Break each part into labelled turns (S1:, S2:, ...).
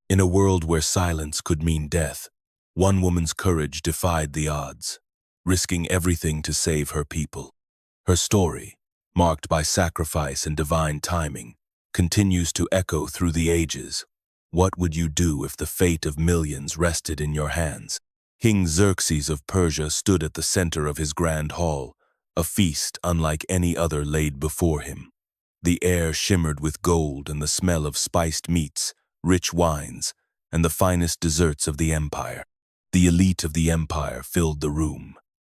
S1: In a world where silence could mean death, one woman's courage defied the odds, risking everything to save her people. Her story, marked by sacrifice and divine timing, continues to echo through the ages. What would you do if the fate of millions rested in your hands? King Xerxes of Persia stood at the center of his grand hall, a feast unlike any other laid before him. The air shimmered with gold and the smell of spiced meats, rich wines, and the finest desserts of the empire. The elite of the empire filled the room,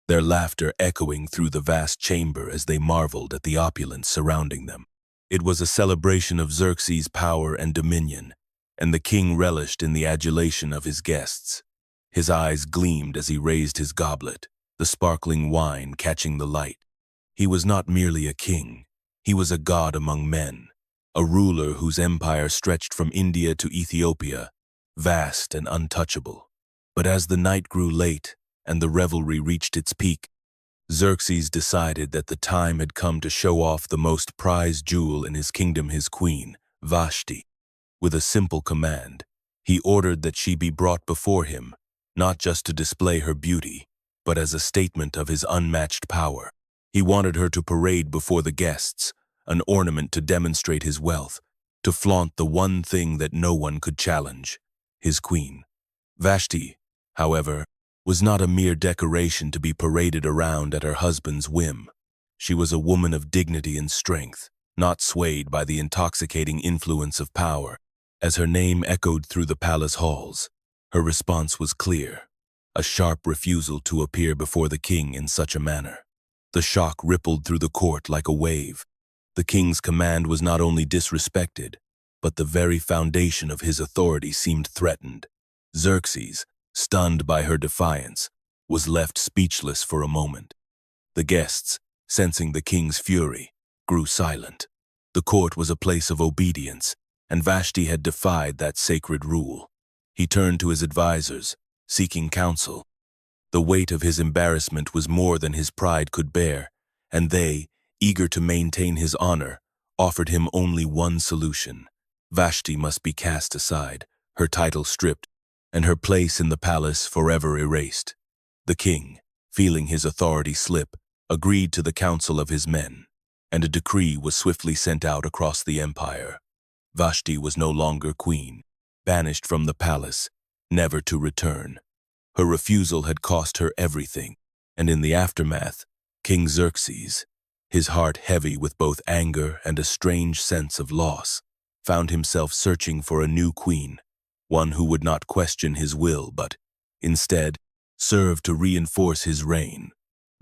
S1: their laughter echoing through the vast chamber as they marveled at the opulence surrounding them. It was a celebration of Xerxes' power and dominion, and the king relished in the adulation of his guests. His eyes gleamed as he raised his goblet, the sparkling wine catching the light. He was not merely a king, he was a god among men, a ruler whose empire stretched from India to Ethiopia, vast and untouchable. But as the night grew late and the revelry reached its peak, Xerxes decided that the time had come to show off the most prized jewel in his kingdom, his queen, Vashti. With a simple command, he ordered that she be brought before him, not just to display her beauty, but as a statement of his unmatched power. He wanted her to parade before the guests, an ornament to demonstrate his wealth, to flaunt the one thing that no one could challenge, his queen. Vashti, however, was not a mere decoration to be paraded around at her husband's whim. She was a woman of dignity and strength, not swayed by the intoxicating influence of power. As her name echoed through the palace halls, her response was clear, a sharp refusal to appear before the king in such a manner. The shock rippled through the court like a wave. The king's command was not only disrespected, but the very foundation of his authority seemed threatened. Xerxes, stunned by her defiance, was left speechless for a moment. The guests, sensing the king's fury, grew silent. The court was a place of obedience, and Vashti had defied that sacred rule. He turned to his advisors, seeking counsel. The weight of his embarrassment was more than his pride could bear, and they, eager to maintain his honor, offered him only one solution. Vashti must be cast aside, her title stripped, and her place in the palace forever erased. The king, feeling his authority slip, agreed to the counsel of his men, and a decree was swiftly sent out across the empire. Vashti was no longer queen, banished from the palace, never to return. Her refusal had cost her everything, and in the aftermath, King Xerxes, his heart heavy with both anger and a strange sense of loss, found himself searching for a new queen, one who would not question his will but, instead, serve to reinforce his reign.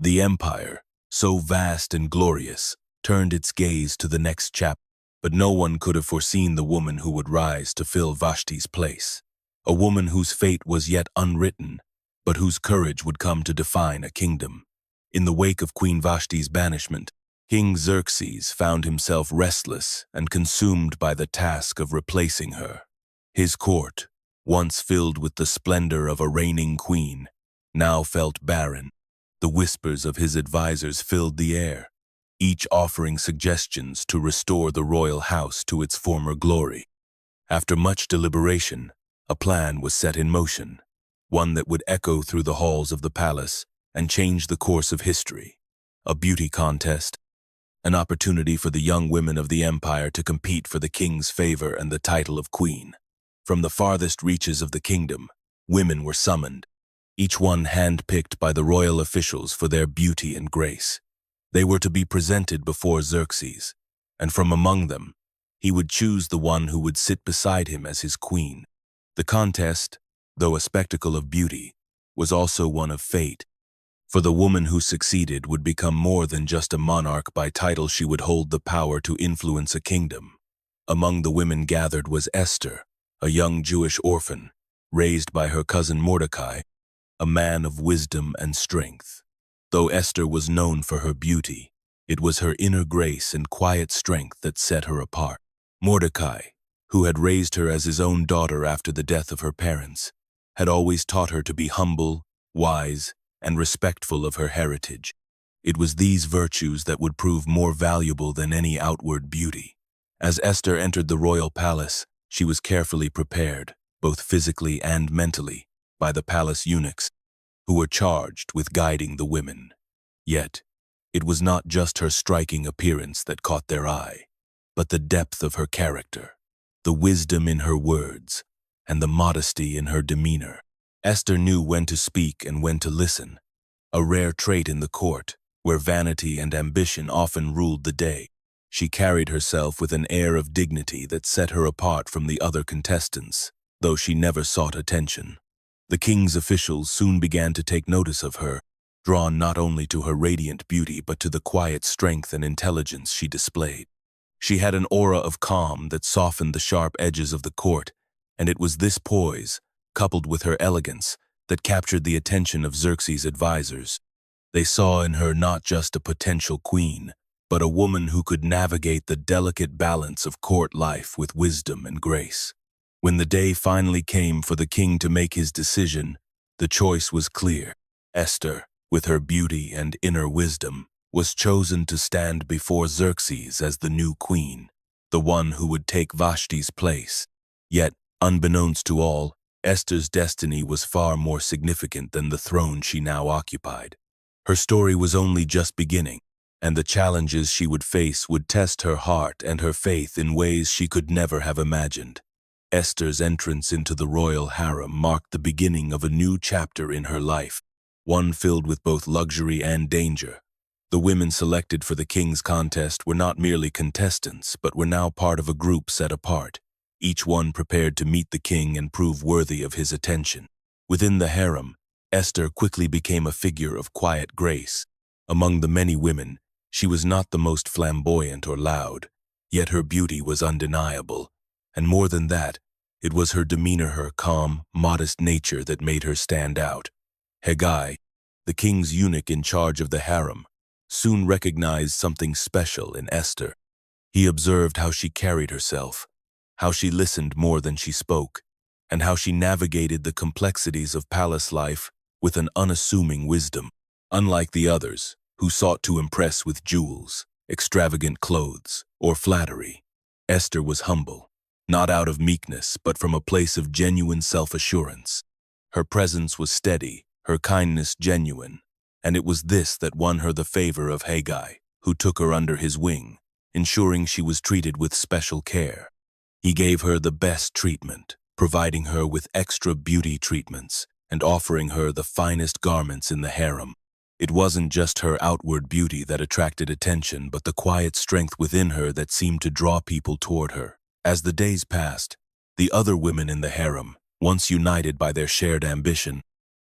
S1: The empire, so vast and glorious, turned its gaze to the next chapter, but no one could have foreseen the woman who would rise to fill Vashti's place, a woman whose fate was yet unwritten, but whose courage would come to define a kingdom. In the wake of Queen Vashti's banishment, King Xerxes found himself restless and consumed by the task of replacing her. His court, once filled with the splendor of a reigning queen, now felt barren. The whispers of his advisors filled the air, each offering suggestions to restore the royal house to its former glory. After much deliberation, a plan was set in motion, one that would echo through the halls of the palace and change the course of history. A beauty contest, an opportunity for the young women of the empire to compete for the king's favor and the title of queen. From the farthest reaches of the kingdom, women were summoned, each one hand-picked by the royal officials for their beauty and grace. They were to be presented before Xerxes, and from among them, he would choose the one who would sit beside him as his queen. The contest, though a spectacle of beauty, was also one of fate, for the woman who succeeded would become more than just a monarch by title. She would hold the power to influence a kingdom. Among the women gathered was Esther, a young Jewish orphan, raised by her cousin Mordecai, a man of wisdom and strength. Though Esther was known for her beauty, it was her inner grace and quiet strength that set her apart. Mordecai, who had raised her as his own daughter after the death of her parents, had always taught her to be humble, wise, and respectful of her heritage. It was these virtues that would prove more valuable than any outward beauty. As Esther entered the royal palace, she was carefully prepared, both physically and mentally, by the palace eunuchs, who were charged with guiding the women. Yet, it was not just her striking appearance that caught their eye, but the depth of her character, the wisdom in her words, and the modesty in her demeanor. Esther knew when to speak and when to listen, a rare trait in the court, where vanity and ambition often ruled the day. She carried herself with an air of dignity that set her apart from the other contestants, though she never sought attention. The king's officials soon began to take notice of her, drawn not only to her radiant beauty but to the quiet strength and intelligence she displayed. She had an aura of calm that softened the sharp edges of the court, and it was this poise, coupled with her elegance, that captured the attention of Xerxes' advisors. They saw in her not just a potential queen, but a woman who could navigate the delicate balance of court life with wisdom and grace. When the day finally came for the king to make his decision, the choice was clear. Esther, with her beauty and inner wisdom, was chosen to stand before Xerxes as the new queen, the one who would take Vashti's place. Yet, unbeknownst to all, Esther's destiny was far more significant than the throne she now occupied. Her story was only just beginning, and the challenges she would face would test her heart and her faith in ways she could never have imagined. Esther's entrance into the royal harem marked the beginning of a new chapter in her life, one filled with both luxury and danger. The women selected for the king's contest were not merely contestants, but were now part of a group set apart, each one prepared to meet the king and prove worthy of his attention. Within the harem, Esther quickly became a figure of quiet grace. Among the many women, she was not the most flamboyant or loud, yet her beauty was undeniable. And more than that, it was her demeanor, her calm, modest nature that made her stand out. Haggai, the king's eunuch in charge of the harem, soon recognized something special in Esther. He observed how she carried herself, how she listened more than she spoke, and how she navigated the complexities of palace life with an unassuming wisdom. Unlike the others, who sought to impress with jewels, extravagant clothes, or flattery, Esther was humble, not out of meekness, but from a place of genuine self-assurance. Her presence was steady, her kindness genuine, and it was this that won her the favor of Haggai, who took her under his wing, ensuring she was treated with special care. He gave her the best treatment, providing her with extra beauty treatments and offering her the finest garments in the harem. It wasn't just her outward beauty that attracted attention, but the quiet strength within her that seemed to draw people toward her. As the days passed, the other women in the harem, once united by their shared ambition,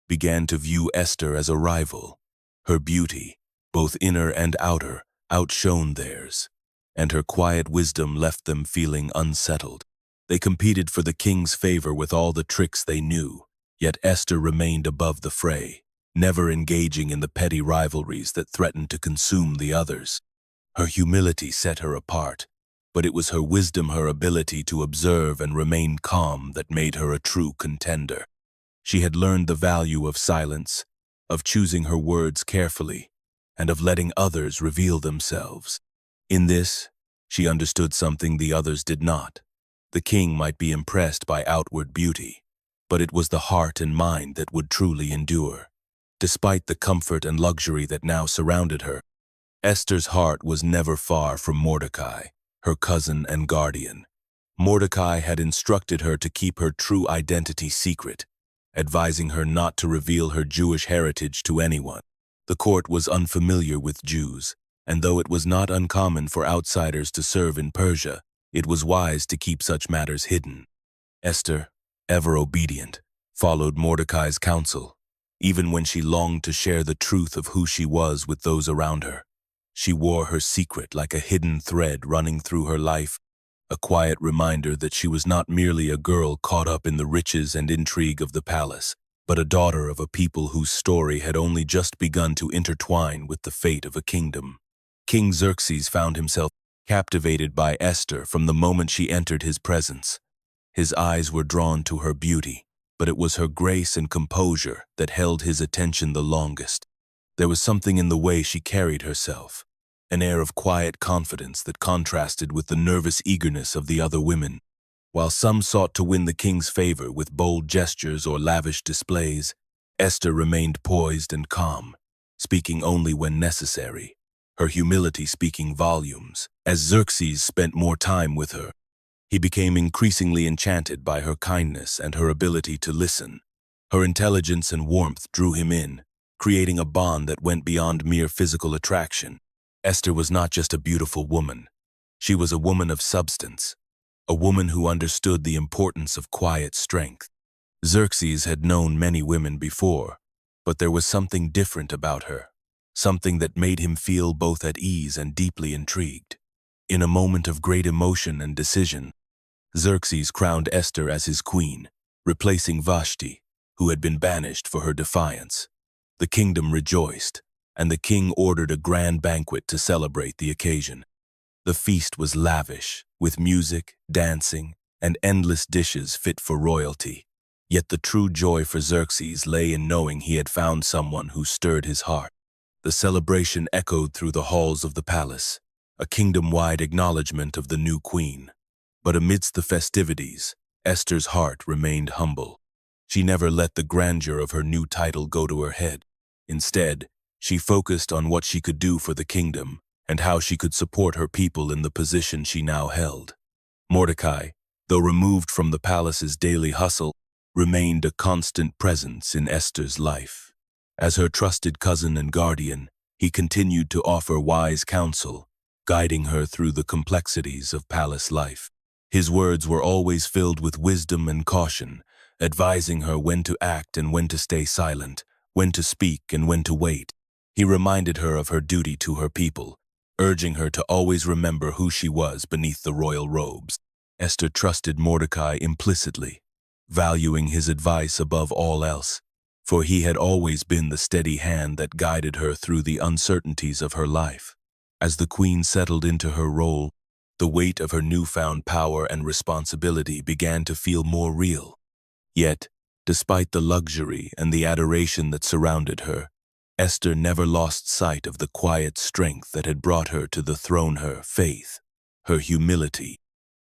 S1: began to view Esther as a rival. Her beauty, both inner and outer, outshone theirs, and her quiet wisdom left them feeling unsettled. They competed for the king's favor with all the tricks they knew, yet Esther remained above the fray, never engaging in the petty rivalries that threatened to consume the others. Her humility set her apart, but it was her wisdom, her ability to observe and remain calm that made her a true contender. She had learned the value of silence, of choosing her words carefully, and of letting others reveal themselves. In this, she understood something the others did not. The king might be impressed by outward beauty, but it was the heart and mind that would truly endure. Despite the comfort and luxury that now surrounded her, Esther's heart was never far from Mordecai, her cousin and guardian. Mordecai had instructed her to keep her true identity secret, advising her not to reveal her Jewish heritage to anyone. The court was unfamiliar with Jews, and though it was not uncommon for outsiders to serve in Persia, it was wise to keep such matters hidden. Esther, ever obedient, followed Mordecai's counsel. Even when she longed to share the truth of who she was with those around her, she wore her secret like a hidden thread running through her life, a quiet reminder that she was not merely a girl caught up in the riches and intrigue of the palace, but a daughter of a people whose story had only just begun to intertwine with the fate of a kingdom. King Xerxes found himself captivated by Esther from the moment she entered his presence. His eyes were drawn to her beauty, but it was her grace and composure that held his attention the longest. There was something in the way she carried herself, an air of quiet confidence that contrasted with the nervous eagerness of the other women. While some sought to win the king's favor with bold gestures or lavish displays, Esther remained poised and calm, speaking only when necessary, her humility speaking volumes. As Xerxes spent more time with her, he became increasingly enchanted by her kindness and her ability to listen. Her intelligence and warmth drew him in, creating a bond that went beyond mere physical attraction. Esther was not just a beautiful woman. She was a woman of substance, a woman who understood the importance of quiet strength. Xerxes had known many women before, but there was something different about her, something that made him feel both at ease and deeply intrigued. In a moment of great emotion and decision, Xerxes crowned Esther as his queen, replacing Vashti, who had been banished for her defiance. The kingdom rejoiced, and the king ordered a grand banquet to celebrate the occasion. The feast was lavish, with music, dancing, and endless dishes fit for royalty. Yet the true joy for Xerxes lay in knowing he had found someone who stirred his heart. The celebration echoed through the halls of the palace, a kingdom-wide acknowledgement of the new queen. But amidst the festivities, Esther's heart remained humble. She never let the grandeur of her new title go to her head. Instead, she focused on what she could do for the kingdom and how she could support her people in the position she now held. Mordecai, though removed from the palace's daily hustle, remained a constant presence in Esther's life. As her trusted cousin and guardian, he continued to offer wise counsel, guiding her through the complexities of palace life. His words were always filled with wisdom and caution, advising her when to act and when to stay silent, when to speak and when to wait. He reminded her of her duty to her people, urging her to always remember who she was beneath the royal robes. Esther trusted Mordecai implicitly, valuing his advice above all else, for he had always been the steady hand that guided her through the uncertainties of her life. As the queen settled into her role, the weight of her newfound power and responsibility began to feel more real. Yet, despite the luxury and the adoration that surrounded her, Esther never lost sight of the quiet strength that had brought her to the throne: her faith, her humility,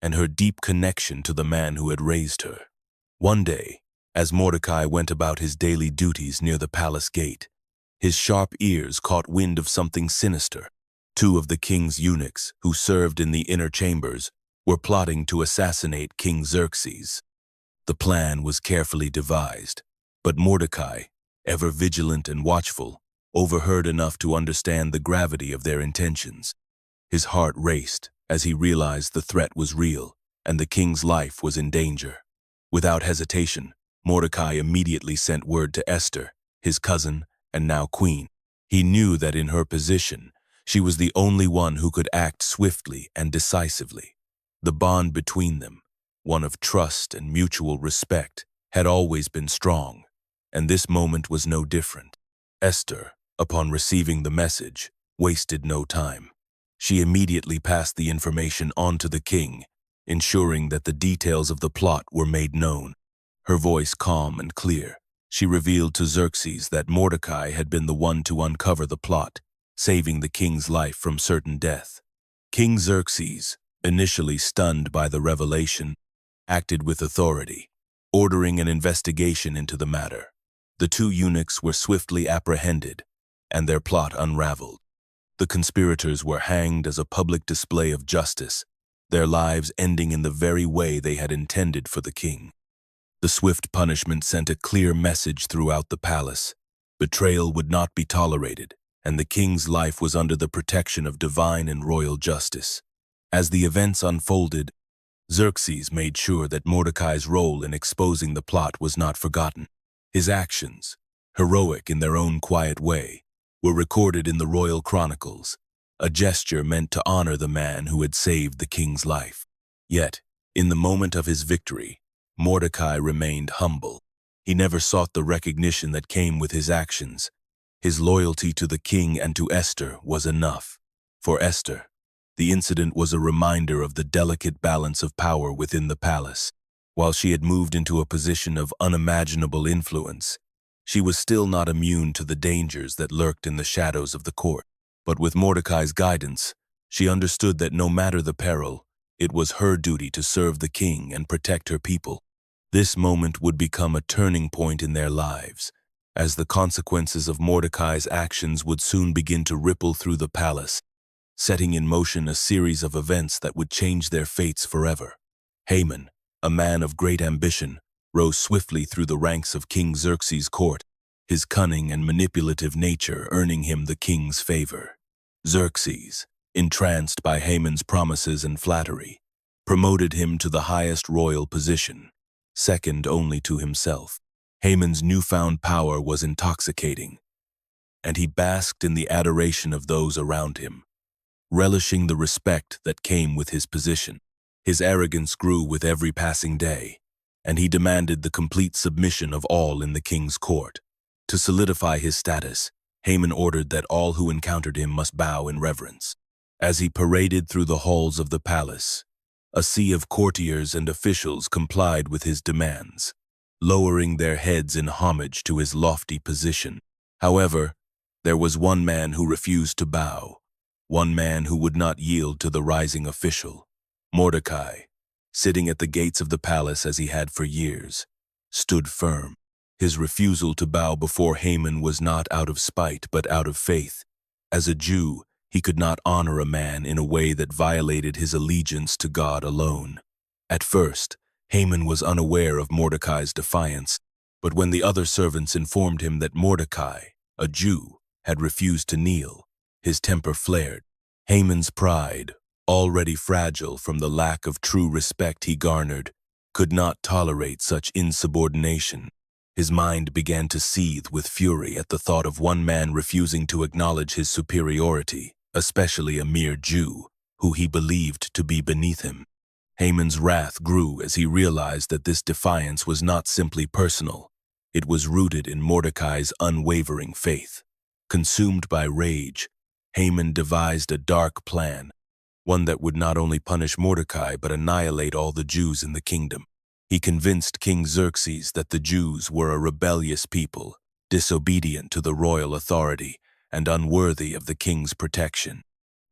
S1: and her deep connection to the man who had raised her. One day, as Mordecai went about his daily duties near the palace gate, his sharp ears caught wind of something sinister. Two of the king's eunuchs, who served in the inner chambers, were plotting to assassinate King Xerxes. The plan was carefully devised, but Mordecai, ever vigilant and watchful, overheard enough to understand the gravity of their intentions. His heart raced as he realized the threat was real and the king's life was in danger. Without hesitation, Mordecai immediately sent word to Esther, his cousin and now queen. He knew that in her position, she was the only one who could act swiftly and decisively. The bond between them, one of trust and mutual respect, had always been strong, and this moment was no different. Esther, upon receiving the message, wasted no time. She immediately passed the information on to the king, ensuring that the details of the plot were made known. Her voice calm and clear, she revealed to Xerxes that Mordecai had been the one to uncover the plot, saving the king's life from certain death. King Xerxes, initially stunned by the revelation, acted with authority, ordering an investigation into the matter. The two eunuchs were swiftly apprehended, and their plot unraveled. The conspirators were hanged as a public display of justice, their lives ending in the very way they had intended for the king. The swift punishment sent a clear message throughout the palace. Betrayal would not be tolerated, and the king's life was under the protection of divine and royal justice. As the events unfolded, Xerxes made sure that Mordecai's role in exposing the plot was not forgotten. His actions, heroic in their own quiet way, were recorded in the royal chronicles, a gesture meant to honor the man who had saved the king's life. Yet, in the moment of his victory, Mordecai remained humble. He never sought the recognition that came with his actions. His loyalty to the king and to Esther was enough. For Esther, the incident was a reminder of the delicate balance of power within the palace. While she had moved into a position of unimaginable influence, she was still not immune to the dangers that lurked in the shadows of the court. But with Mordecai's guidance, she understood that no matter the peril, It was her duty to serve the king and protect her people. This moment would become a turning point in their lives, as the consequences of Mordecai's actions would soon begin to ripple through the palace, setting in motion a series of events that would change their fates forever. Haman, a man of great ambition, rose swiftly through the ranks of King Xerxes' court, his cunning and manipulative nature earning him the king's favor. Xerxes, entranced by Haman's promises and flattery, promoted him to the highest royal position, second only to himself. Haman's newfound power was intoxicating, and he basked in the adoration of those around him, relishing the respect that came with his position. His arrogance grew with every passing day, and he demanded the complete submission of all in the king's court. To solidify his status, Haman ordered that all who encountered him must bow in reverence. As he paraded through the halls of the palace, a sea of courtiers and officials complied with his demands, lowering their heads in homage to his lofty position. However, there was one man who refused to bow, one man who would not yield to the rising official. Mordecai, sitting at the gates of the palace as he had for years, stood firm. His refusal to bow before Haman was not out of spite but out of faith. As a Jew, he could not honor a man in a way that violated his allegiance to God alone. At first, Haman was unaware of Mordecai's defiance, but when the other servants informed him that Mordecai, a Jew, had refused to kneel, his temper flared. Haman's pride, already fragile from the lack of true respect he garnered, could not tolerate such insubordination. His mind began to seethe with fury at the thought of one man refusing to acknowledge his superiority, especially a mere Jew, who he believed to be beneath him. Haman's wrath grew as he realized that this defiance was not simply personal. It was rooted in Mordecai's unwavering faith. Consumed by rage, Haman devised a dark plan, one that would not only punish Mordecai but annihilate all the Jews in the kingdom. He convinced King Xerxes that the Jews were a rebellious people, disobedient to the royal authority and unworthy of the king's protection.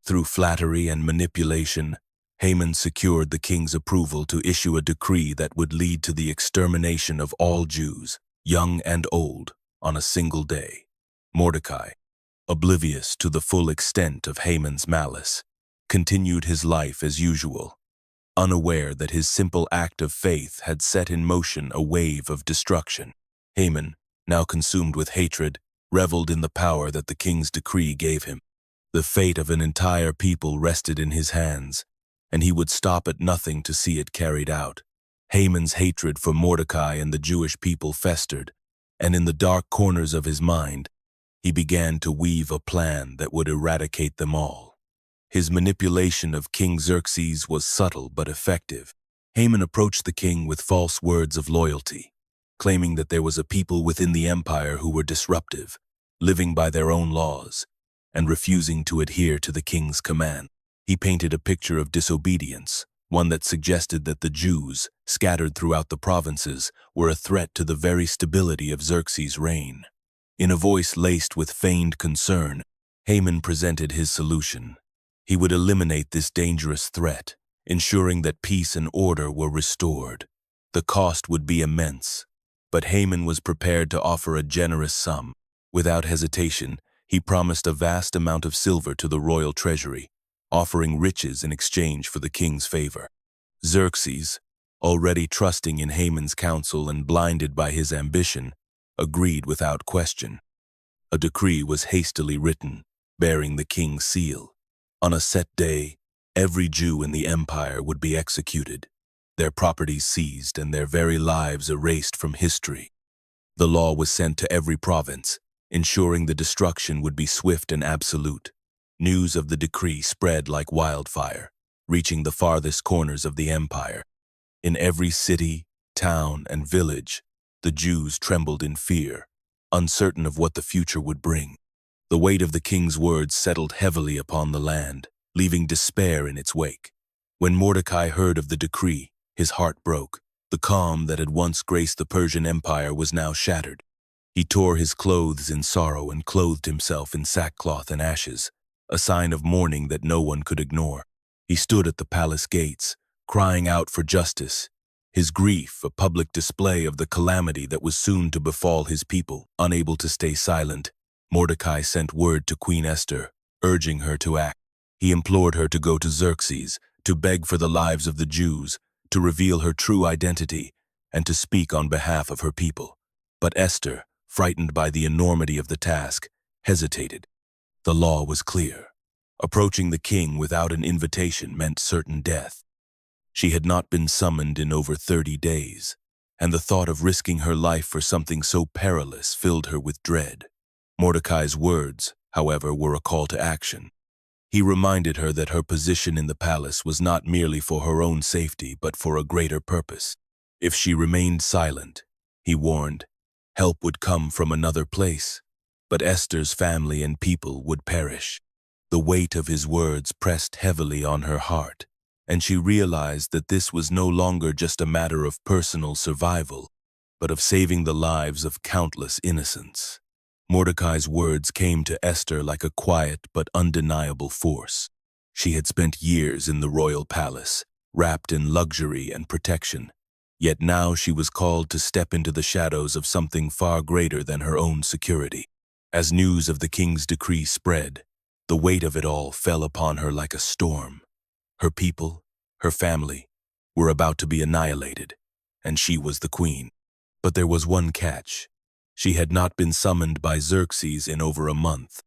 S1: Through flattery and manipulation, Haman secured the king's approval to issue a decree that would lead to the extermination of all Jews, young and old, on a single day. Mordecai, oblivious to the full extent of Haman's malice, continued his life as usual, unaware that his simple act of faith had set in motion a wave of destruction. Haman, now consumed with hatred, reveled in the power that the king's decree gave him. The fate of an entire people rested in his hands, and he would stop at nothing to see it carried out. Haman's hatred for Mordecai and the Jewish people festered, and in the dark corners of his mind, he began to weave a plan that would eradicate them all. His manipulation of King Xerxes was subtle but effective. Haman approached the king with false words of loyalty, claiming that there was a people within the empire who were disruptive, living by their own laws, and refusing to adhere to the king's command. He painted a picture of disobedience, one that suggested that the Jews, scattered throughout the provinces, were a threat to the very stability of Xerxes' reign. In a voice laced with feigned concern, Haman presented his solution. He would eliminate this dangerous threat, ensuring that peace and order were restored. The cost would be immense, but Haman was prepared to offer a generous sum. Without hesitation, he promised a vast amount of silver to the royal treasury, offering riches in exchange for the king's favor. Xerxes, already trusting in Haman's counsel and blinded by his ambition, agreed without question. A decree was hastily written, bearing the king's seal. On a set day, every Jew in the empire would be executed, their properties seized and their very lives erased from history. The law was sent to every province, ensuring the destruction would be swift and absolute. News of the decree spread like wildfire, reaching the farthest corners of the empire. In every city, town, and village, the Jews trembled in fear, uncertain of what the future would bring. The weight of the king's words settled heavily upon the land, leaving despair in its wake. When Mordecai heard of the decree, his heart broke. The calm that had once graced the Persian Empire was now shattered. He tore his clothes in sorrow and clothed himself in sackcloth and ashes, a sign of mourning that no one could ignore. He stood at the palace gates, crying out for justice. His grief, a public display of the calamity that was soon to befall his people. Unable to stay silent, Mordecai sent word to Queen Esther, urging her to act. He implored her to go to Xerxes, to beg for the lives of the Jews, to reveal her true identity, and to speak on behalf of her people. But Esther, frightened by the enormity of the task, hesitated. The law was clear. Approaching the king without an invitation meant certain death. She had not been summoned in over 30 days, and the thought of risking her life for something so perilous filled her with dread. Mordecai's words, however, were a call to action. He reminded her that her position in the palace was not merely for her own safety but for a greater purpose. If she remained silent, he warned, help would come from another place, but Esther's family and people would perish. The weight of his words pressed heavily on her heart, and she realized that this was no longer just a matter of personal survival, but of saving the lives of countless innocents. Mordecai's words came to Esther like a quiet but undeniable force. She had spent years in the royal palace, wrapped in luxury and protection, yet now she was called to step into the shadows of something far greater than her own security. As news of the king's decree spread, the weight of it all fell upon her like a storm. Her people, her family, were about to be annihilated, and she was the queen. But there was one catch. She had not been summoned by Xerxes in over a month.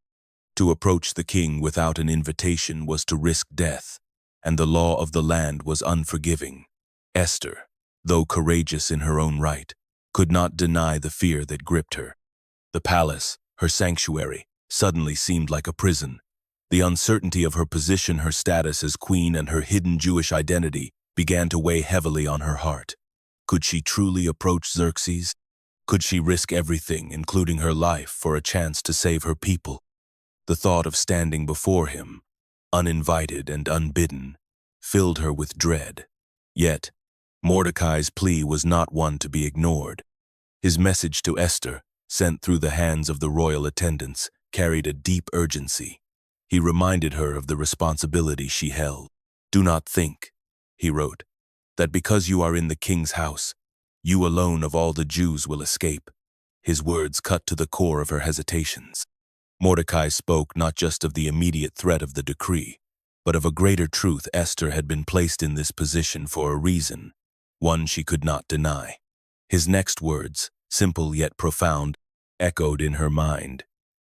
S1: To approach the king without an invitation was to risk death, and the law of the land was unforgiving. Esther, though courageous in her own right, could not deny the fear that gripped her. The palace, her sanctuary, suddenly seemed like a prison. The uncertainty of her position, her status as queen, and her hidden Jewish identity began to weigh heavily on her heart. Could she truly approach Xerxes? Could she risk everything, including her life, for a chance to save her people? The thought of standing before him, uninvited and unbidden, filled her with dread. Yet, Mordecai's plea was not one to be ignored. His message to Esther, sent through the hands of the royal attendants, carried a deep urgency. He reminded her of the responsibility she held. "Do not think," he wrote, "that because you are in the king's house, you alone of all the Jews will escape." His words cut to the core of her hesitations. Mordecai spoke not just of the immediate threat of the decree, but of a greater truth. Esther had been placed in this position for a reason, one she could not deny. His next words, simple yet profound, echoed in her mind.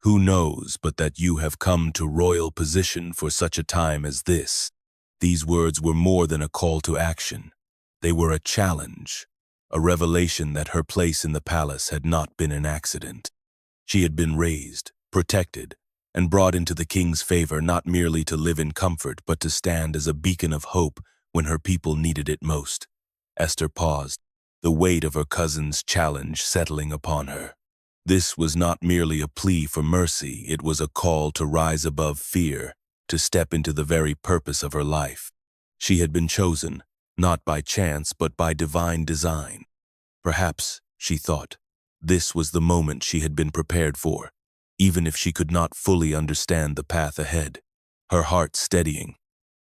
S1: "Who knows but that you have come to royal position for such a time as this?" These words were more than a call to action. They were a challenge, a revelation that her place in the palace had not been an accident. She had been raised, protected, and brought into the king's favor not merely to live in comfort but to stand as a beacon of hope when her people needed it most. Esther paused, the weight of her cousin's challenge settling upon her. This was not merely a plea for mercy, it was a call to rise above fear, to step into the very purpose of her life. She had been chosen, not by chance but by divine design. Perhaps, she thought, this was the moment she had been prepared for, even if she could not fully understand the path ahead. Her heart steadying,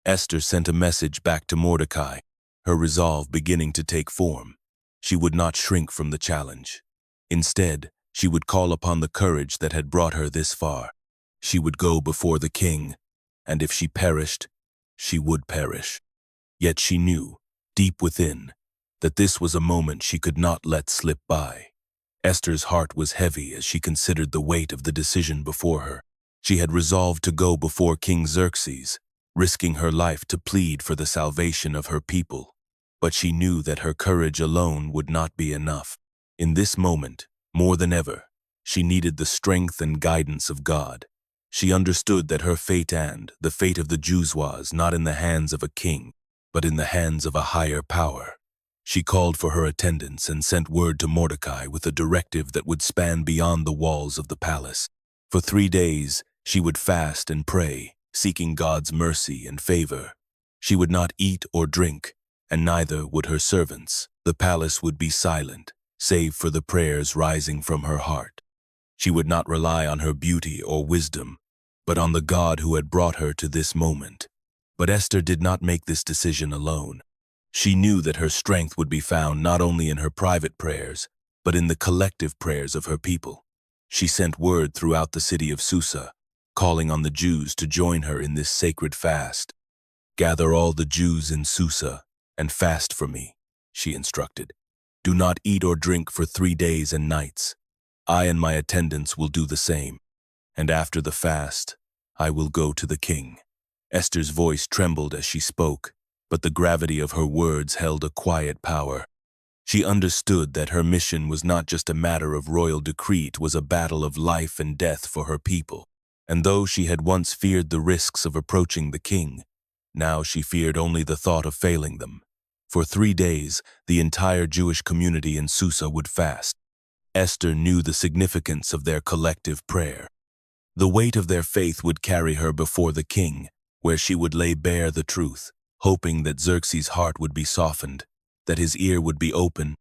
S1: Esther sent a message back to Mordecai, her resolve beginning to take form. She would not shrink from the challenge. Instead, she would call upon the courage that had brought her this far. She would go before the king, and if she perished, she would perish. Yet she knew, deep within, that this was a moment she could not let slip by. Esther's heart was heavy as she considered the weight of the decision before her. She had resolved to go before King Xerxes, risking her life to plead for the salvation of her people. But she knew that her courage alone would not be enough. In this moment, more than ever, she needed the strength and guidance of God. She understood that her fate and the fate of the Jews was not in the hands of a king, but in the hands of a higher power. She called for her attendants and sent word to Mordecai with a directive that would span beyond the walls of the palace. For 3 days, she would fast and pray, seeking God's mercy and favor. She would not eat or drink, and neither would her servants. The palace would be silent, save for the prayers rising from her heart. She would not rely on her beauty or wisdom, but on the God who had brought her to this moment. But Esther did not make this decision alone. She knew that her strength would be found not only in her private prayers, but in the collective prayers of her people. She sent word throughout the city of Susa, calling on the Jews to join her in this sacred fast. "Gather all the Jews in Susa and fast for me," she instructed. "Do not eat or drink for 3 days and nights. I and my attendants will do the same, and after the fast, I will go to the king." Esther's voice trembled as she spoke, but the gravity of her words held a quiet power. She understood that her mission was not just a matter of royal decree, it was a battle of life and death for her people. And though she had once feared the risks of approaching the king, now she feared only the thought of failing them. For 3 days, the entire Jewish community in Susa would fast. Esther knew the significance of their collective prayer. The weight of their faith would carry her before the king, where she would lay bare the truth, hoping that Xerxes' heart would be softened, that his ear would be open,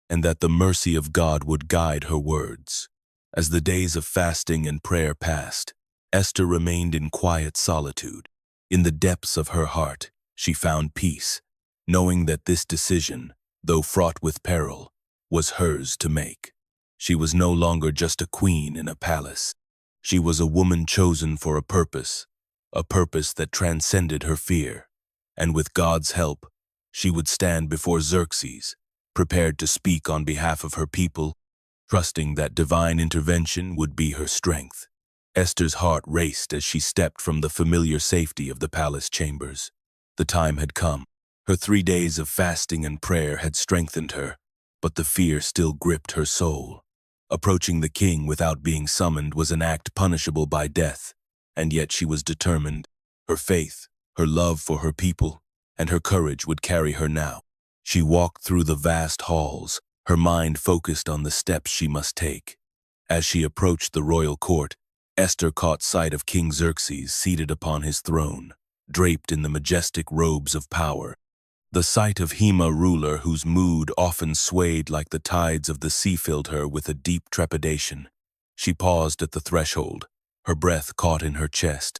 S1: and that the mercy of God would guide her words. As the days of fasting and prayer passed, Esther remained in quiet solitude. In the depths of her heart, she found peace, knowing that this decision, though fraught with peril, was hers to make. She was no longer just a queen in a palace. She was a woman chosen for a purpose that transcended her fear. And with God's help, she would stand before Xerxes, prepared to speak on behalf of her people, trusting that divine intervention would be her strength. Esther's heart raced as she stepped from the familiar safety of the palace chambers. The time had come. Her 3 days of fasting and prayer had strengthened her, but the fear still gripped her soul. Approaching the king without being summoned was an act punishable by death, and yet she was determined. Her faith, her love for her people, and her courage would carry her now. She walked through the vast halls, her mind focused on the steps she must take. As she approached the royal court, Esther caught sight of King Xerxes seated upon his throne, draped in the majestic robes of power. The sight of Hema ruler whose mood often swayed like the tides of the sea filled her with a deep trepidation. She paused at the threshold, her breath caught in her chest.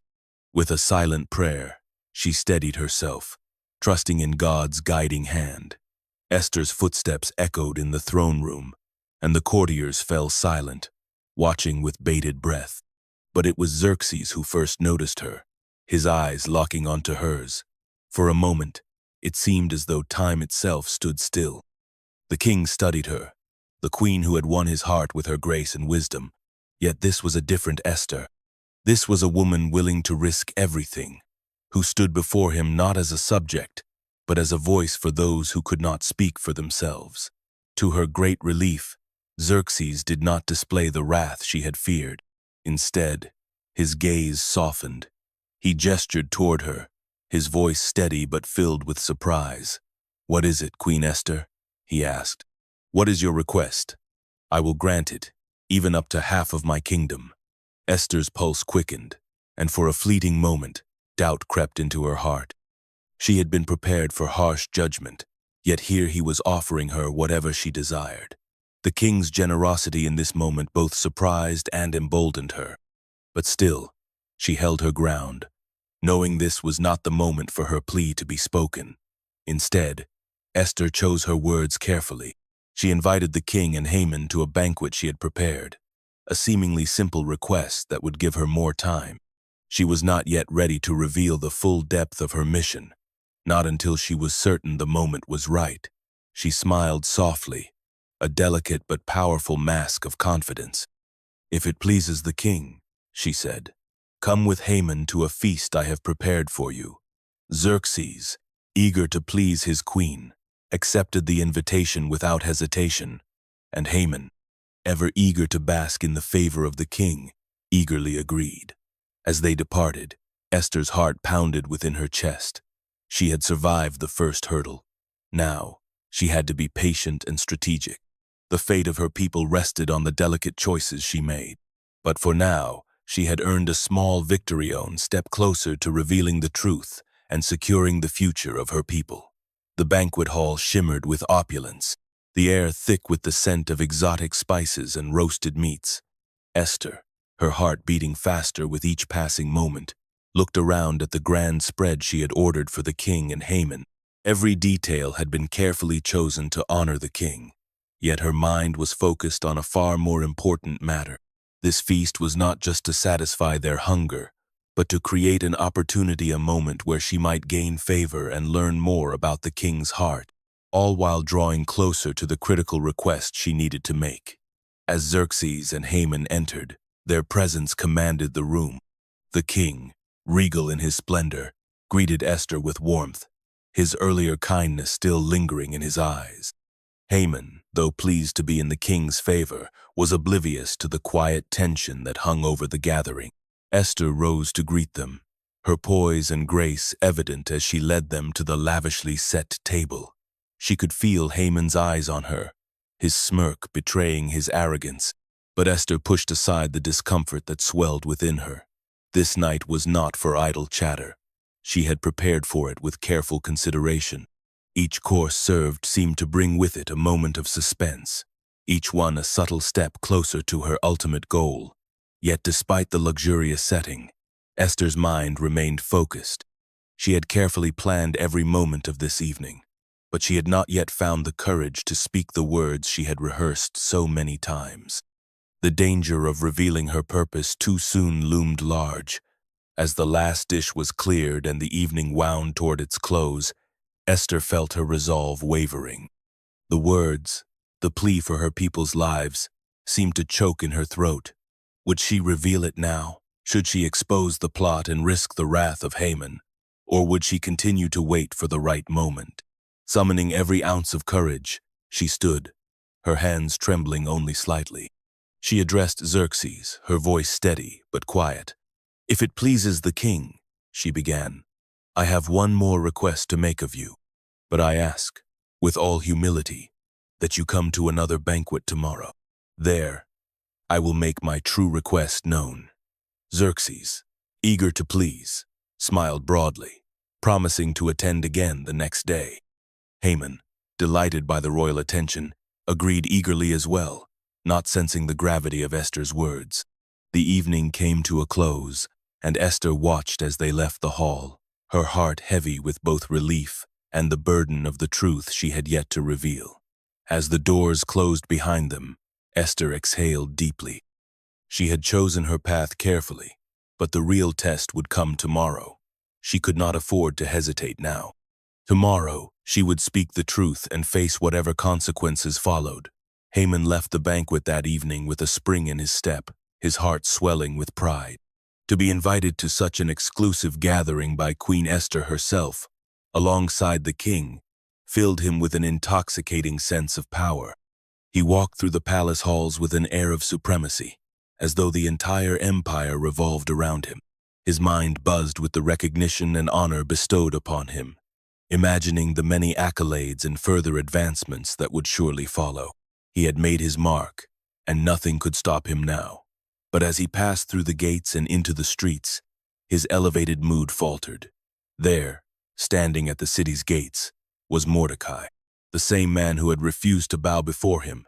S1: With a silent prayer, she steadied herself, trusting in God's guiding hand. Esther's footsteps echoed in the throne room, and the courtiers fell silent, watching with bated breath. But it was Xerxes who first noticed her, his eyes locking onto hers. For a moment, it seemed as though time itself stood still. The king studied her, the queen who had won his heart with her grace and wisdom. Yet this was a different Esther. This was a woman willing to risk everything, who stood before him not as a subject, but as a voice for those who could not speak for themselves. To her great relief, Xerxes did not display the wrath she had feared. Instead, his gaze softened. He gestured toward her, his voice steady but filled with surprise. "What is it, Queen Esther?" he asked. "What is your request? I will grant it, even up to half of my kingdom." Esther's pulse quickened, and for a fleeting moment, doubt crept into her heart. She had been prepared for harsh judgment, yet here he was offering her whatever she desired. The king's generosity in this moment both surprised and emboldened her. But still, she held her ground, knowing this was not the moment for her plea to be spoken. Instead, Esther chose her words carefully. She invited the king and Haman to a banquet she had prepared, a seemingly simple request that would give her more time. She was not yet ready to reveal the full depth of her mission, not until she was certain the moment was right. She smiled softly, a delicate but powerful mask of confidence. "If it pleases the king," she said, "come with Haman to a feast I have prepared for you." Xerxes, eager to please his queen, accepted the invitation without hesitation, and Haman, ever eager to bask in the favor of the king, eagerly agreed. As they departed, Esther's heart pounded within her chest. She had survived the first hurdle. Now, she had to be patient and strategic. The fate of her people rested on the delicate choices she made. But for now, she had earned a small victory, one step closer to revealing the truth and securing the future of her people. The banquet hall shimmered with opulence, the air thick with the scent of exotic spices and roasted meats. Esther, her heart beating faster with each passing moment, looked around at the grand spread she had ordered for the king and Haman. Every detail had been carefully chosen to honor the king, yet her mind was focused on a far more important matter. This feast was not just to satisfy their hunger, but to create an opportunity, a moment where she might gain favor and learn more about the king's heart, all while drawing closer to the critical request she needed to make. As Xerxes and Haman entered, their presence commanded the room. The king, regal in his splendor, greeted Esther with warmth, his earlier kindness still lingering in his eyes. Haman, though pleased to be in the king's favor, was oblivious to the quiet tension that hung over the gathering. Esther rose to greet them, her poise and grace evident as she led them to the lavishly set table. She could feel Haman's eyes on her, his smirk betraying his arrogance, but Esther pushed aside the discomfort that swelled within her. This night was not for idle chatter. She had prepared for it with careful consideration. Each course served seemed to bring with it a moment of suspense, each one a subtle step closer to her ultimate goal. Yet despite the luxurious setting, Esther's mind remained focused. She had carefully planned every moment of this evening, but she had not yet found the courage to speak the words she had rehearsed so many times. The danger of revealing her purpose too soon loomed large. As the last dish was cleared and the evening wound toward its close, Esther felt her resolve wavering. The words, the plea for her people's lives, seemed to choke in her throat. Would she reveal it now? Should she expose the plot and risk the wrath of Haman? Or would she continue to wait for the right moment? Summoning every ounce of courage, she stood, her hands trembling only slightly. She addressed Xerxes, her voice steady but quiet. "If it pleases the king," she began, "I have one more request to make of you, but I ask, with all humility, that you come to another banquet tomorrow. There, I will make my true request known." Xerxes, eager to please, smiled broadly, promising to attend again the next day. Haman, delighted by the royal attention, agreed eagerly as well, not sensing the gravity of Esther's words. The evening came to a close, and Esther watched as they left the hall, her heart heavy with both relief and the burden of the truth she had yet to reveal. As the doors closed behind them, Esther exhaled deeply. She had chosen her path carefully, but the real test would come tomorrow. She could not afford to hesitate now. Tomorrow, she would speak the truth and face whatever consequences followed. Haman left the banquet that evening with a spring in his step, his heart swelling with pride. To be invited to such an exclusive gathering by Queen Esther herself, alongside the king, filled him with an intoxicating sense of power. He walked through the palace halls with an air of supremacy, as though the entire empire revolved around him. His mind buzzed with the recognition and honor bestowed upon him, imagining the many accolades and further advancements that would surely follow. He had made his mark, and nothing could stop him now. But as he passed through the gates and into the streets, his elevated mood faltered. There, standing at the city's gates, was Mordecai, the same man who had refused to bow before him,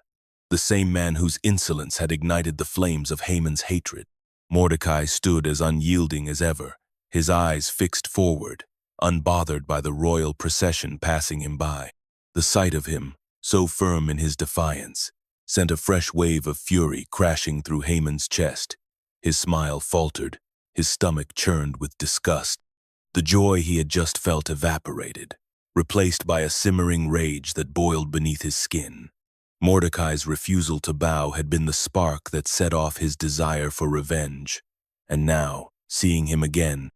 S1: the same man whose insolence had ignited the flames of Haman's hatred. Mordecai stood as unyielding as ever, his eyes fixed forward, unbothered by the royal procession passing him by. The sight of him, so firm in his defiance, sent a fresh wave of fury crashing through Haman's chest. His smile faltered, his stomach churned with disgust. The joy he had just felt evaporated, replaced by a simmering rage that boiled beneath his skin. Mordecai's refusal to bow had been the spark that set off his desire for revenge, and now, seeing him again,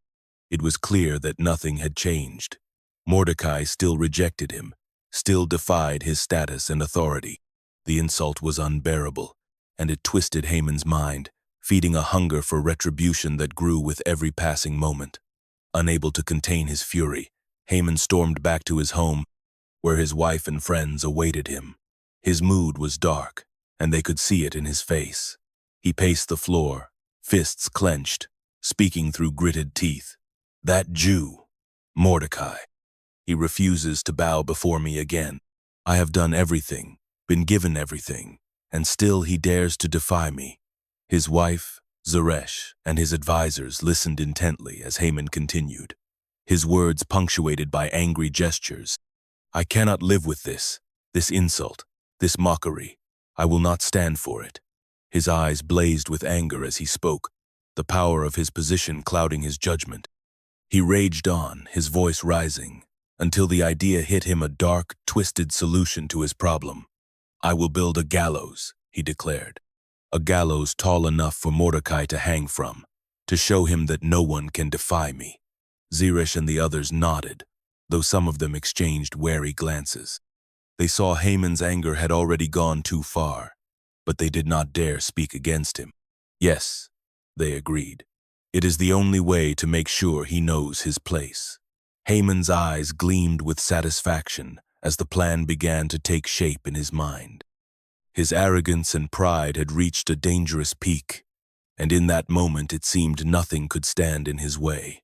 S1: it was clear that nothing had changed. Mordecai still rejected him, still defied his status and authority. The insult was unbearable, and it twisted Haman's mind, feeding a hunger for retribution that grew with every passing moment. Unable to contain his fury, Haman stormed back to his home, where his wife and friends awaited him. His mood was dark, and they could see it in his face. He paced the floor, fists clenched, speaking through gritted teeth. "That Jew, Mordecai. He refuses to bow before me again. I have done everything, been given everything, and still he dares to defy me." His wife, Zeresh, and his advisors listened intently as Haman continued, his words punctuated by angry gestures, I cannot live with this insult, this mockery. I will not stand for it. His eyes blazed with anger as he spoke, the power of his position clouding his judgment. He raged on, his voice rising, until the idea hit him a dark, twisted solution to his problem. I will build a gallows, he declared. A gallows tall enough for Mordecai to hang from, to show him that no one can defy me. Zeresh and the others nodded, though some of them exchanged wary glances. They saw Haman's anger had already gone too far, but they did not dare speak against him. Yes, they agreed. It is the only way to make sure he knows his place. Haman's eyes gleamed with satisfaction as the plan began to take shape in his mind. His arrogance and pride had reached a dangerous peak, and in that moment it seemed nothing could stand in his way.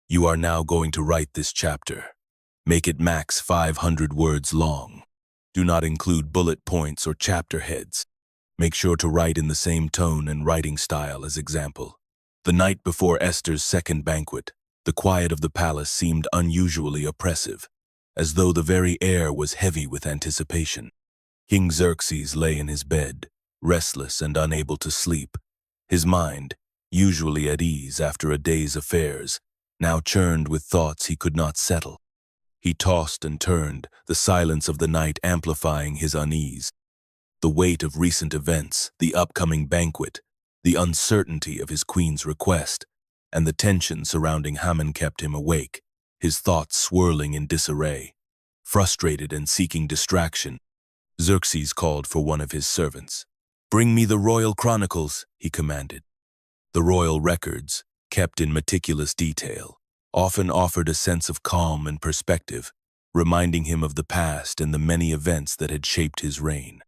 S1: You are now going to write this chapter. Make it max 500 words long. Do not include bullet points or chapter heads. Make sure to write in the same tone and writing style as example. The night before Esther's second banquet, the quiet of the palace seemed unusually oppressive, as though the very air was heavy with anticipation. King Xerxes lay in his bed, restless and unable to sleep. His mind, usually at ease after a day's affairs, now churned with thoughts he could not settle. He tossed and turned, the silence of the night amplifying his unease. The weight of recent events, the upcoming banquet, the uncertainty of his queen's request, and the tension surrounding Haman kept him awake, his thoughts swirling in disarray. Frustrated and seeking distraction, Xerxes called for one of his servants. "Bring me the royal chronicles," he commanded. The royal records, kept in meticulous detail, often offered a sense of calm and perspective, reminding him of the past and the many events that had shaped his reign.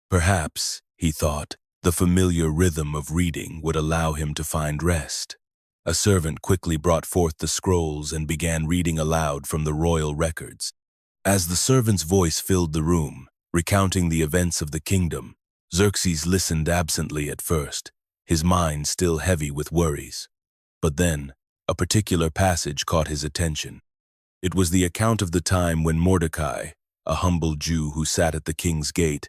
S1: Perhaps, he thought, the familiar rhythm of reading would allow him to find rest. A servant quickly brought forth the scrolls and began reading aloud from the royal records. As the servant's voice filled the room, recounting the events of the kingdom, Xerxes listened absently at first, his mind still heavy with worries. But then, a particular passage caught his attention. It was the account of the time when Mordecai, a humble Jew who sat at the king's gate,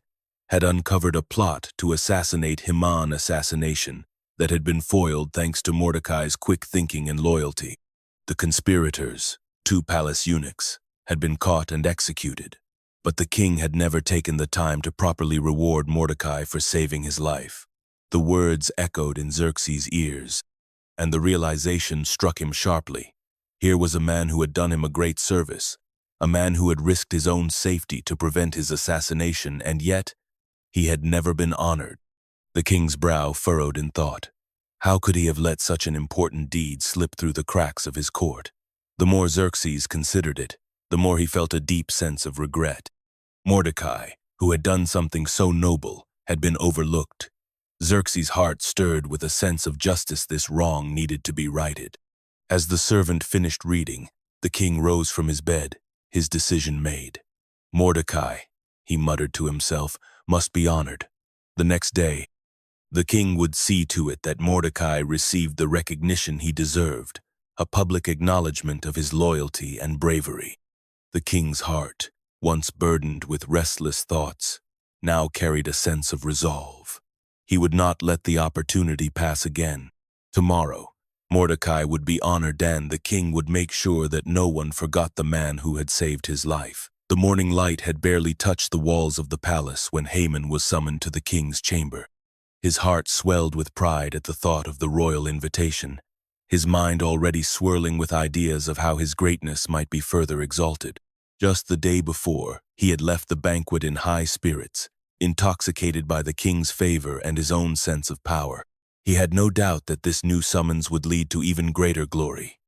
S1: had uncovered a plot to assassinate Haman assassination that had been foiled thanks to Mordecai's quick thinking and loyalty. The conspirators, 2 palace eunuchs, had been caught and executed, but the king had never taken the time to properly reward Mordecai for saving his life. The words echoed in Xerxes' ears, and the realization struck him sharply. Here was a man who had done him a great service, a man who had risked his own safety to prevent his assassination, and yet he had never been honored. The king's brow furrowed in thought. How could he have let such an important deed slip through the cracks of his court? The more Xerxes considered it, the more he felt a deep sense of regret. Mordecai, who had done something so noble, had been overlooked. Xerxes' heart stirred with a sense of justice. This wrong needed to be righted. As the servant finished reading, the king rose from his bed, his decision made. Mordecai, he muttered to himself, must be honored. The next day, the king would see to it that Mordecai received the recognition he deserved, a public acknowledgement of his loyalty and bravery. The king's heart, once burdened with restless thoughts, now carried a sense of resolve. He would not let the opportunity pass again. Tomorrow, Mordecai would be honored, and the king would make sure that no one forgot the man who had saved his life. The morning light had barely touched the walls of the palace when Haman was summoned to the king's chamber. His heart swelled with pride at the thought of the royal invitation, his mind already swirling with ideas of how his greatness might be further exalted. Just the day before, he had left the banquet in high spirits, intoxicated by the king's favor and his own sense of power. He had no doubt that this new summons would lead to even greater glory.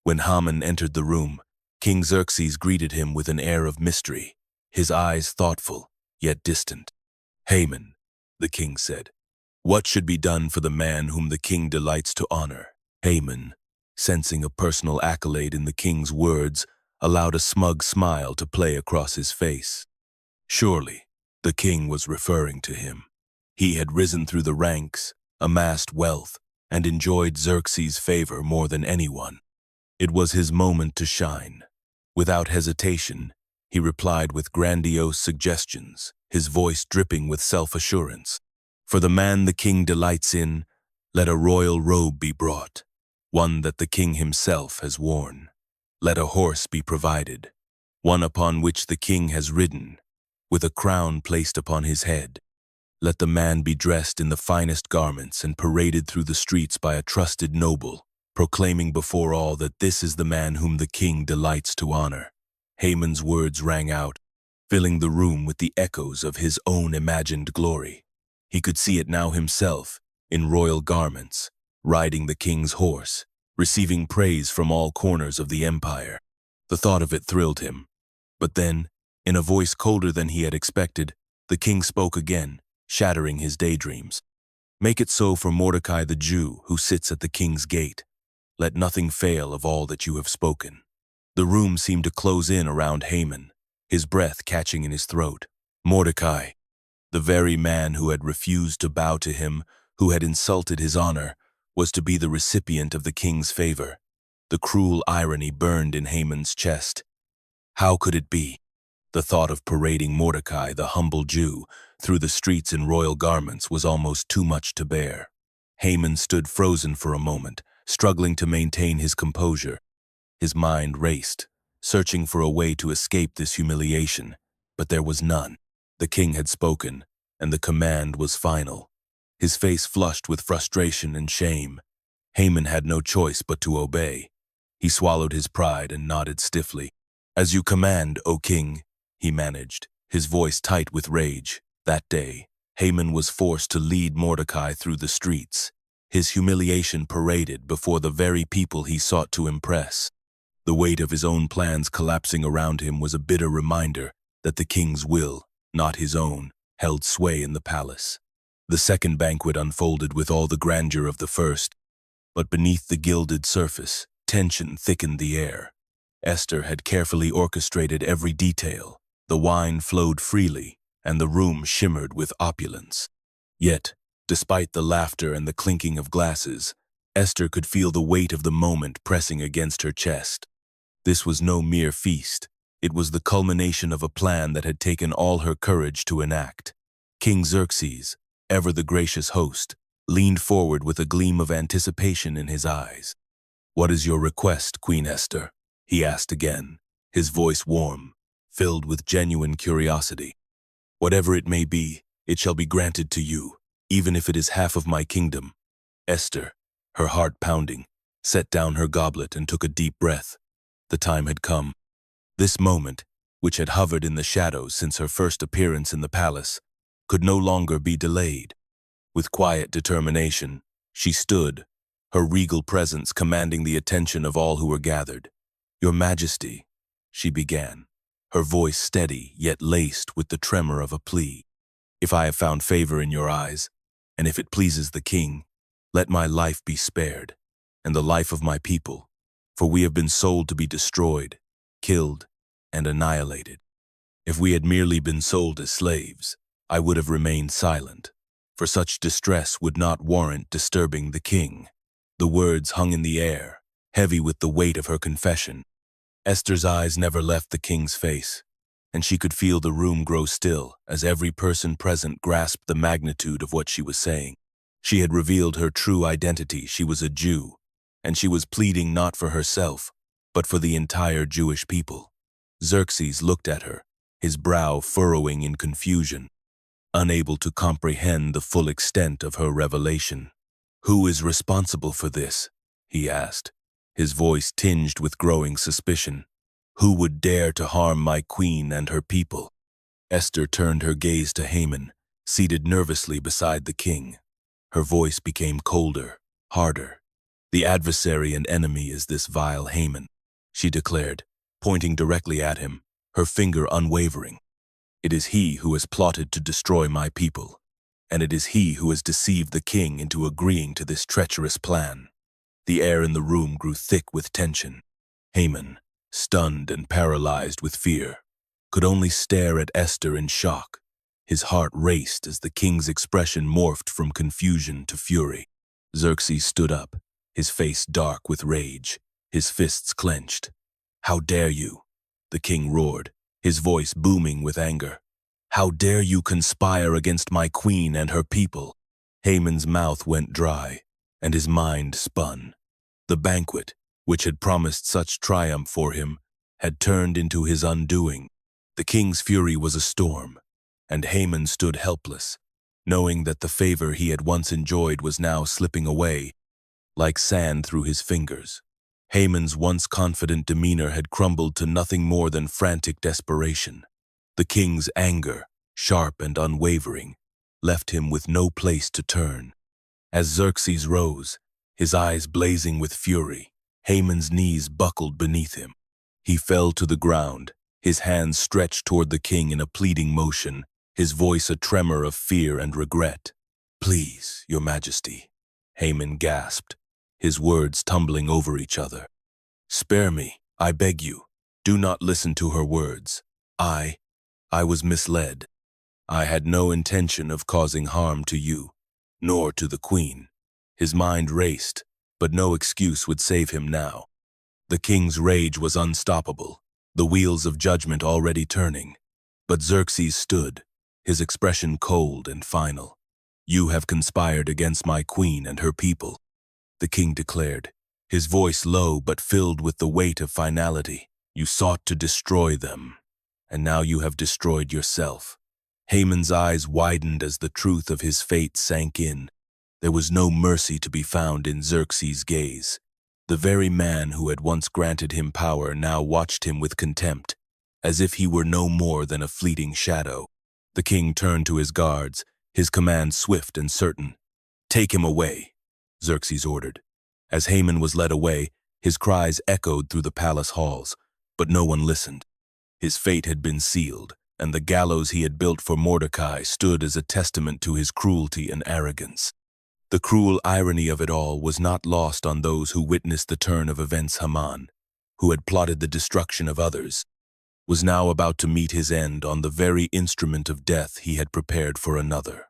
S1: When Haman entered the room, King Xerxes greeted him with an air of mystery, his eyes thoughtful, yet distant. "Haman," the king said, "what should be done for the man whom the king delights to honor?" Haman, sensing a personal accolade in the king's words, allowed a smug smile to play across his face. Surely, the king was referring to him. He had risen through the ranks, amassed wealth, and enjoyed Xerxes' favor more than anyone. It was his moment to shine. Without hesitation, He replied with grandiose suggestions, his voice dripping with self-assurance. For the man the king delights in, let a royal robe be brought, one that the king himself has worn. Let a horse be provided, one upon which the king has ridden, with a crown placed upon his head. Let the man be dressed in the finest garments and paraded through the streets by a trusted noble, proclaiming before all that this is the man whom the king delights to honor. Haman's words rang out, filling the room with the echoes of his own imagined glory. He could see it now himself, in royal garments, riding the king's horse, receiving praise from all corners of the empire. The thought of it thrilled him. But then, in a voice colder than he had expected, the king spoke again, shattering his daydreams. Make it so for Mordecai the Jew who sits at the king's gate. Let nothing fail of all that you have spoken. The room seemed to close in around Haman, his breath catching in his throat. Mordecai, the very man who had refused to bow to him, who had insulted his honor, was to be the recipient of the king's favor. The cruel irony burned in Haman's chest. How could it be? The thought of parading Mordecai, the humble Jew, through the streets in royal garments was almost too much to bear. Haman stood frozen for a moment, struggling to maintain his composure. His mind raced, searching for a way to escape this humiliation, but there was none. The king had spoken, and the command was final. His face flushed with frustration and shame. Haman had no choice but to obey. He swallowed his pride and nodded stiffly. "As you command, O king," he managed, his voice tight with rage. That day, Haman was forced to lead Mordecai through the streets, his humiliation paraded before the very people he sought to impress. The weight of his own plans collapsing around him was a bitter reminder that the king's will, not his own, held sway in the palace. The second banquet unfolded with all the grandeur of the first, but beneath the gilded surface, tension thickened the air. Esther had carefully orchestrated every detail. The wine flowed freely, and the room shimmered with opulence. Yet, despite the laughter and the clinking of glasses, Esther could feel the weight of the moment pressing against her chest. This was no mere feast. It was the culmination of a plan that had taken all her courage to enact. King Xerxes, ever the gracious host, leaned forward with a gleam of anticipation in his eyes. "What is your request, Queen Esther?" he asked again, his voice warm, filled with genuine curiosity. "Whatever it may be, it shall be granted to you, even if it is half of my kingdom." Esther, her heart pounding, set down her goblet and took a deep breath. The time had come. This moment, which had hovered in the shadows since her first appearance in the palace, could no longer be delayed. With quiet determination, she stood, her regal presence commanding the attention of all who were gathered. "Your Majesty," she began, her voice steady yet laced with the tremor of a plea. "If I have found favor in your eyes, and if it pleases the king, let my life be spared, and the life of my people, for we have been sold to be destroyed, killed, and annihilated. If we had merely been sold as slaves, I would have remained silent, for such distress would not warrant disturbing the king." The words hung in the air, heavy with the weight of her confession. Esther's eyes never left the king's face, and she could feel the room grow still as every person present grasped the magnitude of what she was saying. She had revealed her true identity. She was a Jew, and she was pleading not for herself, but for the entire Jewish people. Xerxes looked at her, his brow furrowing in confusion, unable to comprehend the full extent of her revelation. "Who is responsible for this?" he asked, his voice tinged with growing suspicion. "Who would dare to harm my queen and her people?" Esther turned her gaze to Haman, seated nervously beside the king. Her voice became colder, harder. "The adversary and enemy is this vile Haman," she declared, pointing directly at him, her finger unwavering. "It is he who has plotted to destroy my people, and it is he who has deceived the king into agreeing to this treacherous plan." The air in the room grew thick with tension. Haman, stunned and paralyzed with fear, could only stare at Esther in shock. His heart raced as the king's expression morphed from confusion to fury. Xerxes stood up, his face dark with rage, his fists clenched. "How dare you?" the king roared, his voice booming with anger. "How dare you conspire against my queen and her people?" Haman's mouth went dry, and his mind spun. The banquet, which had promised such triumph for him, had turned into his undoing. The king's fury was a storm, and Haman stood helpless, knowing that the favor he had once enjoyed was now slipping away, like sand through his fingers. Haman's once confident demeanor had crumbled to nothing more than frantic desperation. The king's anger, sharp and unwavering, left him with no place to turn. As Xerxes rose, his eyes blazing with fury, Haman's knees buckled beneath him. He fell to the ground, his hands stretched toward the king in a pleading motion, his voice a tremor of fear and regret. "Please, your majesty," Haman gasped, his words tumbling over each other. "Spare me, I beg you. Do not listen to her words. I was misled. I had no intention of causing harm to you, nor to the queen." His mind raced, but no excuse would save him now. The king's rage was unstoppable, the wheels of judgment already turning. But Xerxes stood, his expression cold and final. "You have conspired against my queen and her people," the king declared, his voice low but filled with the weight of finality. "You sought to destroy them, and now you have destroyed yourself." Haman's eyes widened as the truth of his fate sank in. There was no mercy to be found in Xerxes' gaze. The very man who had once granted him power now watched him with contempt, as if he were no more than a fleeting shadow. The king turned to his guards, his command swift and certain. "Take him away," Xerxes ordered. As Haman was led away, his cries echoed through the palace halls, but no one listened. His fate had been sealed, and the gallows he had built for Mordecai stood as a testament to his cruelty and arrogance. The cruel irony of it all was not lost on those who witnessed the turn of events. Haman, who had plotted the destruction of others, was now about to meet his end on the very instrument of death he had prepared for another.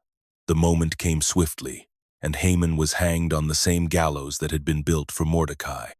S1: The moment came swiftly, and Haman was hanged on the same gallows that had been built for Mordecai.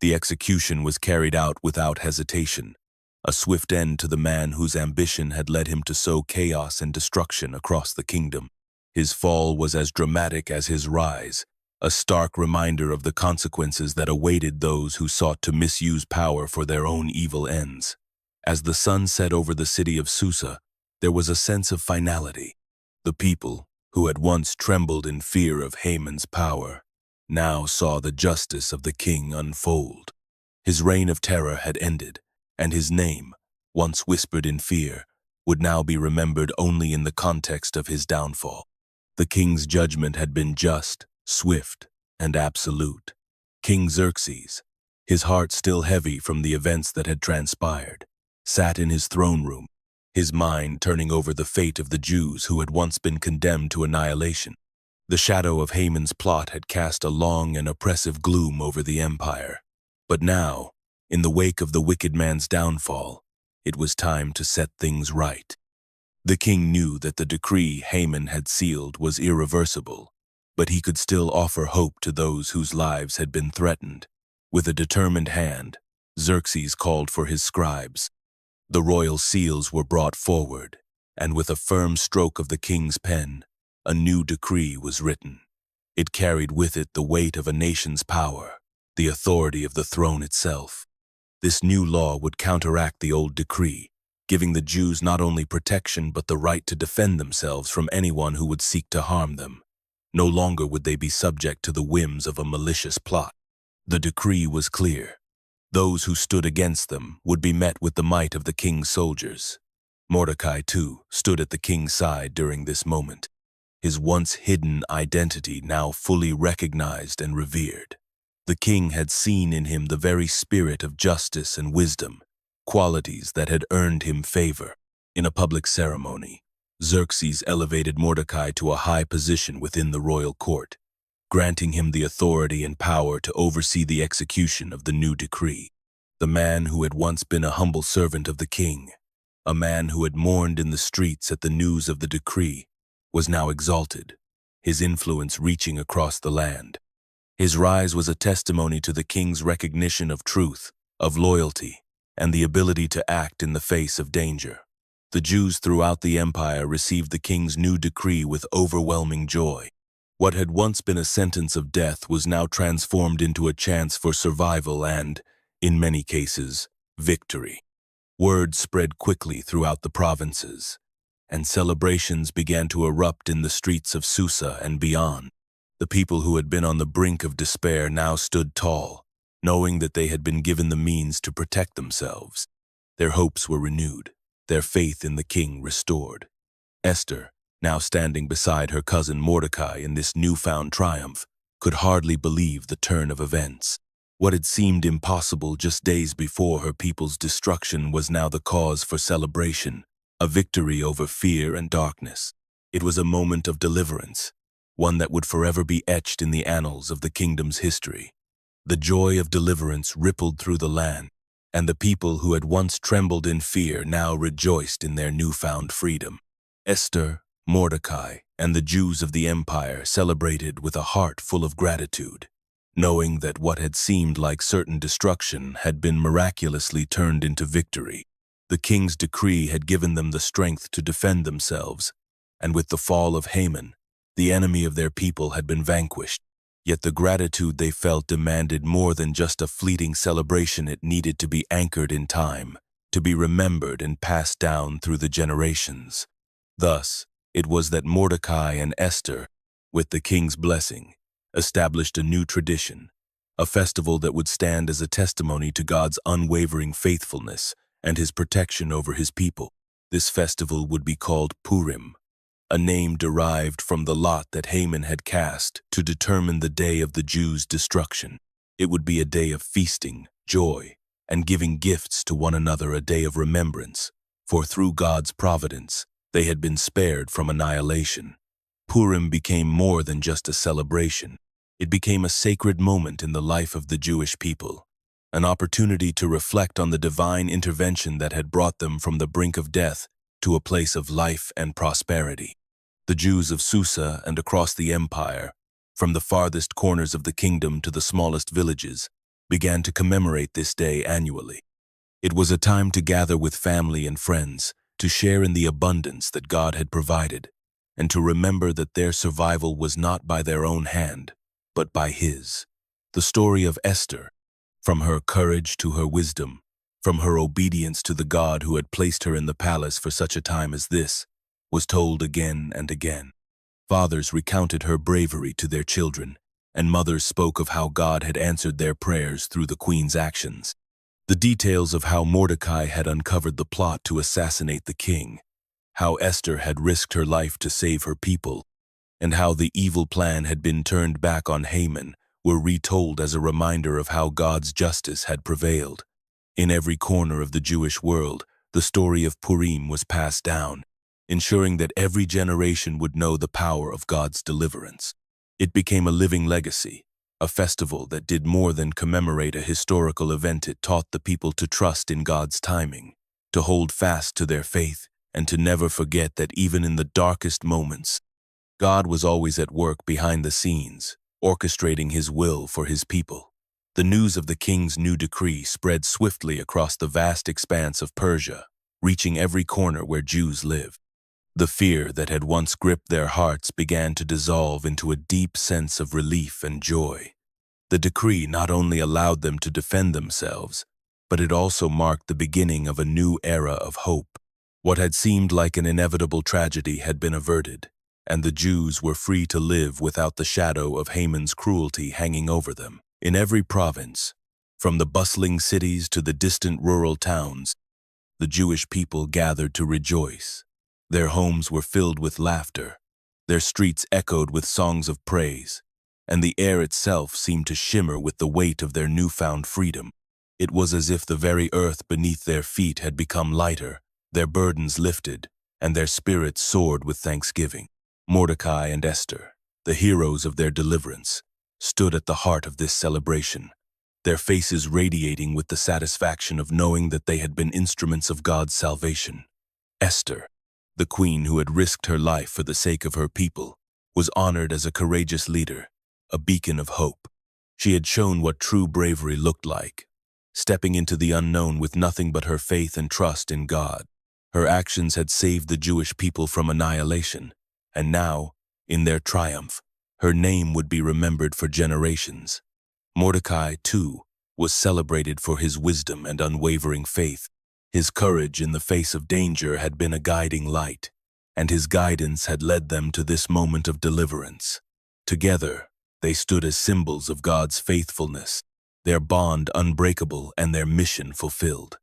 S1: The execution was carried out without hesitation, a swift end to the man whose ambition had led him to sow chaos and destruction across the kingdom. His fall was as dramatic as his rise, a stark reminder of the consequences that awaited those who sought to misuse power for their own evil ends. As the sun set over the city of Susa, there was a sense of finality. The people, who had once trembled in fear of Haman's power, now saw the justice of the king unfold. His reign of terror had ended, and his name, once whispered in fear, would now be remembered only in the context of his downfall. The king's judgment had been just, swift, and absolute. King Xerxes, his heart still heavy from the events that had transpired, sat in his throne room, his mind turning over the fate of the Jews who had once been condemned to annihilation. The shadow of Haman's plot had cast a long and oppressive gloom over the empire. But now, in the wake of the wicked man's downfall, it was time to set things right. The king knew that the decree Haman had sealed was irreversible, but he could still offer hope to those whose lives had been threatened. With a determined hand, Xerxes called for his scribes. The royal seals were brought forward, and with a firm stroke of the king's pen, a new decree was written. It carried with it the weight of a nation's power, the authority of the throne itself. This new law would counteract the old decree, giving the Jews not only protection but the right to defend themselves from anyone who would seek to harm them. No longer would they be subject to the whims of a malicious plot. The decree was clear. Those who stood against them would be met with the might of the king's soldiers. Mordecai, too, stood at the king's side during this moment, his once hidden identity now fully recognized and revered. The king had seen in him the very spirit of justice and wisdom, qualities that had earned him favor. In a public ceremony, Xerxes elevated Mordecai to a high position within the royal court, granting him the authority and power to oversee the execution of the new decree. The man who had once been a humble servant of the king, a man who had mourned in the streets at the news of the decree, was now exalted, his influence reaching across the land. His rise was a testimony to the king's recognition of truth, of loyalty, and the ability to act in the face of danger. The Jews throughout the empire received the king's new decree with overwhelming joy. What had once been a sentence of death was now transformed into a chance for survival and, in many cases, victory. Word spread quickly throughout the provinces, and celebrations began to erupt in the streets of Susa and beyond. The people who had been on the brink of despair now stood tall, knowing that they had been given the means to protect themselves. Their hopes were renewed, their faith in the king restored. Esther, now standing beside her cousin Mordecai in this newfound triumph, could hardly believe the turn of events. What had seemed impossible just days before her people's destruction was now the cause for celebration, a victory over fear and darkness. It was a moment of deliverance, one that would forever be etched in the annals of the kingdom's history. The joy of deliverance rippled through the land, and the people who had once trembled in fear now rejoiced in their newfound freedom. Esther, Mordecai, and the Jews of the empire celebrated with a heart full of gratitude, knowing that what had seemed like certain destruction had been miraculously turned into victory. The king's decree had given them the strength to defend themselves, and with the fall of Haman, the enemy of their people had been vanquished. Yet the gratitude they felt demanded more than just a fleeting celebration. It needed to be anchored in time, to be remembered and passed down through the generations. Thus, it was that Mordecai and Esther, with the king's blessing, established a new tradition, a festival that would stand as a testimony to God's unwavering faithfulness and his protection over his people. This festival would be called Purim, a name derived from the lot that Haman had cast to determine the day of the Jews' destruction. It would be a day of feasting, joy, and giving gifts to one another, a day of remembrance, for through God's providence, they had been spared from annihilation. Purim became more than just a celebration. It became a sacred moment in the life of the Jewish people, an opportunity to reflect on the divine intervention that had brought them from the brink of death to a place of life and prosperity. The Jews of Susa and across the empire, from the farthest corners of the kingdom to the smallest villages, began to commemorate this day annually. It was a time to gather with family and friends, to share in the abundance that God had provided, and to remember that their survival was not by their own hand, but by His. The story of Esther, from her courage to her wisdom, from her obedience to the God who had placed her in the palace for such a time as this, was told again and again. Fathers recounted her bravery to their children, and mothers spoke of how God had answered their prayers through the queen's actions. The details of how Mordecai had uncovered the plot to assassinate the king, how Esther had risked her life to save her people, and how the evil plan had been turned back on Haman were retold as a reminder of how God's justice had prevailed. In every corner of the Jewish world, the story of Purim was passed down, ensuring that every generation would know the power of God's deliverance. It became a living legacy, a festival that did more than commemorate a historical event. It taught the people to trust in God's timing, to hold fast to their faith, and to never forget that even in the darkest moments, God was always at work behind the scenes, orchestrating His will for His people. The news of the king's new decree spread swiftly across the vast expanse of Persia, reaching every corner where Jews lived. The fear that had once gripped their hearts began to dissolve into a deep sense of relief and joy. The decree not only allowed them to defend themselves, but it also marked the beginning of a new era of hope. What had seemed like an inevitable tragedy had been averted, and the Jews were free to live without the shadow of Haman's cruelty hanging over them. In every province, from the bustling cities to the distant rural towns, the Jewish people gathered to rejoice. Their homes were filled with laughter, their streets echoed with songs of praise, and the air itself seemed to shimmer with the weight of their newfound freedom. It was as if the very earth beneath their feet had become lighter, their burdens lifted, and their spirits soared with thanksgiving. Mordecai and Esther, the heroes of their deliverance, stood at the heart of this celebration, their faces radiating with the satisfaction of knowing that they had been instruments of God's salvation. Esther, the queen who had risked her life for the sake of her people, was honored as a courageous leader, a beacon of hope. She had shown what true bravery looked like, stepping into the unknown with nothing but her faith and trust in God. Her actions had saved the Jewish people from annihilation, and now, in their triumph, her name would be remembered for generations. Mordecai, too, was celebrated for his wisdom and unwavering faith. His courage in the face of danger had been a guiding light, and his guidance had led them to this moment of deliverance. Together, they stood as symbols of God's faithfulness, their bond unbreakable and their mission fulfilled.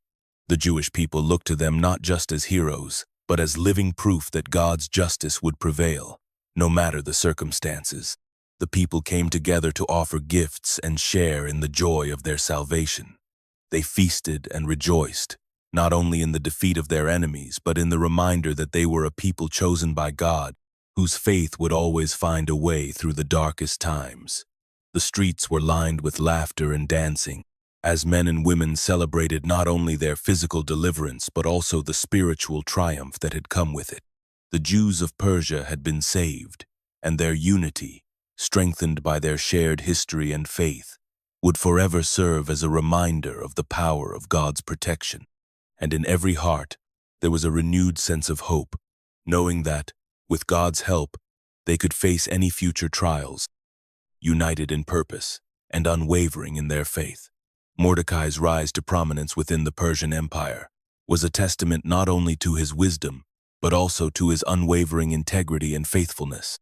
S1: The Jewish people looked to them not just as heroes, but as living proof that God's justice would prevail, no matter the circumstances. The people came together to offer gifts and share in the joy of their salvation. They feasted and rejoiced, not only in the defeat of their enemies, but in the reminder that they were a people chosen by God, whose faith would always find a way through the darkest times. The streets were lined with laughter and dancing, as men and women celebrated not only their physical deliverance but also the spiritual triumph that had come with it. The Jews of Persia had been saved, and their unity, strengthened by their shared history and faith, would forever serve as a reminder of the power of God's protection. And in every heart, there was a renewed sense of hope, knowing that, with God's help, they could face any future trials, united in purpose and unwavering in their faith. Mordecai's rise to prominence within the Persian Empire was a testament not only to his wisdom, but also to his unwavering integrity and faithfulness.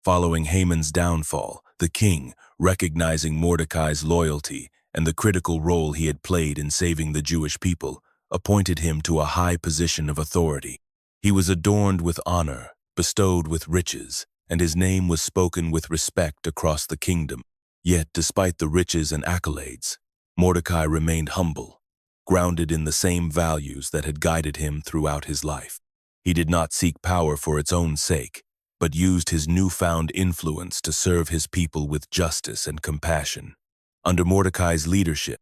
S1: Following Haman's downfall, the king, recognizing Mordecai's loyalty and the critical role he had played in saving the Jewish people, appointed him to a high position of authority. He was adorned with honor, bestowed with riches, and his name was spoken with respect across the kingdom. Yet, despite the riches and accolades, Mordecai remained humble, grounded in the same values that had guided him throughout his life. He did not seek power for its own sake, but used his newfound influence to serve his people with justice and compassion. Under Mordecai's leadership,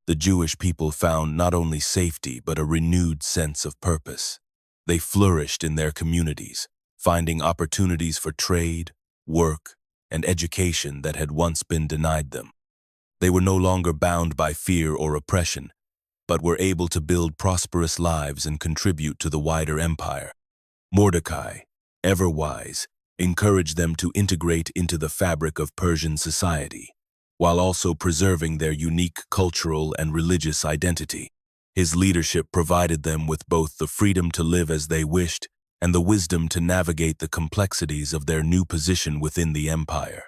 S1: the Jewish people found not only safety but a renewed sense of purpose. They flourished in their communities, finding opportunities for trade, work, and education that had once been denied them. They were no longer bound by fear or oppression, but were able to build prosperous lives and contribute to the wider empire. Mordecai, ever wise, encouraged them to integrate into the fabric of Persian society, while also preserving their unique cultural and religious identity. His leadership provided them with both the freedom to live as they wished and the wisdom to navigate the complexities of their new position within the empire.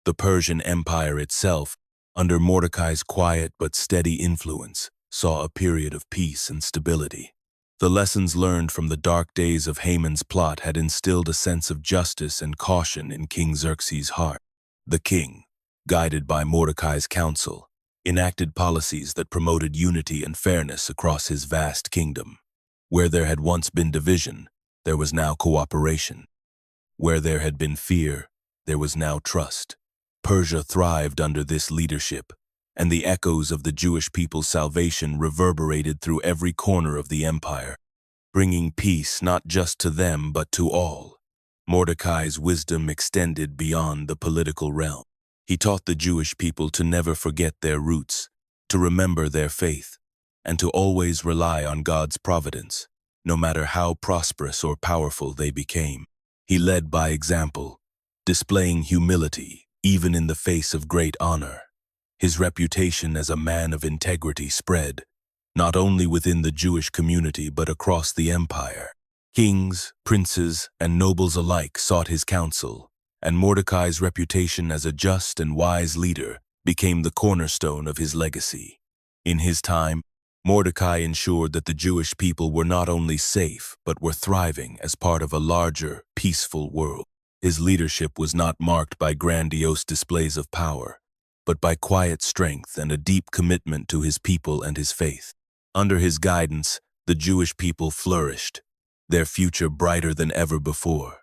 S1: The Persian Empire itself, under Mordecai's quiet but steady influence, saw a period of peace and stability. The lessons learned from the dark days of Haman's plot had instilled a sense of justice and caution in King Xerxes' heart. The king, guided by Mordecai's counsel, enacted policies that promoted unity and fairness across his vast kingdom. Where there had once been division, there was now cooperation. Where there had been fear, there was now trust. Persia thrived under this leadership, and the echoes of the Jewish people's salvation reverberated through every corner of the empire, bringing peace not just to them but to all. Mordecai's wisdom extended beyond the political realm. He taught the Jewish people to never forget their roots, to remember their faith, and to always rely on God's providence, no matter how prosperous or powerful they became. He led by example, displaying humility even in the face of great honor. His reputation as a man of integrity spread, not only within the Jewish community but across the empire. Kings, princes, and nobles alike sought his counsel, and Mordecai's reputation as a just and wise leader became the cornerstone of his legacy. In his time, Mordecai ensured that the Jewish people were not only safe but were thriving as part of a larger, peaceful world. His leadership was not marked by grandiose displays of power, but by quiet strength and a deep commitment to his people and his faith. Under his guidance, the Jewish people flourished, their future brighter than ever before.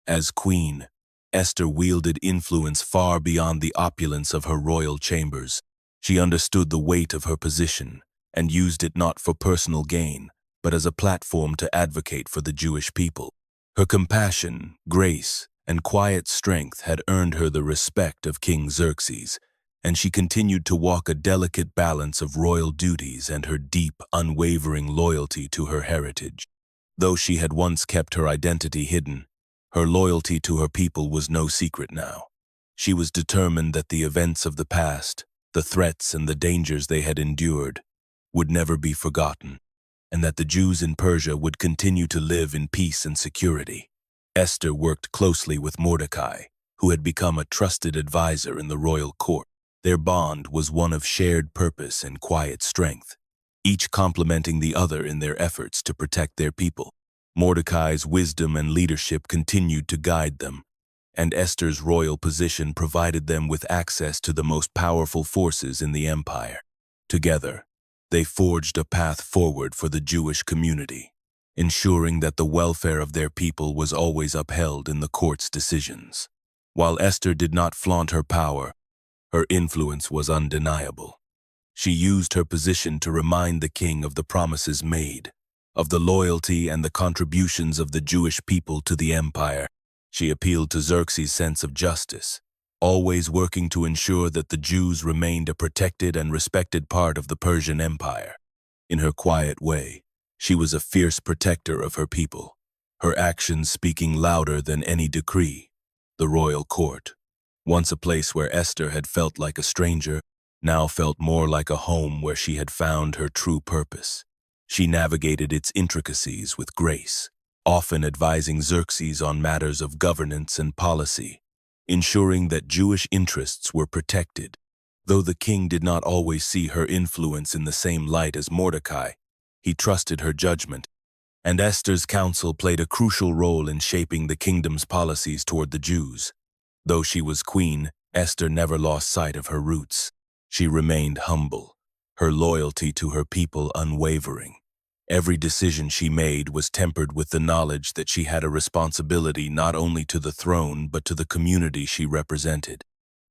S1: As queen, Esther wielded influence far beyond the opulence of her royal chambers. She understood the weight of her position and used it not for personal gain, but as a platform to advocate for the Jewish people. Her compassion, grace, and quiet strength had earned her the respect of King Xerxes, and she continued to walk a delicate balance of royal duties and her deep, unwavering loyalty to her heritage. Though she had once kept her identity hidden, her loyalty to her people was no secret now. She was determined that the events of the past, the threats and the dangers they had endured, would never be forgotten, and that the Jews in Persia would continue to live in peace and security. Esther worked closely with Mordecai, who had become a trusted advisor in the royal court. Their bond was one of shared purpose and quiet strength, each complementing the other in their efforts to protect their people. Mordecai's wisdom and leadership continued to guide them, and Esther's royal position provided them with access to the most powerful forces in the empire. Together, they forged a path forward for the Jewish community, ensuring that the welfare of their people was always upheld in the court's decisions. While Esther did not flaunt her power, her influence was undeniable. She used her position to remind the king of the promises made, of the loyalty and the contributions of the Jewish people to the empire. She appealed to Xerxes' sense of justice, always working to ensure that the Jews remained a protected and respected part of the Persian Empire. In her quiet way, she was a fierce protector of her people, her actions speaking louder than any decree. The royal court, once a place where Esther had felt like a stranger, now felt more like a home where she had found her true purpose. She navigated its intricacies with grace, often advising Xerxes on matters of governance and policy, ensuring that Jewish interests were protected. Though the king did not always see her influence in the same light as Mordecai, he trusted her judgment, and Esther's counsel played a crucial role in shaping the kingdom's policies toward the Jews. Though she was queen, Esther never lost sight of her roots. She remained humble, her loyalty to her people unwavering. Every decision she made was tempered with the knowledge that she had a responsibility not only to the throne but to the community she represented.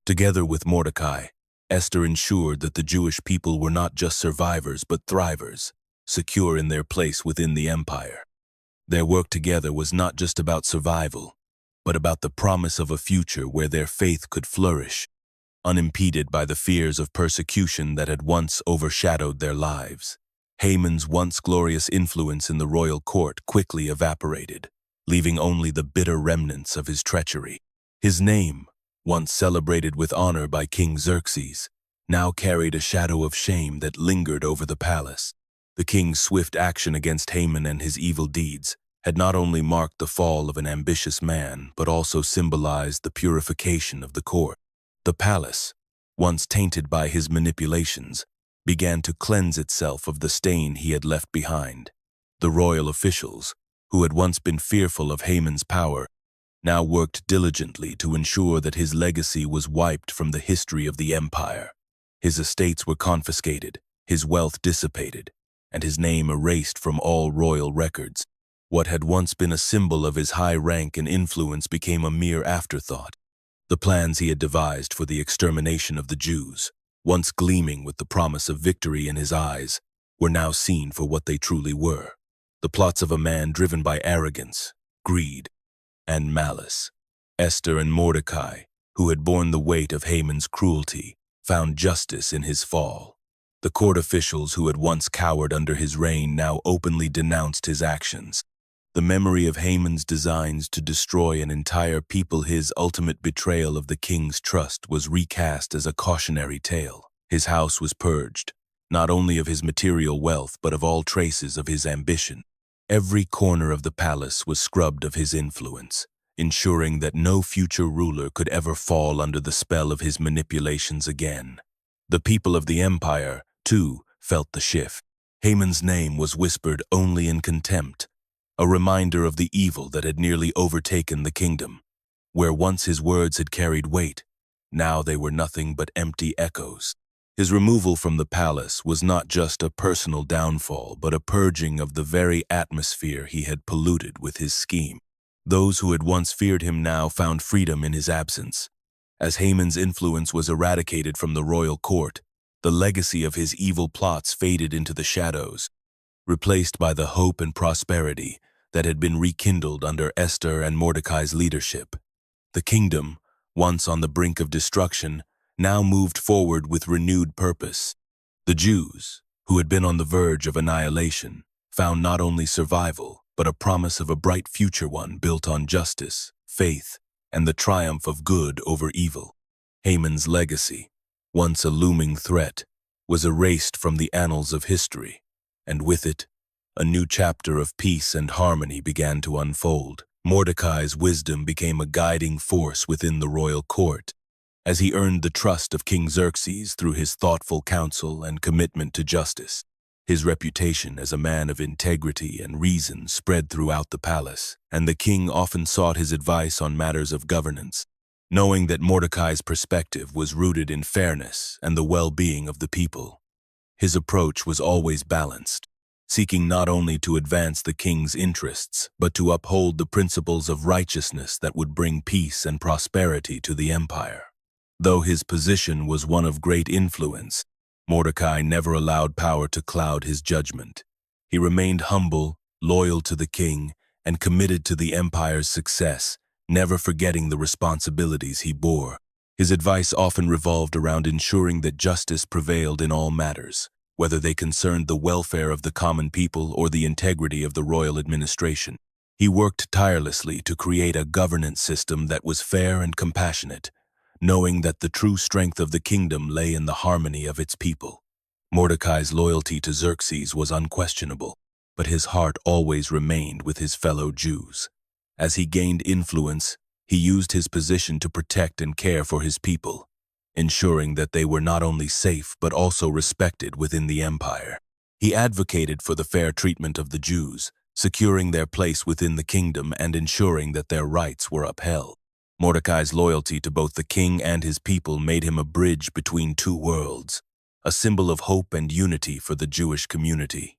S1: Together with Mordecai, Esther ensured that the Jewish people were not just survivors but thrivers, secure in their place within the empire. Their work together was not just about survival, but about the promise of a future where their faith could flourish, unimpeded by the fears of persecution that had once overshadowed their lives. Haman's once glorious influence in the royal court quickly evaporated, leaving only the bitter remnants of his treachery. His name, once celebrated with honor by King Xerxes, now carried a shadow of shame that lingered over the palace. The king's swift action against Haman and his evil deeds had not only marked the fall of an ambitious man, but also symbolized the purification of the court. The palace, once tainted by his manipulations, began to cleanse itself of the stain he had left behind. The royal officials, who had once been fearful of Haman's power, now worked diligently to ensure that his legacy was wiped from the history of the empire. His estates were confiscated, his wealth dissipated, and his name erased from all royal records. What had once been a symbol of his high rank and influence became a mere afterthought. The plans he had devised for the extermination of the Jews, once gleaming with the promise of victory in his eyes, were now seen for what they truly were: the plots of a man driven by arrogance, greed, and malice. Esther and Mordecai, who had borne the weight of Haman's cruelty, found justice in his fall. The court officials who had once cowered under his reign now openly denounced his actions. The memory of Haman's designs to destroy an entire people, his ultimate betrayal of the king's trust, was recast as a cautionary tale. His house was purged, not only of his material wealth but of all traces of his ambition. Every corner of the palace was scrubbed of his influence, ensuring that no future ruler could ever fall under the spell of his manipulations again. The people of the empire, too, felt the shift. Haman's name was whispered only in contempt, a reminder of the evil that had nearly overtaken the kingdom. Where once his words had carried weight, now they were nothing but empty echoes. His removal from the palace was not just a personal downfall, but a purging of the very atmosphere he had polluted with his scheme. Those who had once feared him now found freedom in his absence. As Haman's influence was eradicated from the royal court, the legacy of his evil plots faded into the shadows, replaced by the hope and prosperity that had been rekindled under Esther and Mordecai's leadership. The kingdom, once on the brink of destruction, now moved forward with renewed purpose. The Jews, who had been on the verge of annihilation, found not only survival, but a promise of a bright future, one built on justice, faith, and the triumph of good over evil. Haman's legacy, once a looming threat, was erased from the annals of history, and with it, a new chapter of peace and harmony began to unfold. Mordecai's wisdom became a guiding force within the royal court, as he earned the trust of King Xerxes through his thoughtful counsel and commitment to justice. His reputation as a man of integrity and reason spread throughout the palace, and the king often sought his advice on matters of governance, knowing that Mordecai's perspective was rooted in fairness and the well-being of the people. His approach was always balanced, seeking not only to advance the king's interests, but to uphold the principles of righteousness that would bring peace and prosperity to the empire. Though his position was one of great influence, Mordecai never allowed power to cloud his judgment. He remained humble, loyal to the king, and committed to the empire's success, never forgetting the responsibilities he bore. His advice often revolved around ensuring that justice prevailed in all matters, whether they concerned the welfare of the common people or the integrity of the royal administration. He worked tirelessly to create a governance system that was fair and compassionate, knowing that the true strength of the kingdom lay in the harmony of its people. Mordecai's loyalty to Xerxes was unquestionable, but his heart always remained with his fellow Jews. As he gained influence, he used his position to protect and care for his people, ensuring that they were not only safe but also respected within the empire. He advocated for the fair treatment of the Jews, securing their place within the kingdom and ensuring that their rights were upheld. Mordecai's loyalty to both the king and his people made him a bridge between two worlds, a symbol of hope and unity for the Jewish community.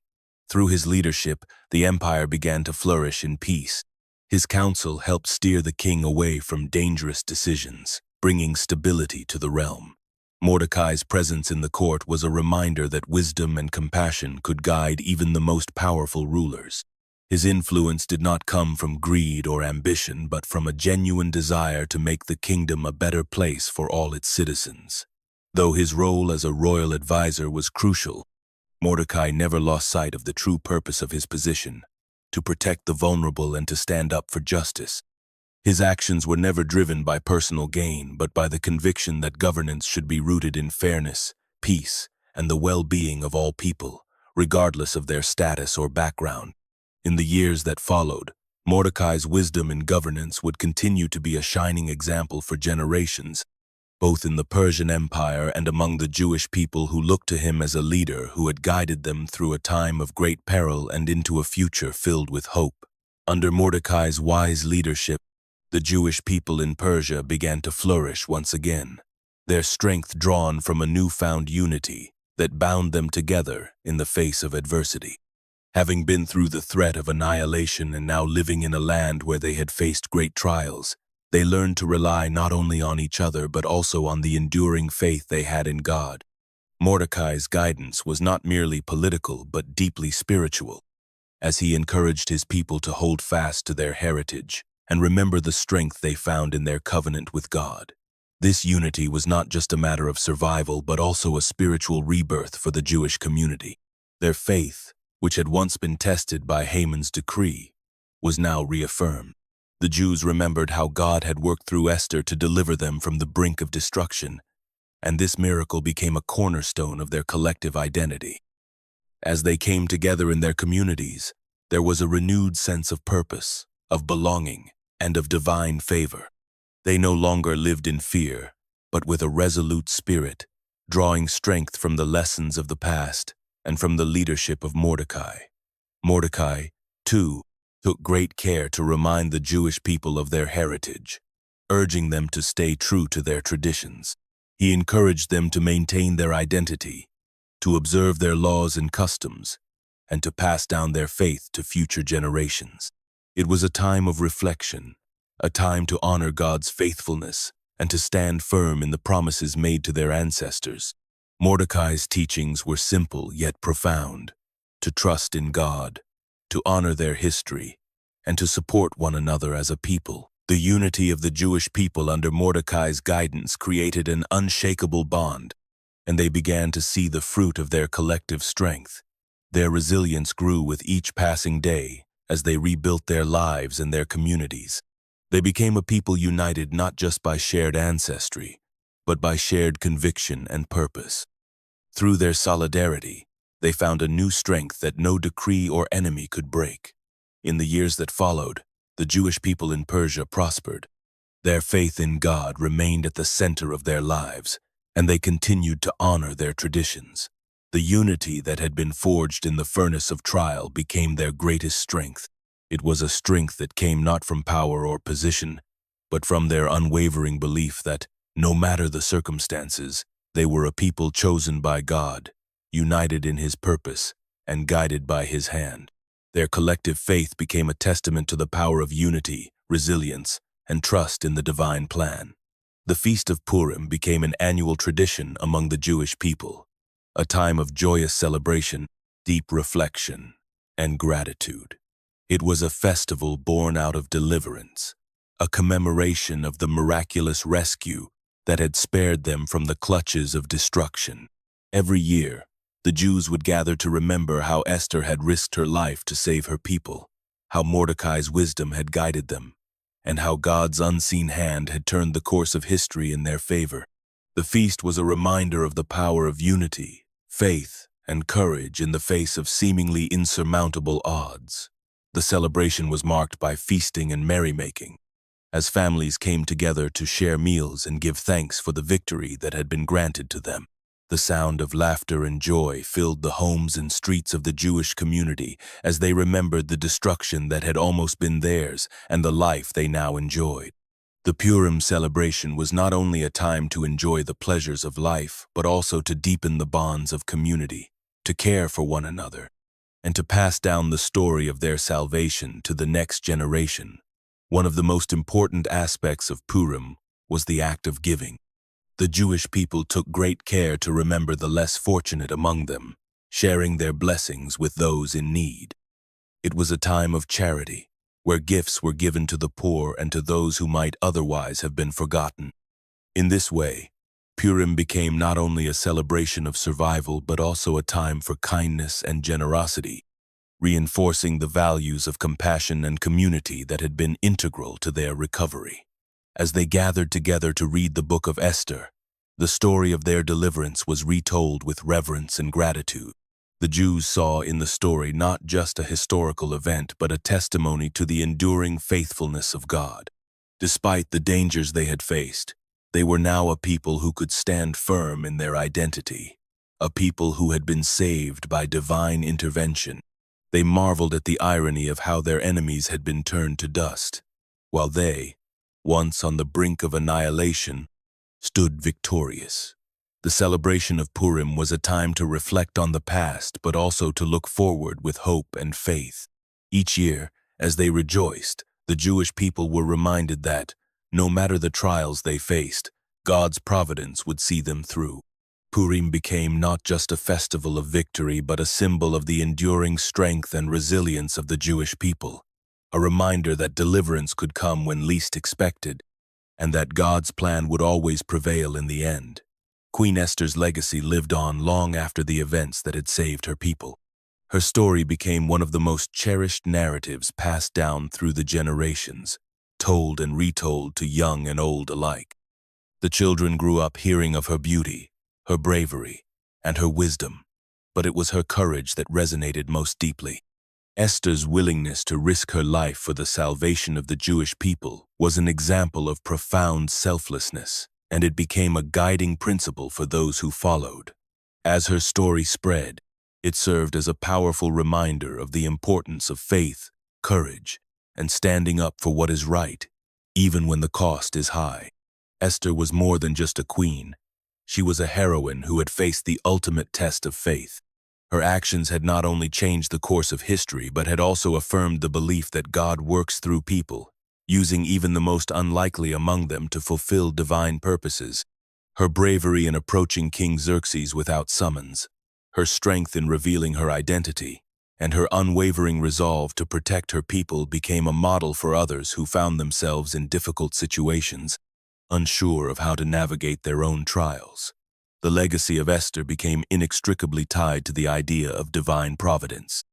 S1: Through his leadership, the empire began to flourish in peace. His counsel helped steer the king away from dangerous decisions, bringing stability to the realm. Mordecai's presence in the court was a reminder that wisdom and compassion could guide even the most powerful rulers. His influence did not come from greed or ambition, but from a genuine desire to make the kingdom a better place for all its citizens. Though his role as a royal advisor was crucial, Mordecai never lost sight of the true purpose of his position: to protect the vulnerable and to stand up for justice. His actions were never driven by personal gain, but by the conviction that governance should be rooted in fairness, peace, and the well-being of all people, regardless of their status or background. In the years that followed, Mordecai's wisdom in governance would continue to be a shining example for generations, both in the Persian Empire and among the Jewish people who looked to him as a leader who had guided them through a time of great peril and into a future filled with hope. Under Mordecai's wise leadership, the Jewish people in Persia began to flourish once again, their strength drawn from a newfound unity that bound them together in the face of adversity. Having been through the threat of annihilation and now living in a land where they had faced great trials, they learned to rely not only on each other but also on the enduring faith they had in God. Mordecai's guidance was not merely political but deeply spiritual, as he encouraged his people to hold fast to their heritage and remember the strength they found in their covenant with God. This unity was not just a matter of survival but also a spiritual rebirth for the Jewish community. Their faith, which had once been tested by Haman's decree, was now reaffirmed. The Jews remembered how God had worked through Esther to deliver them from the brink of destruction, and this miracle became a cornerstone of their collective identity. As they came together in their communities, there was a renewed sense of purpose, of belonging, and of divine favor. They no longer lived in fear, but with a resolute spirit, drawing strength from the lessons of the past and from the leadership of Mordecai. Mordecai, too, took great care to remind the Jewish people of their heritage, urging them to stay true to their traditions. He encouraged them to maintain their identity, to observe their laws and customs, and to pass down their faith to future generations. It was a time of reflection, a time to honor God's faithfulness and to stand firm in the promises made to their ancestors. Mordecai's teachings were simple yet profound: to trust in God, to honor their history, and to support one another as a people. The unity of the Jewish people under Mordecai's guidance created an unshakable bond, and they began to see the fruit of their collective strength. Their resilience grew with each passing day as they rebuilt their lives and their communities. They became a people united not just by shared ancestry, but by shared conviction and purpose. Through their solidarity, they found a new strength that no decree or enemy could break. In the years that followed, the Jewish people in Persia prospered. Their faith in God remained at the center of their lives, and they continued to honor their traditions. The unity that had been forged in the furnace of trial became their greatest strength. It was a strength that came not from power or position, but from their unwavering belief that, no matter the circumstances, they were a people chosen by God, united in His purpose, and guided by His hand. Their collective faith became a testament to the power of unity, resilience, and trust in the divine plan. The Feast of Purim became an annual tradition among the Jewish people, a time of joyous celebration, deep reflection, and gratitude. It was a festival born out of deliverance, a commemoration of the miraculous rescue that had spared them from the clutches of destruction. Every year, the Jews would gather to remember how Esther had risked her life to save her people, how Mordecai's wisdom had guided them, and how God's unseen hand had turned the course of history in their favor. The feast was a reminder of the power of unity, faith, and courage in the face of seemingly insurmountable odds. The celebration was marked by feasting and merrymaking, as families came together to share meals and give thanks for the victory that had been granted to them. The sound of laughter and joy filled the homes and streets of the Jewish community as they remembered the destruction that had almost been theirs and the life they now enjoyed. The Purim celebration was not only a time to enjoy the pleasures of life, but also to deepen the bonds of community, to care for one another, and to pass down the story of their salvation to the next generation. One of the most important aspects of Purim was the act of giving. The Jewish people took great care to remember the less fortunate among them, sharing their blessings with those in need. It was a time of charity, where gifts were given to the poor and to those who might otherwise have been forgotten. In this way, Purim became not only a celebration of survival but also a time for kindness and generosity, reinforcing the values of compassion and community that had been integral to their recovery. As they gathered together to read the book of Esther, the story of their deliverance was retold with reverence and gratitude. The Jews saw in the story not just a historical event, but a testimony to the enduring faithfulness of God. Despite the dangers they had faced, they were now a people who could stand firm in their identity, a people who had been saved by divine intervention. They marveled at the irony of how their enemies had been turned to dust, while they, once on the brink of annihilation, stood victorious. The celebration of Purim was a time to reflect on the past, but also to look forward with hope and faith. Each year, as they rejoiced, the Jewish people were reminded that, no matter the trials they faced, God's providence would see them through. Purim became not just a festival of victory, but a symbol of the enduring strength and resilience of the Jewish people, a reminder that deliverance could come when least expected, and that God's plan would always prevail in the end. Queen Esther's legacy lived on long after the events that had saved her people. Her story became one of the most cherished narratives passed down through the generations, told and retold to young and old alike. The children grew up hearing of her beauty, her bravery, and her wisdom, but it was her courage that resonated most deeply. Esther's willingness to risk her life for the salvation of the Jewish people was an example of profound selflessness, and it became a guiding principle for those who followed. As her story spread, it served as a powerful reminder of the importance of faith, courage, and standing up for what is right, even when the cost is high. Esther was more than just a queen. She was a heroine who had faced the ultimate test of faith. Her actions had not only changed the course of history, but had also affirmed the belief that God works through people, using even the most unlikely among them to fulfill divine purposes. Her bravery in approaching King Xerxes without summons, her strength in revealing her identity, and her unwavering resolve to protect her people became a model for others who found themselves in difficult situations, unsure of how to navigate their own trials. The legacy of Esther became inextricably tied to the idea of divine providence.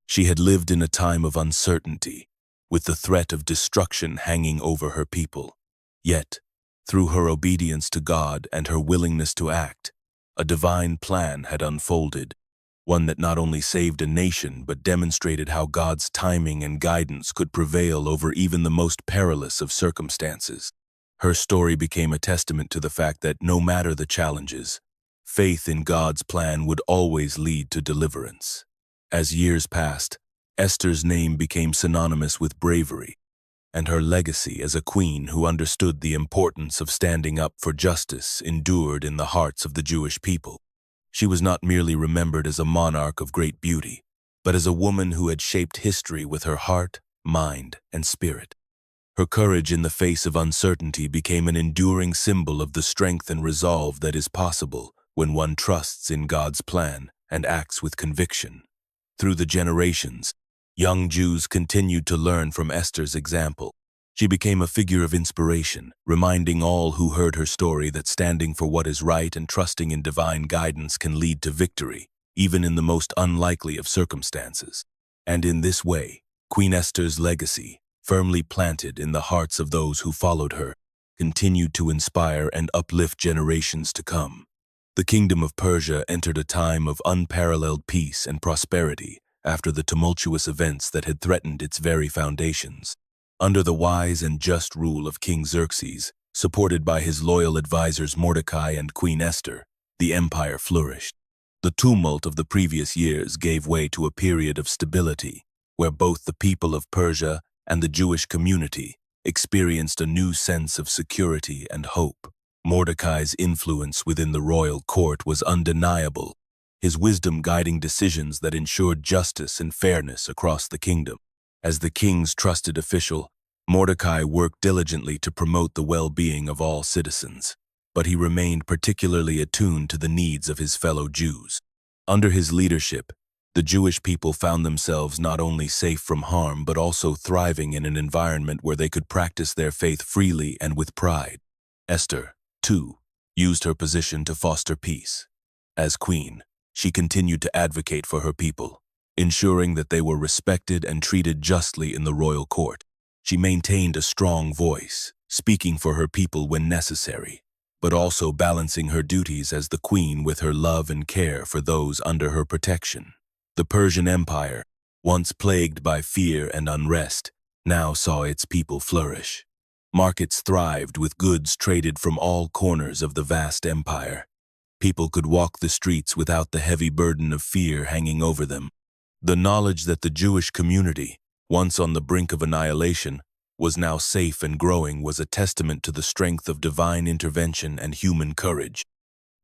S1: She had lived in a time of uncertainty, with the threat of destruction hanging over her people. Yet, through her obedience to God and her willingness to act, a divine plan had unfolded, one that not only saved a nation but demonstrated how God's timing and guidance could prevail over even the most perilous of circumstances. Her story became a testament to the fact that no matter the challenges, faith in God's plan would always lead to deliverance. As years passed, Esther's name became synonymous with bravery, and her legacy as a queen who understood the importance of standing up for justice endured in the hearts of the Jewish people. She was not merely remembered as a monarch of great beauty, but as a woman who had shaped history with her heart, mind, and spirit. Her courage in the face of uncertainty became an enduring symbol of the strength and resolve that is possible when one trusts in God's plan and acts with conviction. Through the generations, young Jews continued to learn from Esther's example. She became a figure of inspiration, reminding all who heard her story that standing for what is right and trusting in divine guidance can lead to victory, even in the most unlikely of circumstances. And in this way, Queen Esther's legacy, firmly planted in the hearts of those who followed her, continued to inspire and uplift generations to come. The kingdom of Persia entered a time of unparalleled peace and prosperity after the tumultuous events that had threatened its very foundations. Under the wise and just rule of King Xerxes, supported by his loyal advisors Mordecai and Queen Esther, the empire flourished. The tumult of the previous years gave way to a period of stability, where both the people of Persia and the Jewish community experienced a new sense of security and hope. Mordecai's influence within the royal court was undeniable, his wisdom guiding decisions that ensured justice and fairness across the kingdom. As the king's trusted official, Mordecai worked diligently to promote the well-being of all citizens, but he remained particularly attuned to the needs of his fellow Jews. Under his leadership, the Jewish people found themselves not only safe from harm but also thriving in an environment where they could practice their faith freely and with pride. Esther, too, used her position to foster peace. As queen, she continued to advocate for her people, ensuring that they were respected and treated justly in the royal court. She maintained a strong voice, speaking for her people when necessary, but also balancing her duties as the queen with her love and care for those under her protection. The Persian Empire, once plagued by fear and unrest, now saw its people flourish. Markets thrived with goods traded from all corners of the vast empire. People could walk the streets without the heavy burden of fear hanging over them. The knowledge that the Jewish community, once on the brink of annihilation, was now safe and growing was a testament to the strength of divine intervention and human courage.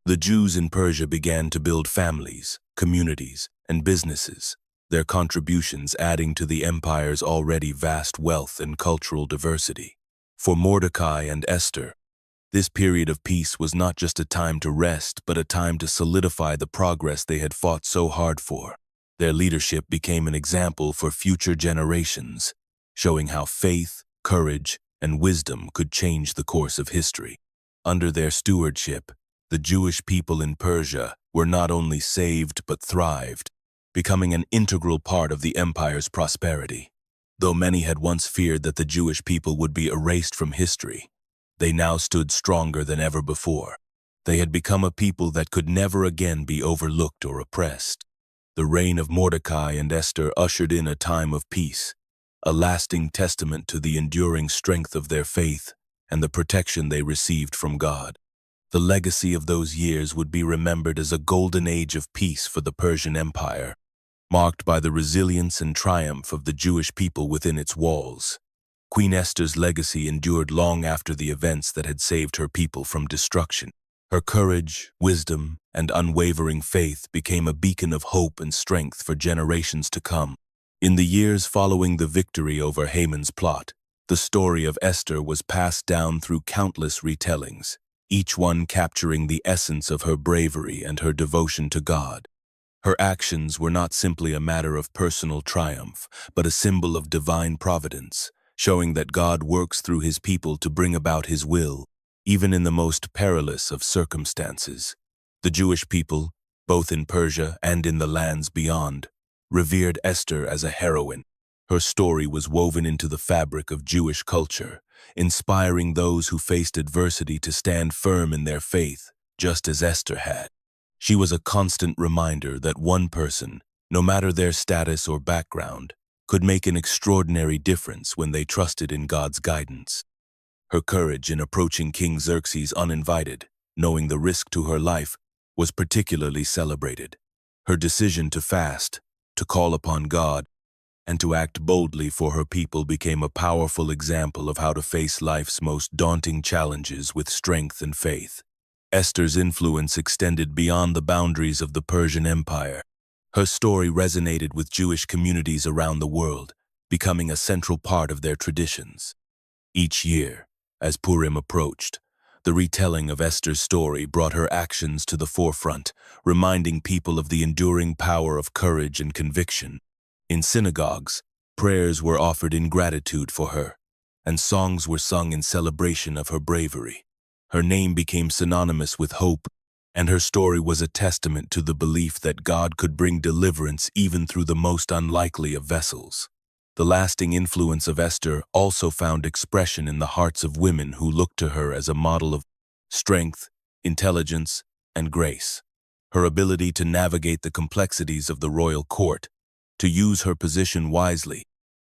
S1: The Jews in Persia began to build families, communities, and businesses, their contributions adding to the empire's already vast wealth and cultural diversity. For Mordecai and Esther, this period of peace was not just a time to rest, but a time to solidify the progress they had fought so hard for. Their leadership became an example for future generations, showing how faith, courage, and wisdom could change the course of history. Under their stewardship, the Jewish people in Persia were not only saved but thrived, becoming an integral part of the empire's prosperity. Though many had once feared that the Jewish people would be erased from history, they now stood stronger than ever before. They had become a people that could never again be overlooked or oppressed. The reign of Mordecai and Esther ushered in a time of peace, a lasting testament to the enduring strength of their faith and the protection they received from God. The legacy of those years would be remembered as a golden age of peace for the Persian Empire, marked by the resilience and triumph of the Jewish people within its walls. Queen Esther's legacy endured long after the events that had saved her people from destruction. Her courage, wisdom, and unwavering faith became a beacon of hope and strength for generations to come. In the years following the victory over Haman's plot, the story of Esther was passed down through countless retellings, each one capturing the essence of her bravery and her devotion to God. Her actions were not simply a matter of personal triumph, but a symbol of divine providence, showing that God works through his people to bring about his will, even in the most perilous of circumstances. The Jewish people, both in Persia and in the lands beyond, revered Esther as a heroine. Her story was woven into the fabric of Jewish culture, inspiring those who faced adversity to stand firm in their faith, just as Esther had. She was a constant reminder that one person, no matter their status or background, could make an extraordinary difference when they trusted in God's guidance. Her courage in approaching King Xerxes uninvited, knowing the risk to her life, was particularly celebrated. Her decision to fast, to call upon God, and to act boldly for her people became a powerful example of how to face life's most daunting challenges with strength and faith. Esther's influence extended beyond the boundaries of the Persian Empire. Her story resonated with Jewish communities around the world, becoming a central part of their traditions. Each year, as Purim approached, the retelling of Esther's story brought her actions to the forefront, reminding people of the enduring power of courage and conviction. In synagogues, prayers were offered in gratitude for her, and songs were sung in celebration of her bravery. Her name became synonymous with hope, and her story was a testament to the belief that God could bring deliverance even through the most unlikely of vessels. The lasting influence of Esther also found expression in the hearts of women who looked to her as a model of strength, intelligence, and grace. Her ability to navigate the complexities of the royal court, to use her position wisely,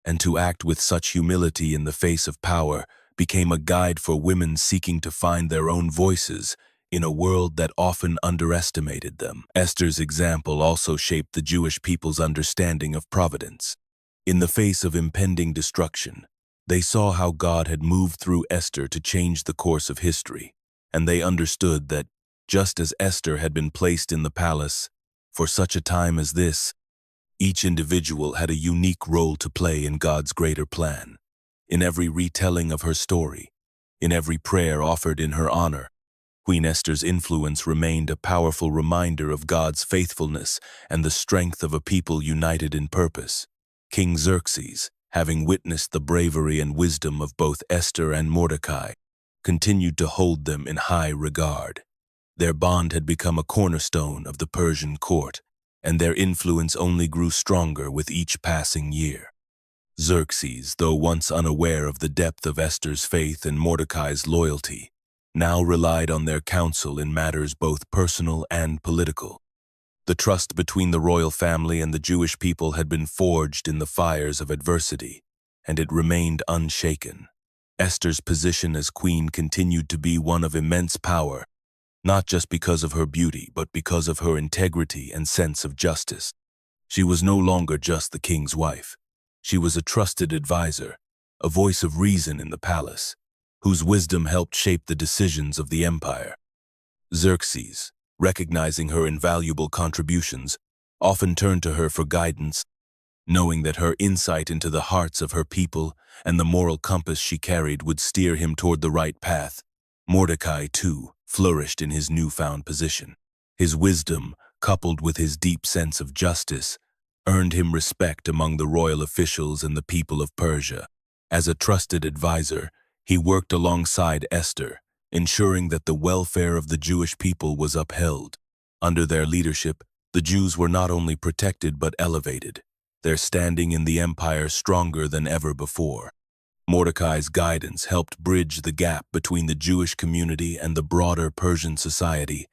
S1: and to act with such humility in the face of power became a guide for women seeking to find their own voices in a world that often underestimated them. Esther's example also shaped the Jewish people's understanding of providence. In the face of impending destruction, they saw how God had moved through Esther to change the course of history, and they understood that, just as Esther had been placed in the palace for such a time as this, each individual had a unique role to play in God's greater plan. In every retelling of her story, in every prayer offered in her honor, Queen Esther's influence remained a powerful reminder of God's faithfulness and the strength of a people united in purpose. King Xerxes, having witnessed the bravery and wisdom of both Esther and Mordecai, continued to hold them in high regard. Their bond had become a cornerstone of the Persian court, and their influence only grew stronger with each passing year. Xerxes, though once unaware of the depth of Esther's faith and Mordecai's loyalty, now relied on their counsel in matters both personal and political. The trust between the royal family and the Jewish people had been forged in the fires of adversity, and it remained unshaken. Esther's position as queen continued to be one of immense power, not just because of her beauty, but because of her integrity and sense of justice. She was no longer just the king's wife. She was a trusted advisor, a voice of reason in the palace, whose wisdom helped shape the decisions of the empire. Xerxes, recognizing her invaluable contributions, often turned to her for guidance, knowing that her insight into the hearts of her people and the moral compass she carried would steer him toward the right path. Mordecai, too, flourished in his newfound position. His wisdom, coupled with his deep sense of justice, earned him respect among the royal officials and the people of Persia. As a trusted advisor, he worked alongside Esther, ensuring that the welfare of the Jewish people was upheld. Under their leadership, the Jews were not only protected but elevated, their standing in the empire stronger than ever before. Mordecai's guidance helped bridge the gap between the Jewish community and the broader Persian society,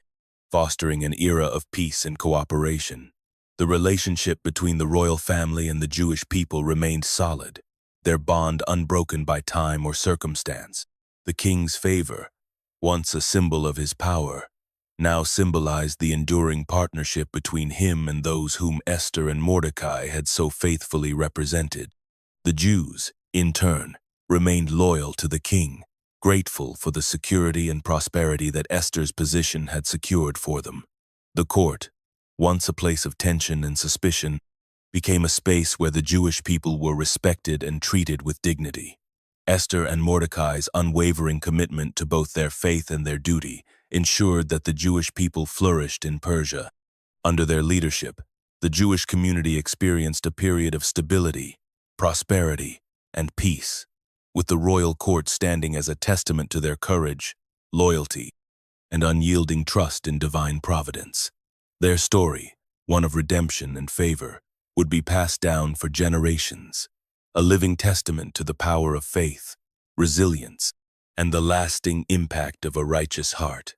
S1: fostering an era of peace and cooperation. The relationship between the royal family and the Jewish people remained solid, their bond unbroken by time or circumstance. The king's favor, once a symbol of his power, now symbolized the enduring partnership between him and those whom Esther and Mordecai had so faithfully represented. The Jews, in turn, remained loyal to the king, grateful for the security and prosperity that Esther's position had secured for them. The court, once a place of tension and suspicion, became a space where the Jewish people were respected and treated with dignity. Esther and Mordecai's unwavering commitment to both their faith and their duty ensured that the Jewish people flourished in Persia. Under their leadership, the Jewish community experienced a period of stability, prosperity, and peace, with the royal court standing as a testament to their courage, loyalty, and unyielding trust in divine providence. Their story, one of redemption and favor, would be passed down for generations, a living testament to the power of faith, resilience, and the lasting impact of a righteous heart.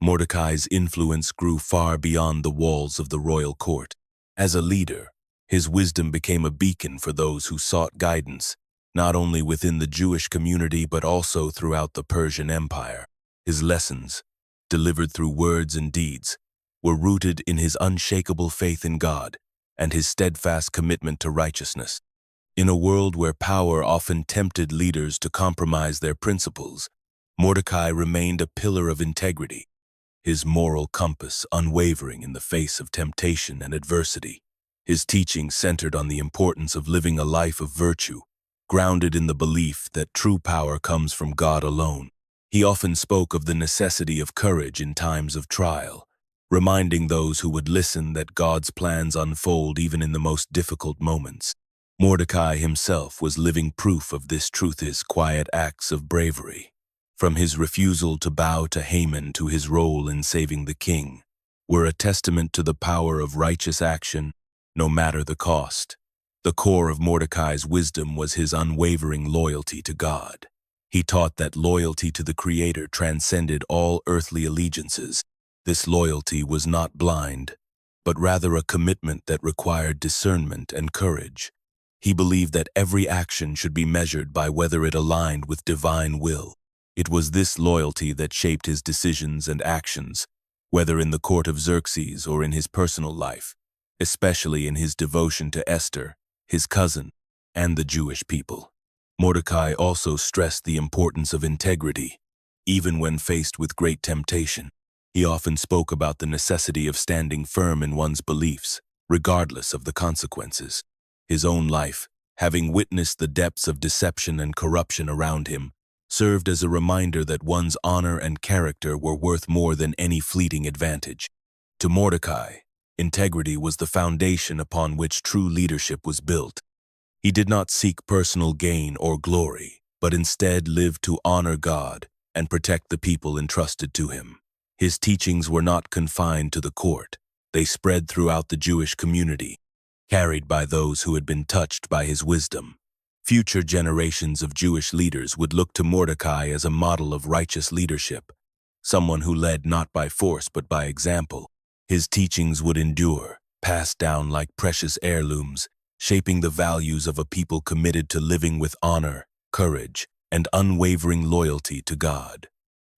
S1: Mordecai's influence grew far beyond the walls of the royal court. As a leader, his wisdom became a beacon for those who sought guidance, not only within the Jewish community but also throughout the Persian Empire. His lessons, delivered through words and deeds, were rooted in his unshakable faith in God and his steadfast commitment to righteousness. In a world where power often tempted leaders to compromise their principles, Mordecai remained a pillar of integrity, his moral compass unwavering in the face of temptation and adversity. His teaching centered on the importance of living a life of virtue, grounded in the belief that true power comes from God alone. He often spoke of the necessity of courage in times of trial, reminding those who would listen that God's plans unfold even in the most difficult moments. Mordecai himself was living proof of this truth. His quiet acts of bravery, from his refusal to bow to Haman to his role in saving the king, were a testament to the power of righteous action, no matter the cost. The core of Mordecai's wisdom was his unwavering loyalty to God. He taught that loyalty to the Creator transcended all earthly allegiances. This loyalty was not blind, but rather a commitment that required discernment and courage. He believed that every action should be measured by whether it aligned with divine will. It was this loyalty that shaped his decisions and actions, whether in the court of Xerxes or in his personal life, especially in his devotion to Esther, his cousin, and the Jewish people. Mordecai also stressed the importance of integrity. Even when faced with great temptation, he often spoke about the necessity of standing firm in one's beliefs, regardless of the consequences. His own life, having witnessed the depths of deception and corruption around him, served as a reminder that one's honor and character were worth more than any fleeting advantage. To Mordecai, integrity was the foundation upon which true leadership was built. He did not seek personal gain or glory, but instead lived to honor God and protect the people entrusted to him. His teachings were not confined to the court. They spread throughout the Jewish community, carried by those who had been touched by his wisdom. Future generations of Jewish leaders would look to Mordecai as a model of righteous leadership, someone who led not by force but by example. His teachings would endure, passed down like precious heirlooms, shaping the values of a people committed to living with honor, courage, and unwavering loyalty to God.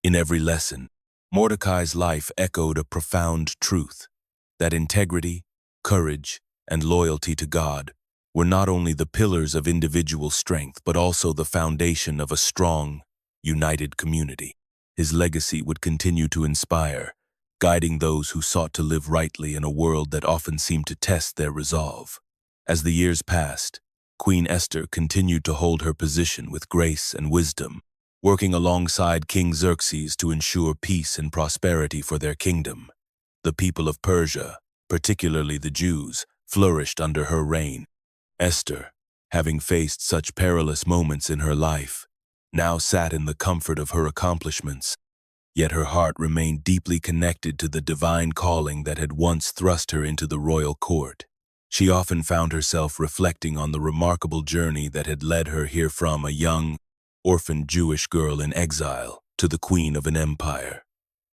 S1: In every lesson, Mordecai's life echoed a profound truth, that integrity, courage, and loyalty to God were not only the pillars of individual strength but also the foundation of a strong, united community. His legacy would continue to inspire, guiding those who sought to live rightly in a world that often seemed to test their resolve. As the years passed, Queen Esther continued to hold her position with grace and wisdom, working alongside King Xerxes to ensure peace and prosperity for their kingdom. The people of Persia, particularly the Jews, flourished under her reign. Esther, having faced such perilous moments in her life, now sat in the comfort of her accomplishments, yet her heart remained deeply connected to the divine calling that had once thrust her into the royal court. She often found herself reflecting on the remarkable journey that had led her here from a young, orphan Jewish girl in exile to the queen of an empire.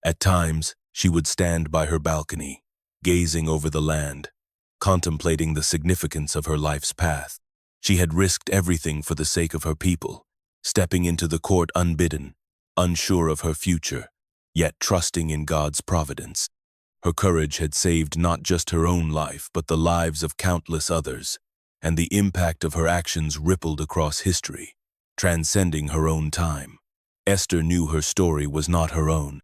S1: At times, she would stand by her balcony, gazing over the land, contemplating the significance of her life's path. She had risked everything for the sake of her people, stepping into the court unbidden, unsure of her future, yet trusting in God's providence. Her courage had saved not just her own life, but the lives of countless others, and the impact of her actions rippled across history, transcending her own time. Esther knew her story was not her own,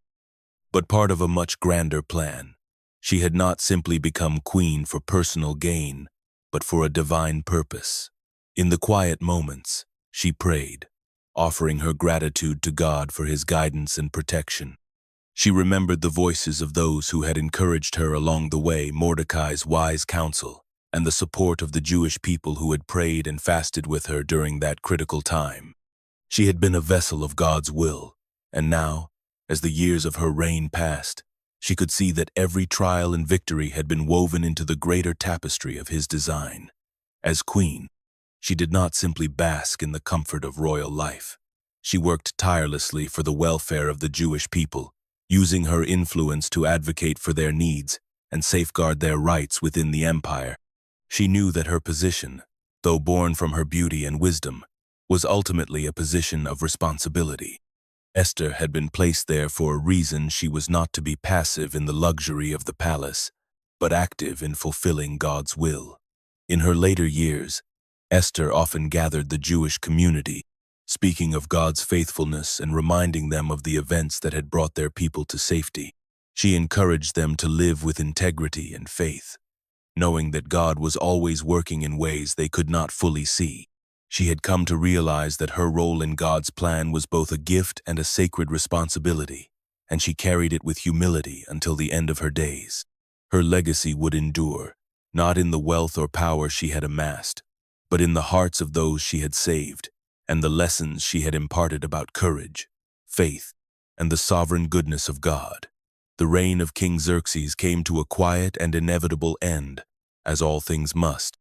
S1: but part of a much grander plan. She had not simply become queen for personal gain, but for a divine purpose. In the quiet moments, she prayed, offering her gratitude to God for his guidance and protection. She remembered the voices of those who had encouraged her along the way, Mordecai's wise counsel, and the support of the Jewish people who had prayed and fasted with her during that critical time. She had been a vessel of God's will, and now, as the years of her reign passed, she could see that every trial and victory had been woven into the greater tapestry of His design. As queen, she did not simply bask in the comfort of royal life. She worked tirelessly for the welfare of the Jewish people, using her influence to advocate for their needs and safeguard their rights within the empire. She knew that her position, though born from her beauty and wisdom, was ultimately a position of responsibility. Esther had been placed there for a reason. She was not to be passive in the luxury of the palace, but active in fulfilling God's will. In her later years, Esther often gathered the Jewish community, speaking of God's faithfulness and reminding them of the events that had brought their people to safety. She encouraged them to live with integrity and faith, knowing that God was always working in ways they could not fully see. She had come to realize that her role in God's plan was both a gift and a sacred responsibility, and she carried it with humility until the end of her days. Her legacy would endure, not in the wealth or power she had amassed, but in the hearts of those she had saved, and the lessons she had imparted about courage, faith, and the sovereign goodness of God. The reign of King Xerxes came to a quiet and inevitable end, as all things must.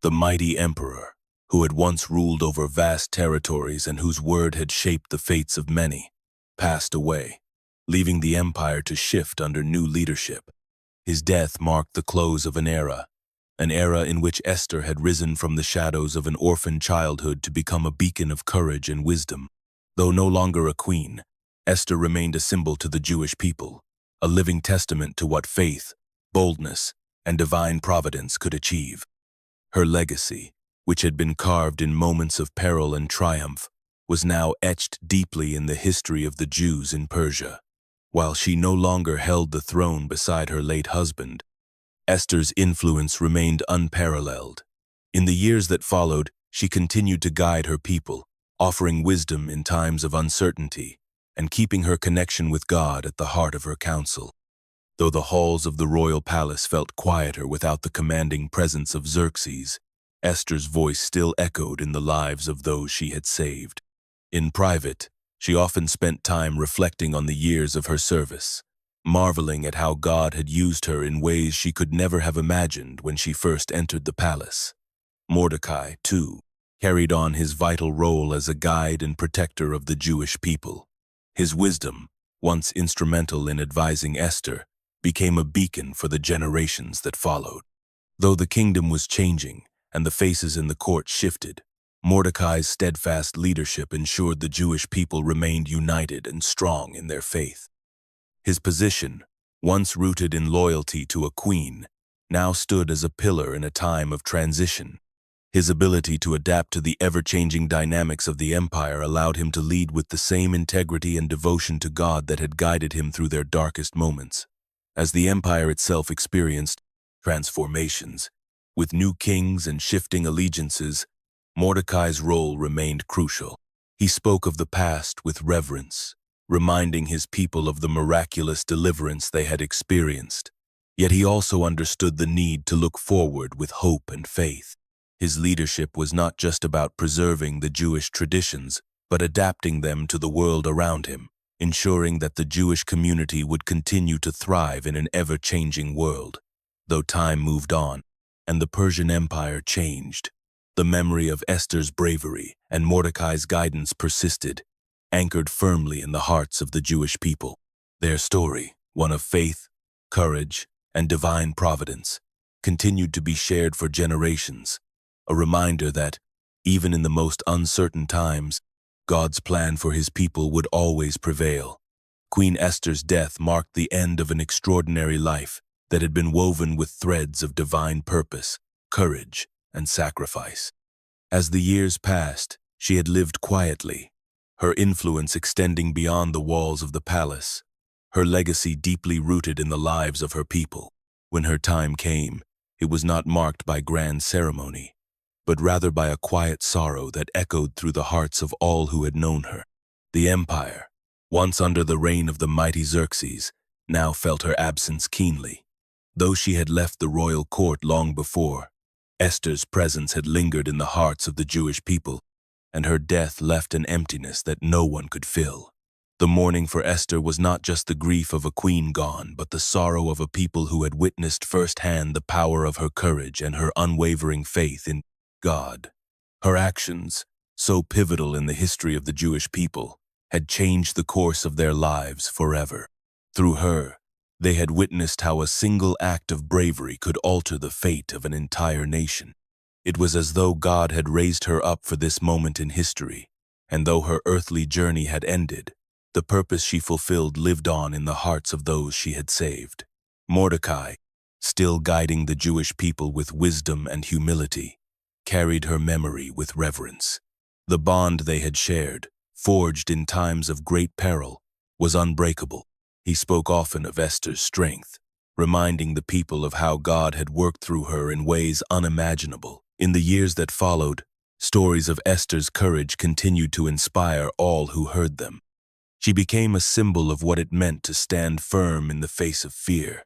S1: The mighty emperor, who had once ruled over vast territories and whose word had shaped the fates of many, passed away, leaving the empire to shift under new leadership. His death marked the close of an era in which Esther had risen from the shadows of an orphan childhood to become a beacon of courage and wisdom. Though no longer a queen, Esther remained a symbol to the Jewish people, a living testament to what faith, boldness, and divine providence could achieve. Her legacy, which had been carved in moments of peril and triumph, was now etched deeply in the history of the Jews in Persia. While she no longer held the throne beside her late husband, Esther's influence remained unparalleled. In the years that followed, she continued to guide her people, offering wisdom in times of uncertainty and keeping her connection with God at the heart of her counsel. Though the halls of the royal palace felt quieter without the commanding presence of Xerxes, Esther's voice still echoed in the lives of those she had saved. In private, she often spent time reflecting on the years of her service, marveling at how God had used her in ways she could never have imagined when she first entered the palace. Mordecai, too, carried on his vital role as a guide and protector of the Jewish people. His wisdom, once instrumental in advising Esther, became a beacon for the generations that followed. Though the kingdom was changing and the faces in the court shifted, Mordecai's steadfast leadership ensured the Jewish people remained united and strong in their faith. His position, once rooted in loyalty to a queen, now stood as a pillar in a time of transition. His ability to adapt to the ever-changing dynamics of the empire allowed him to lead with the same integrity and devotion to God that had guided him through their darkest moments. As the empire itself experienced transformations, with new kings and shifting allegiances, Mordecai's role remained crucial. He spoke of the past with reverence, reminding his people of the miraculous deliverance they had experienced. Yet he also understood the need to look forward with hope and faith. His leadership was not just about preserving the Jewish traditions, but adapting them to the world around him, ensuring that the Jewish community would continue to thrive in an ever-changing world. Though time moved on, and the Persian Empire changed, the memory of Esther's bravery and Mordecai's guidance persisted, anchored firmly in the hearts of the Jewish people. Their story, one of faith, courage, and divine providence, continued to be shared for generations, a reminder that, even in the most uncertain times, God's plan for his people would always prevail. Queen Esther's death marked the end of an extraordinary life that had been woven with threads of divine purpose, courage, and sacrifice. As the years passed, she had lived quietly, her influence extending beyond the walls of the palace, her legacy deeply rooted in the lives of her people. When her time came, it was not marked by grand ceremony, but rather by a quiet sorrow that echoed through the hearts of all who had known her. The empire, once under the reign of the mighty Xerxes, now felt her absence keenly. Though she had left the royal court long before, Esther's presence had lingered in the hearts of the Jewish people, and her death left an emptiness that no one could fill. The mourning for Esther was not just the grief of a queen gone, but the sorrow of a people who had witnessed firsthand the power of her courage and her unwavering faith in God. Her actions, so pivotal in the history of the Jewish people, had changed the course of their lives forever. Through her, they had witnessed how a single act of bravery could alter the fate of an entire nation. It was as though God had raised her up for this moment in history, and though her earthly journey had ended, the purpose she fulfilled lived on in the hearts of those she had saved. Mordecai, still guiding the Jewish people with wisdom and humility, carried her memory with reverence. The bond they had shared, forged in times of great peril, was unbreakable. He spoke often of Esther's strength, reminding the people of how God had worked through her in ways unimaginable. In the years that followed, stories of Esther's courage continued to inspire all who heard them. She became a symbol of what it meant to stand firm in the face of fear,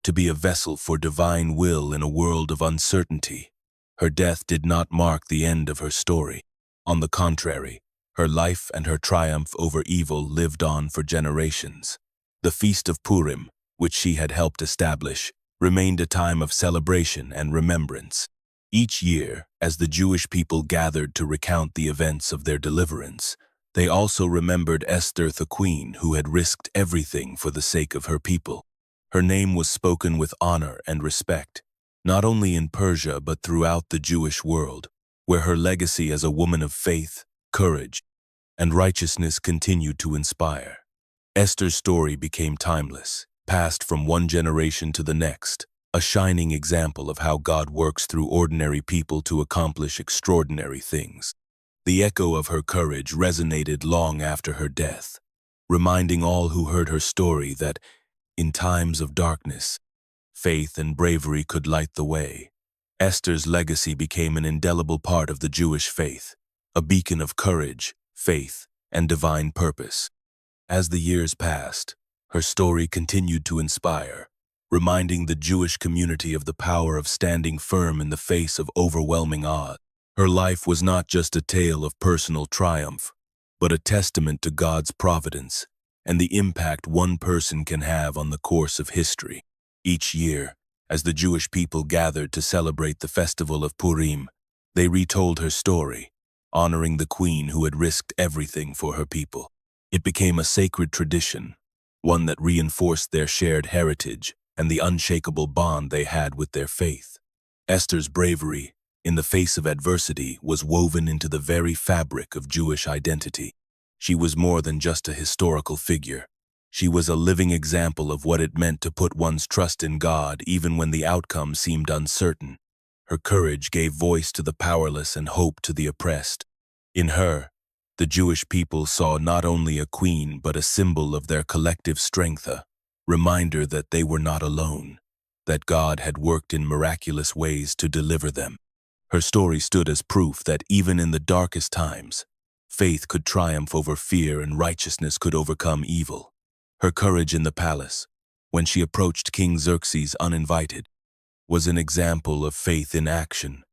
S1: to be a vessel for divine will in a world of uncertainty. Her death did not mark the end of her story. On the contrary, her life and her triumph over evil lived on for generations. The Feast of Purim, which she had helped establish, remained a time of celebration and remembrance. Each year, as the Jewish people gathered to recount the events of their deliverance, they also remembered Esther the queen who had risked everything for the sake of her people. Her name was spoken with honor and respect, not only in Persia but throughout the Jewish world, where her legacy as a woman of faith, courage, and righteousness continued to inspire. Esther's story became timeless, passed from one generation to the next, a shining example of how God works through ordinary people to accomplish extraordinary things. The echo of her courage resonated long after her death, reminding all who heard her story that, in times of darkness, faith and bravery could light the way. Esther's legacy became an indelible part of the Jewish faith, a beacon of courage, faith, and divine purpose. As the years passed, her story continued to inspire, reminding the Jewish community of the power of standing firm in the face of overwhelming odds. Her life was not just a tale of personal triumph, but a testament to God's providence and the impact one person can have on the course of history. Each year, as the Jewish people gathered to celebrate the festival of Purim, they retold her story, honoring the queen who had risked everything for her people. It became a sacred tradition, one that reinforced their shared heritage and the unshakable bond they had with their faith. Esther's bravery, in the face of adversity, was woven into the very fabric of Jewish identity. She was more than just a historical figure. She was a living example of what it meant to put one's trust in God even when the outcome seemed uncertain. Her courage gave voice to the powerless and hope to the oppressed. In her, the Jewish people saw not only a queen but a symbol of their collective strength, a reminder that they were not alone, that God had worked in miraculous ways to deliver them. Her story stood as proof that even in the darkest times, faith could triumph over fear and righteousness could overcome evil. Her courage in the palace, when she approached King Xerxes uninvited, was an example of faith in action.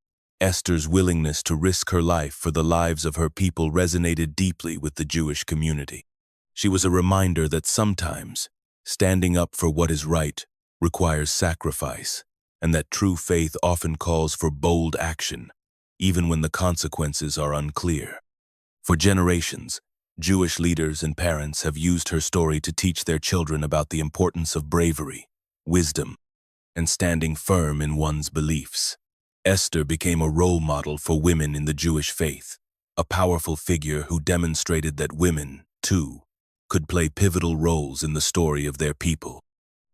S1: Esther's willingness to risk her life for the lives of her people resonated deeply with the Jewish community. She was a reminder that sometimes, standing up for what is right requires sacrifice, and that true faith often calls for bold action, even when the consequences are unclear. For generations, Jewish leaders and parents have used her story to teach their children about the importance of bravery, wisdom, and standing firm in one's beliefs. Esther became a role model for women in the Jewish faith, a powerful figure who demonstrated that women, too, could play pivotal roles in the story of their people.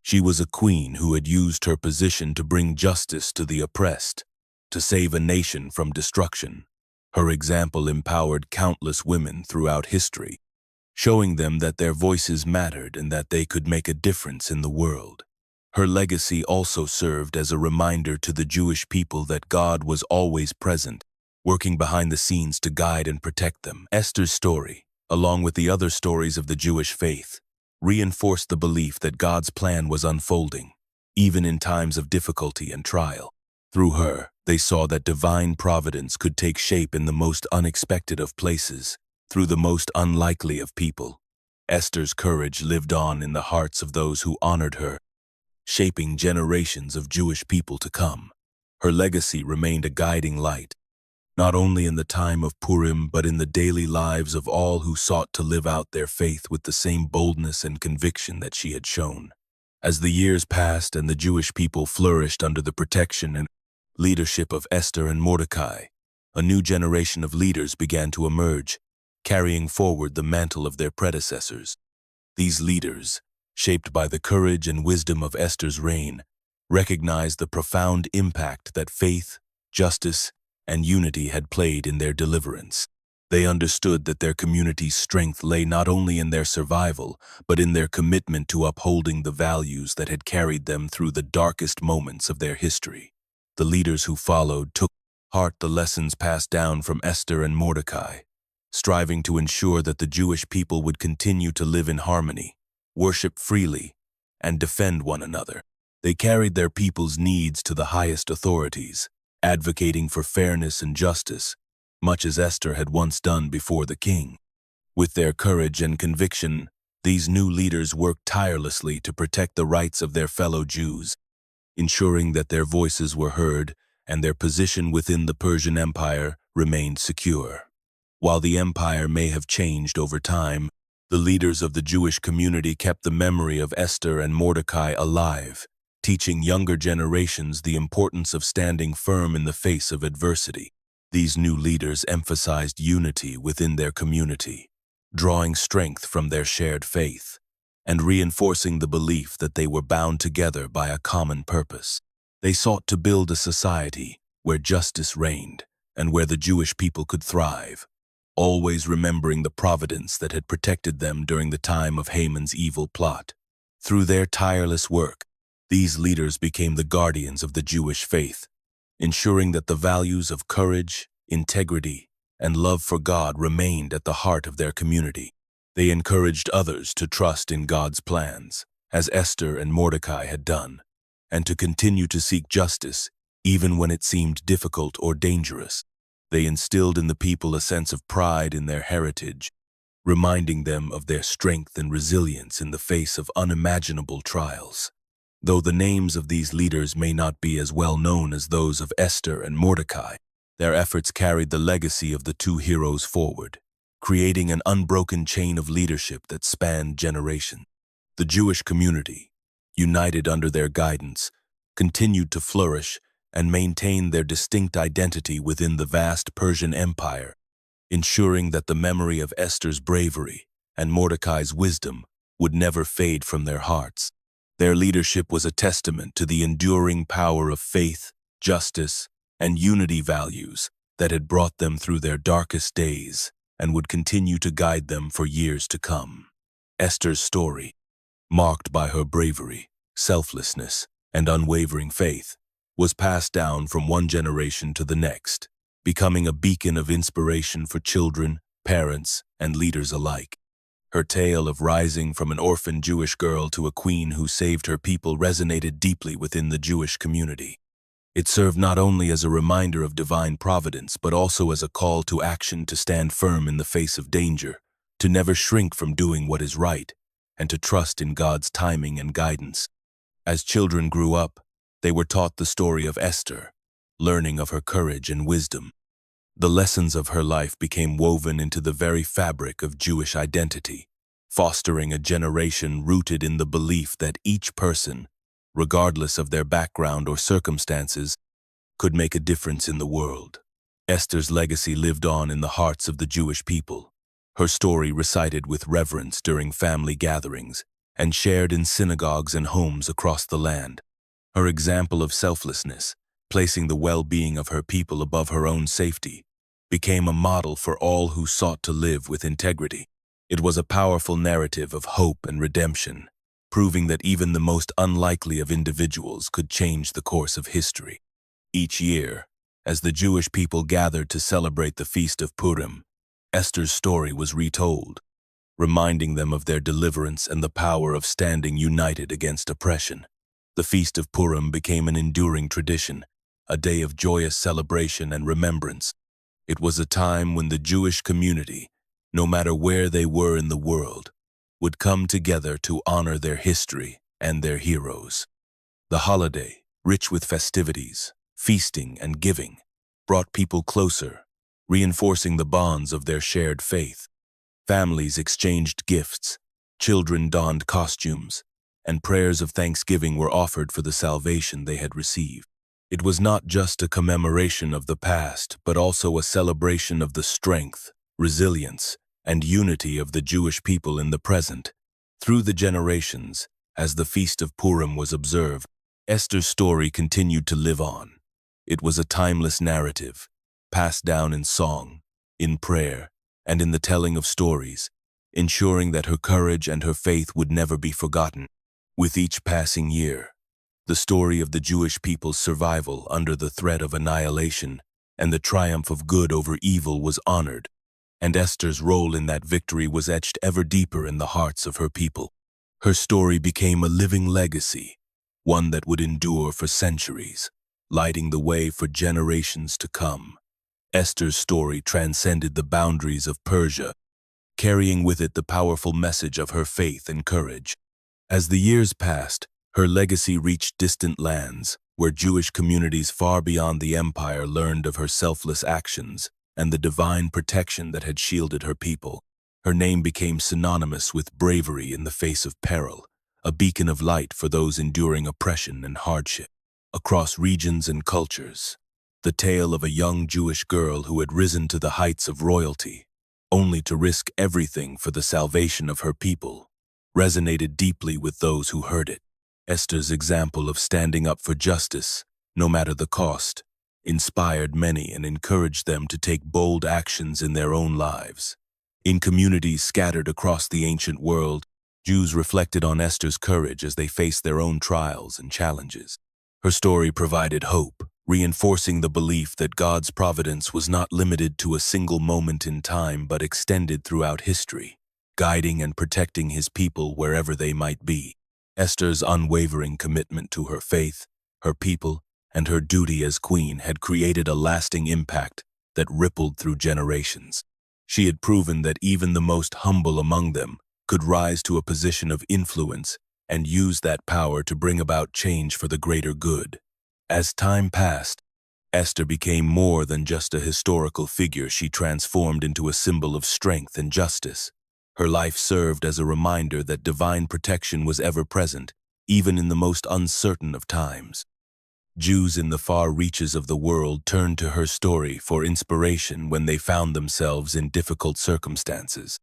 S1: She was a queen who had used her position to bring justice to the oppressed, to save a nation from destruction. Her example empowered countless women throughout history, showing them that their voices mattered and that they could make a difference in the world. Her legacy also served as a reminder to the Jewish people that God was always present, working behind the scenes to guide and protect them. Esther's story, along with the other stories of the Jewish faith, reinforced the belief that God's plan was unfolding, even in times of difficulty and trial. Through her, they saw that divine providence could take shape in the most unexpected of places, through the most unlikely of people. Esther's courage lived on in the hearts of those who honored her, shaping generations of Jewish people to come. Her legacy remained a guiding light, not only in the time of Purim but in the daily lives of all who sought to live out their faith with the same boldness and conviction that she had shown. As the years passed and the Jewish people flourished under the protection and leadership of Esther and Mordecai, a new generation of leaders began to emerge, carrying forward the mantle of their predecessors. These leaders, shaped by the courage and wisdom of Esther's reign, recognized the profound impact that faith, justice, and unity had played in their deliverance. They understood that their community's strength lay not only in their survival, but in their commitment to upholding the values that had carried them through the darkest moments of their history. The leaders who followed took to heart the lessons passed down from Esther and Mordecai, striving to ensure that the Jewish people would continue to live in harmony, worship freely, and defend one another. They carried their people's needs to the highest authorities, advocating for fairness and justice, much as Esther had once done before the king. With their courage and conviction, these new leaders worked tirelessly to protect the rights of their fellow Jews, ensuring that their voices were heard and their position within the Persian Empire remained secure. While the empire may have changed over time, the leaders of the Jewish community kept the memory of Esther and Mordecai alive, teaching younger generations the importance of standing firm in the face of adversity. These new leaders emphasized unity within their community, drawing strength from their shared faith, and reinforcing the belief that they were bound together by a common purpose. They sought to build a society where justice reigned and where the Jewish people could thrive, always remembering the providence that had protected them during the time of Haman's evil plot. Through their tireless work, these leaders became the guardians of the Jewish faith, ensuring that the values of courage, integrity, and love for God remained at the heart of their community. They encouraged others to trust in God's plans, as Esther and Mordecai had done, and to continue to seek justice even when it seemed difficult or dangerous. They instilled in the people a sense of pride in their heritage, reminding them of their strength and resilience in the face of unimaginable trials. Though the names of these leaders may not be as well known as those of Esther and Mordecai, their efforts carried the legacy of the two heroes forward, creating an unbroken chain of leadership that spanned generations. The Jewish community, united under their guidance, continued to flourish and maintain their distinct identity within the vast Persian Empire, ensuring that the memory of Esther's bravery and Mordecai's wisdom would never fade from their hearts. Their leadership was a testament to the enduring power of faith, justice, and unity values that had brought them through their darkest days and would continue to guide them for years to come. Esther's story, marked by her bravery, selflessness, and unwavering faith, was passed down from one generation to the next, becoming a beacon of inspiration for children, parents, and leaders alike. Her tale of rising from an orphan Jewish girl to a queen who saved her people resonated deeply within the Jewish community. It served not only as a reminder of divine providence, but also as a call to action to stand firm in the face of danger, to never shrink from doing what is right, and to trust in God's timing and guidance. As children grew up, they were taught the story of Esther, learning of her courage and wisdom. The lessons of her life became woven into the very fabric of Jewish identity, fostering a generation rooted in the belief that each person, regardless of their background or circumstances, could make a difference in the world. Esther's legacy lived on in the hearts of the Jewish people, her story recited with reverence during family gatherings and shared in synagogues and homes across the land. Her example of selflessness, placing the well-being of her people above her own safety, became a model for all who sought to live with integrity. It was a powerful narrative of hope and redemption, proving that even the most unlikely of individuals could change the course of history. Each year, as the Jewish people gathered to celebrate the Feast of Purim, Esther's story was retold, reminding them of their deliverance and the power of standing united against oppression. The Feast of Purim became an enduring tradition, a day of joyous celebration and remembrance. It was a time when the Jewish community, no matter where they were in the world, would come together to honor their history and their heroes. The holiday, rich with festivities, feasting, and giving, brought people closer, reinforcing the bonds of their shared faith. Families exchanged gifts, children donned costumes, and prayers of thanksgiving were offered for the salvation they had received. It was not just a commemoration of the past, but also a celebration of the strength, resilience, and unity of the Jewish people in the present. Through the generations, as the Feast of Purim was observed, Esther's story continued to live on. It was a timeless narrative, passed down in song, in prayer, and in the telling of stories, ensuring that her courage and her faith would never be forgotten. With each passing year, the story of the Jewish people's survival under the threat of annihilation and the triumph of good over evil was honored, and Esther's role in that victory was etched ever deeper in the hearts of her people. Her story became a living legacy, one that would endure for centuries, lighting the way for generations to come. Esther's story transcended the boundaries of Persia, carrying with it the powerful message of her faith and courage. As the years passed, her legacy reached distant lands, where Jewish communities far beyond the empire learned of her selfless actions and the divine protection that had shielded her people. Her name became synonymous with bravery in the face of peril, a beacon of light for those enduring oppression and hardship. Across regions and cultures, the tale of a young Jewish girl who had risen to the heights of royalty, only to risk everything for the salvation of her people, resonated deeply with those who heard it. Esther's example of standing up for justice, no matter the cost, inspired many and encouraged them to take bold actions in their own lives. In communities scattered across the ancient world, Jews reflected on Esther's courage as they faced their own trials and challenges. Her story provided hope, reinforcing the belief that God's providence was not limited to a single moment in time but extended throughout history, guiding and protecting His people wherever they might be. Esther's unwavering commitment to her faith, her people, and her duty as queen had created a lasting impact that rippled through generations. She had proven that even the most humble among them could rise to a position of influence and use that power to bring about change for the greater good. As time passed, Esther became more than just a historical figure. She transformed into a symbol of strength and justice. Her life served as a reminder that divine protection was ever present, even in the most uncertain of times. Jews in the far reaches of the world turned to her story for inspiration when they found themselves in difficult circumstances.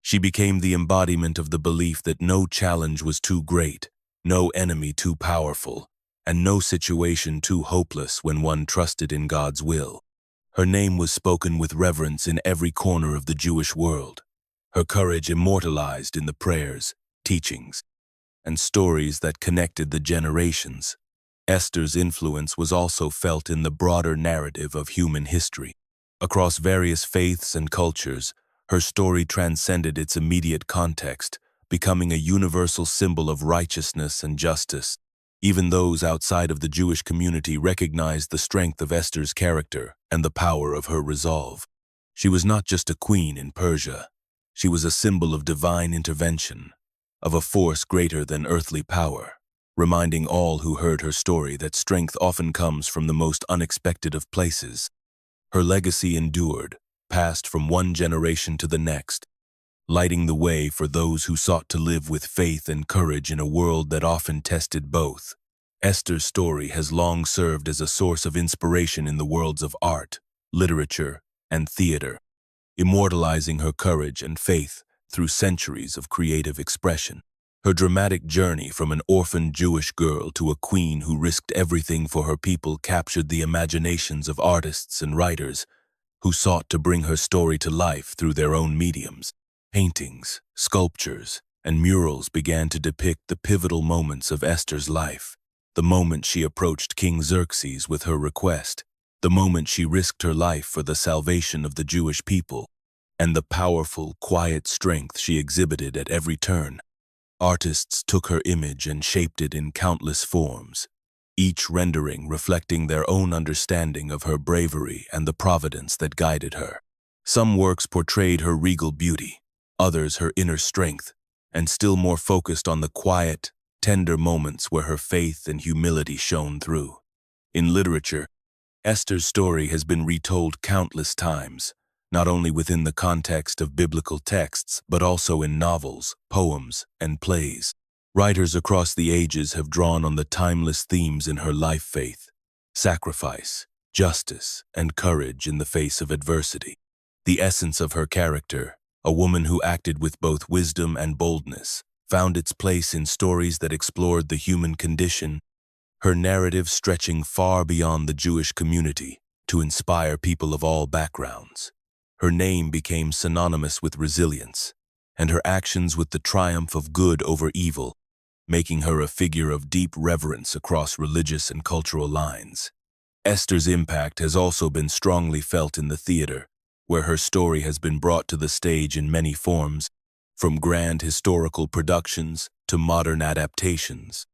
S1: She became the embodiment of the belief that no challenge was too great, no enemy too powerful, and no situation too hopeless when one trusted in God's will. Her name was spoken with reverence in every corner of the Jewish world, her courage immortalized in the prayers, teachings, and stories that connected the generations. Esther's influence was also felt in the broader narrative of human history. Across various faiths and cultures, her story transcended its immediate context, becoming a universal symbol of righteousness and justice. Even those outside of the Jewish community recognized the strength of Esther's character and the power of her resolve. She was not just a queen in Persia. She was a symbol of divine intervention, of a force greater than earthly power, reminding all who heard her story that strength often comes from the most unexpected of places. Her legacy endured, passed from one generation to the next, lighting the way for those who sought to live with faith and courage in a world that often tested both. Esther's story has long served as a source of inspiration in the worlds of art, literature, and theater, immortalizing her courage and faith through centuries of creative expression. Her dramatic journey from an orphan Jewish girl to a queen who risked everything for her people captured the imaginations of artists and writers who sought to bring her story to life through their own mediums. Paintings, sculptures, and murals began to depict the pivotal moments of Esther's life. The moment she approached King Xerxes with her request, the moment she risked her life for the salvation of the Jewish people, and the powerful, quiet strength she exhibited at every turn. Artists took her image and shaped it in countless forms, each rendering reflecting their own understanding of her bravery and the providence that guided her. Some works portrayed her regal beauty, others her inner strength, and still more focused on the quiet, tender moments where her faith and humility shone through. In literature, Esther's story has been retold countless times, not only within the context of biblical texts, but also in novels, poems, and plays. Writers across the ages have drawn on the timeless themes in her life: faith, sacrifice, justice, and courage in the face of adversity. The essence of her character, a woman who acted with both wisdom and boldness, found its place in stories that explored the human condition, her narrative stretching far beyond the Jewish community to inspire people of all backgrounds. Her name became synonymous with resilience, and her actions with the triumph of good over evil, making her a figure of deep reverence across religious and cultural lines. Esther's impact has also been strongly felt in the theater, where her story has been brought to the stage in many forms, from grand historical productions to modern adaptations.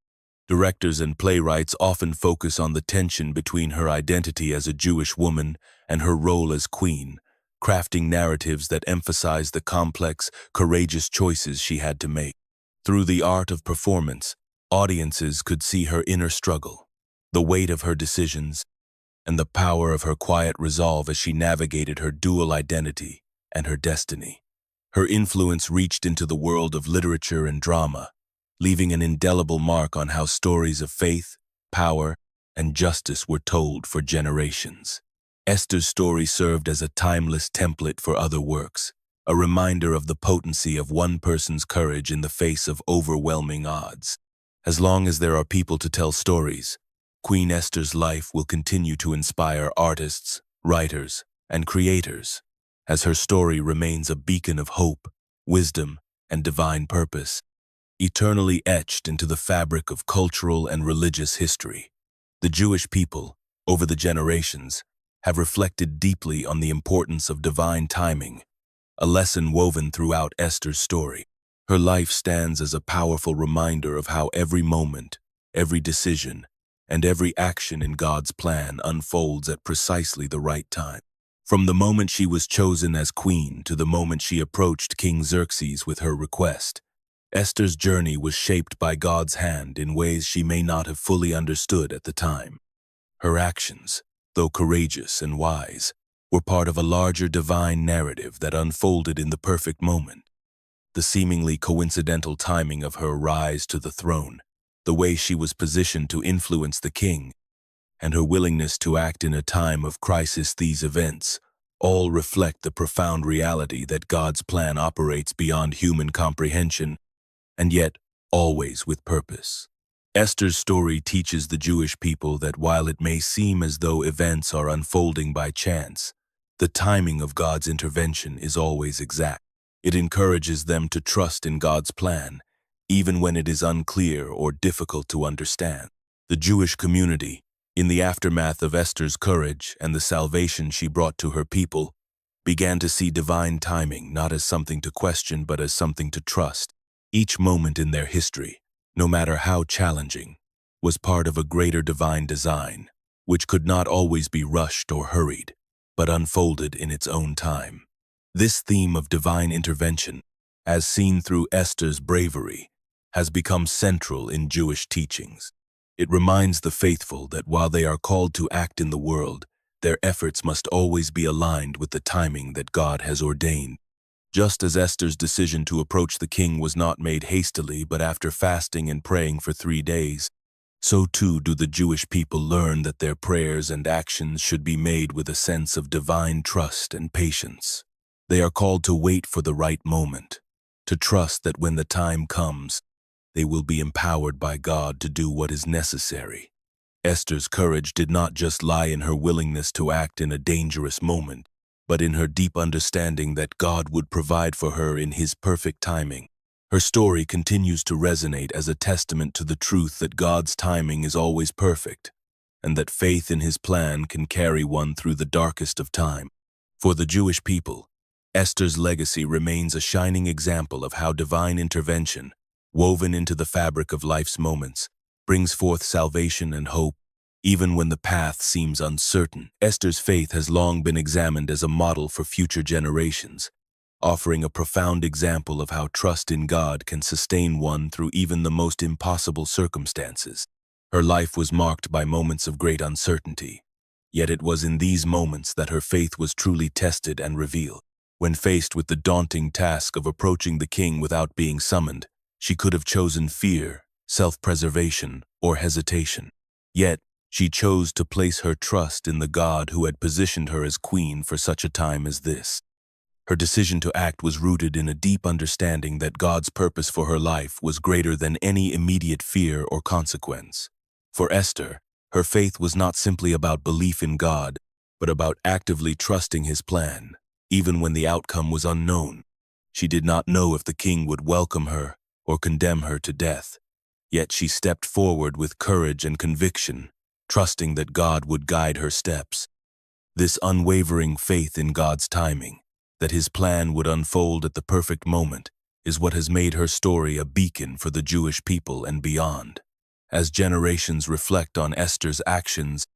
S1: Directors and playwrights often focus on the tension between her identity as a Jewish woman and her role as queen, crafting narratives that emphasize the complex, courageous choices she had to make. Through the art of performance, audiences could see her inner struggle, the weight of her decisions, and the power of her quiet resolve as she navigated her dual identity and her destiny. Her influence reached into the world of literature and drama, leaving an indelible mark on how stories of faith, power, and justice were told for generations. Esther's story served as a timeless template for other works, a reminder of the potency of one person's courage in the face of overwhelming odds. As long as there are people to tell stories, Queen Esther's life will continue to inspire artists, writers, and creators, as her story remains a beacon of hope, wisdom, and divine purpose, eternally etched into the fabric of cultural and religious history. The Jewish people, over the generations, have reflected deeply on the importance of divine timing, a lesson woven throughout Esther's story. Her life stands as a powerful reminder of how every moment, every decision, and every action in God's plan unfolds at precisely the right time. From the moment she was chosen as queen to the moment she approached King Xerxes with her request, Esther's journey was shaped by God's hand in ways she may not have fully understood at the time. Her actions, though courageous and wise, were part of a larger divine narrative that unfolded in the perfect moment. The seemingly coincidental timing of her rise to the throne, the way she was positioned to influence the king, and her willingness to act in a time of crisis, these events all reflect the profound reality that God's plan operates beyond human comprehension, and yet always with purpose. Esther's story teaches the Jewish people that while it may seem as though events are unfolding by chance, the timing of God's intervention is always exact. It encourages them to trust in God's plan, even when it is unclear or difficult to understand. The Jewish community, in the aftermath of Esther's courage and the salvation she brought to her people, began to see divine timing not as something to question but as something to trust. Each moment in their history, no matter how challenging, was part of a greater divine design, which could not always be rushed or hurried, but unfolded in its own time. This theme of divine intervention, as seen through Esther's bravery, has become central in Jewish teachings. It reminds the faithful that while they are called to act in the world, their efforts must always be aligned with the timing that God has ordained. Just as Esther's decision to approach the king was not made hastily but after fasting and praying for 3 days, so too do the Jewish people learn that their prayers and actions should be made with a sense of divine trust and patience. They are called to wait for the right moment, to trust that when the time comes, they will be empowered by God to do what is necessary. Esther's courage did not just lie in her willingness to act in a dangerous moment, but in her deep understanding that God would provide for her in His perfect timing. Her story continues to resonate as a testament to the truth that God's timing is always perfect, and that faith in His plan can carry one through the darkest of time. For the Jewish people, Esther's legacy remains a shining example of how divine intervention, woven into the fabric of life's moments, brings forth salvation and hope, even when the path seems uncertain. Esther's faith has long been examined as a model for future generations, offering a profound example of how trust in God can sustain one through even the most impossible circumstances. Her life was marked by moments of great uncertainty, yet it was in these moments that her faith was truly tested and revealed. When faced with the daunting task of approaching the king without being summoned, she could have chosen fear, self-preservation, or hesitation. Yet, she chose to place her trust in the God who had positioned her as queen for such a time as this. Her decision to act was rooted in a deep understanding that God's purpose for her life was greater than any immediate fear or consequence. For Esther, her faith was not simply about belief in God, but about actively trusting His plan, even when the outcome was unknown. She did not know if the king would welcome her or condemn her to death. Yet she stepped forward with courage and conviction, trusting that God would guide her steps. This unwavering faith in God's timing, that His plan would unfold at the perfect moment, is what has made her story a beacon for the Jewish people and beyond. As generations reflect on Esther's actions,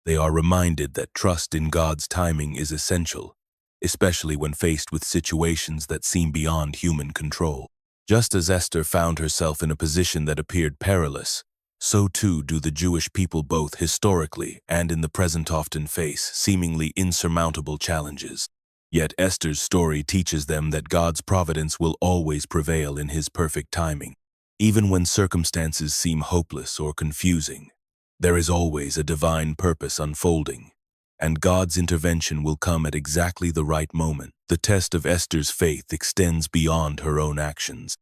S1: they are reminded that trust in God's timing is essential, especially when faced with situations that seem beyond human control. Just as Esther found herself in a position that appeared perilous, so too do the Jewish people both historically and in the present often face seemingly insurmountable challenges. Yet Esther's story teaches them that God's providence will always prevail in His perfect timing. Even when circumstances seem hopeless or confusing, there is always a divine purpose unfolding, and God's intervention will come at exactly the right moment. The test of Esther's faith extends beyond her own actions.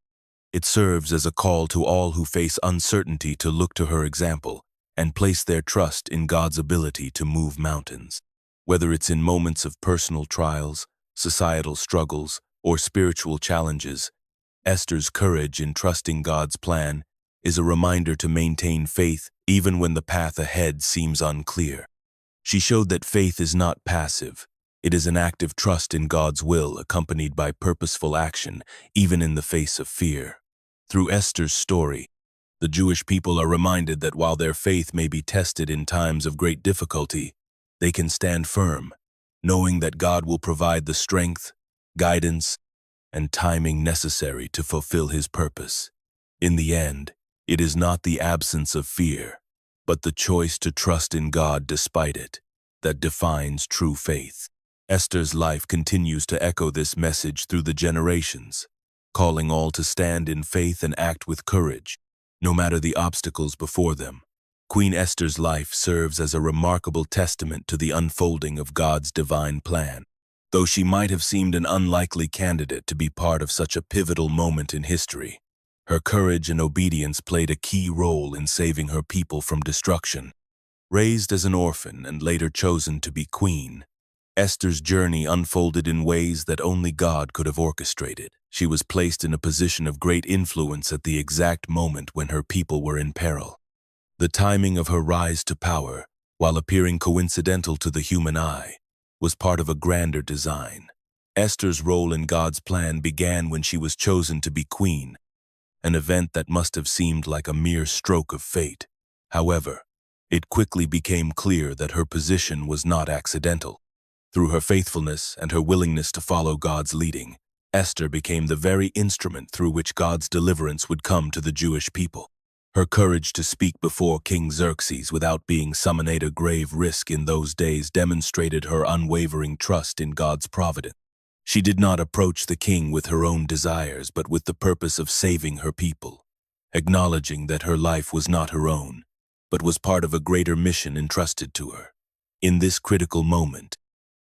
S1: It serves as a call to all who face uncertainty to look to her example and place their trust in God's ability to move mountains. Whether it's in moments of personal trials, societal struggles, or spiritual challenges, Esther's courage in trusting God's plan is a reminder to maintain faith even when the path ahead seems unclear. She showed that faith is not passive. It is an active trust in God's will accompanied by purposeful action, even in the face of fear. Through Esther's story, the Jewish people are reminded that while their faith may be tested in times of great difficulty, they can stand firm, knowing that God will provide the strength, guidance, and timing necessary to fulfill His purpose. In the end, it is not the absence of fear, but the choice to trust in God despite it, that defines true faith. Esther's life continues to echo this message through the generations, calling all to stand in faith and act with courage, no matter the obstacles before them. Queen Esther's life serves as a remarkable testament to the unfolding of God's divine plan. Though she might have seemed an unlikely candidate to be part of such a pivotal moment in history, her courage and obedience played a key role in saving her people from destruction. Raised as an orphan and later chosen to be queen, Esther's journey unfolded in ways that only God could have orchestrated. She was placed in a position of great influence at the exact moment when her people were in peril. The timing of her rise to power, while appearing coincidental to the human eye, was part of a grander design. Esther's role in God's plan began when she was chosen to be queen, an event that must have seemed like a mere stroke of fate. However, it quickly became clear that her position was not accidental. Through her faithfulness and her willingness to follow God's leading, Esther became the very instrument through which God's deliverance would come to the Jewish people. Her courage to speak before King Xerxes without being summoned at a grave risk in those days demonstrated her unwavering trust in God's providence. She did not approach the king with her own desires, but with the purpose of saving her people, acknowledging that her life was not her own, but was part of a greater mission entrusted to her. In this critical moment,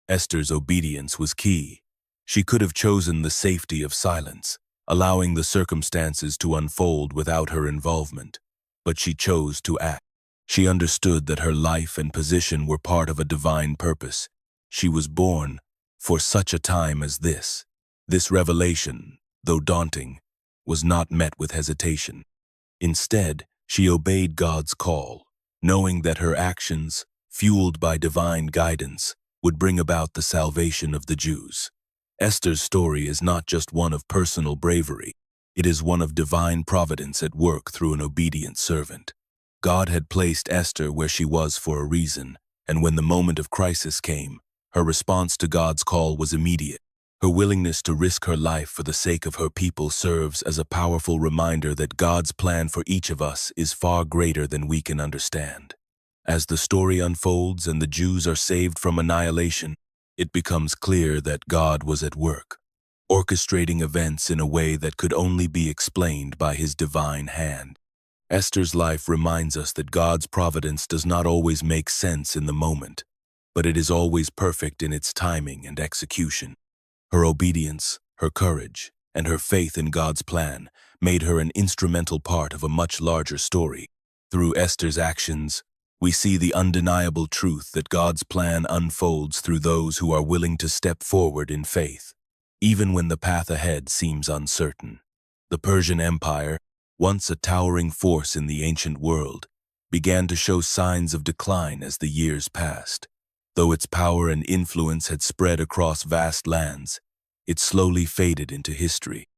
S1: Esther's obedience was key. She could have chosen the safety of silence, allowing the circumstances to unfold without her involvement, but she chose to act. She understood that her life and position were part of a divine purpose. She was born for such a time as this. This revelation, though daunting, was not met with hesitation. Instead, she obeyed God's call, knowing that her actions, fueled by divine guidance, would bring about the salvation of the Jews. Esther's story is not just one of personal bravery, it is one of divine providence at work through an obedient servant. God had placed Esther where she was for a reason, and when the moment of crisis came, her response to God's call was immediate. Her willingness to risk her life for the sake of her people serves as a powerful reminder that God's plan for each of us is far greater than we can understand. As the story unfolds and the Jews are saved from annihilation, it becomes clear that God was at work, orchestrating events in a way that could only be explained by His divine hand. Esther's life reminds us that God's providence does not always make sense in the moment, but it is always perfect in its timing and execution. Her obedience, her courage, and her faith in God's plan made her an instrumental part of a much larger story. Through Esther's actions, we see the undeniable truth that God's plan unfolds through those who are willing to step forward in faith, even when the path ahead seems uncertain. The Persian Empire, once a towering force in the ancient world, began to show signs of decline as the years passed. Though its power and influence had spread across vast lands, it slowly faded into history.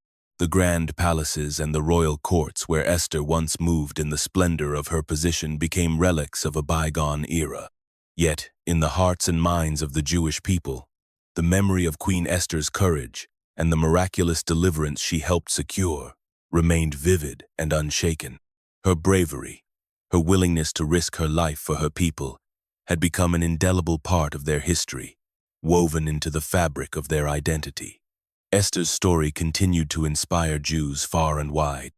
S1: The grand palaces and the royal courts where Esther once moved in the splendor of her position became relics of a bygone era. Yet, in the hearts and minds of the Jewish people, the memory of Queen Esther's courage and the miraculous deliverance she helped secure remained vivid and unshaken. Her bravery, her willingness to risk her life for her people, had become an indelible part of their history, woven into the fabric of their identity. Esther's story continued to inspire Jews far and wide,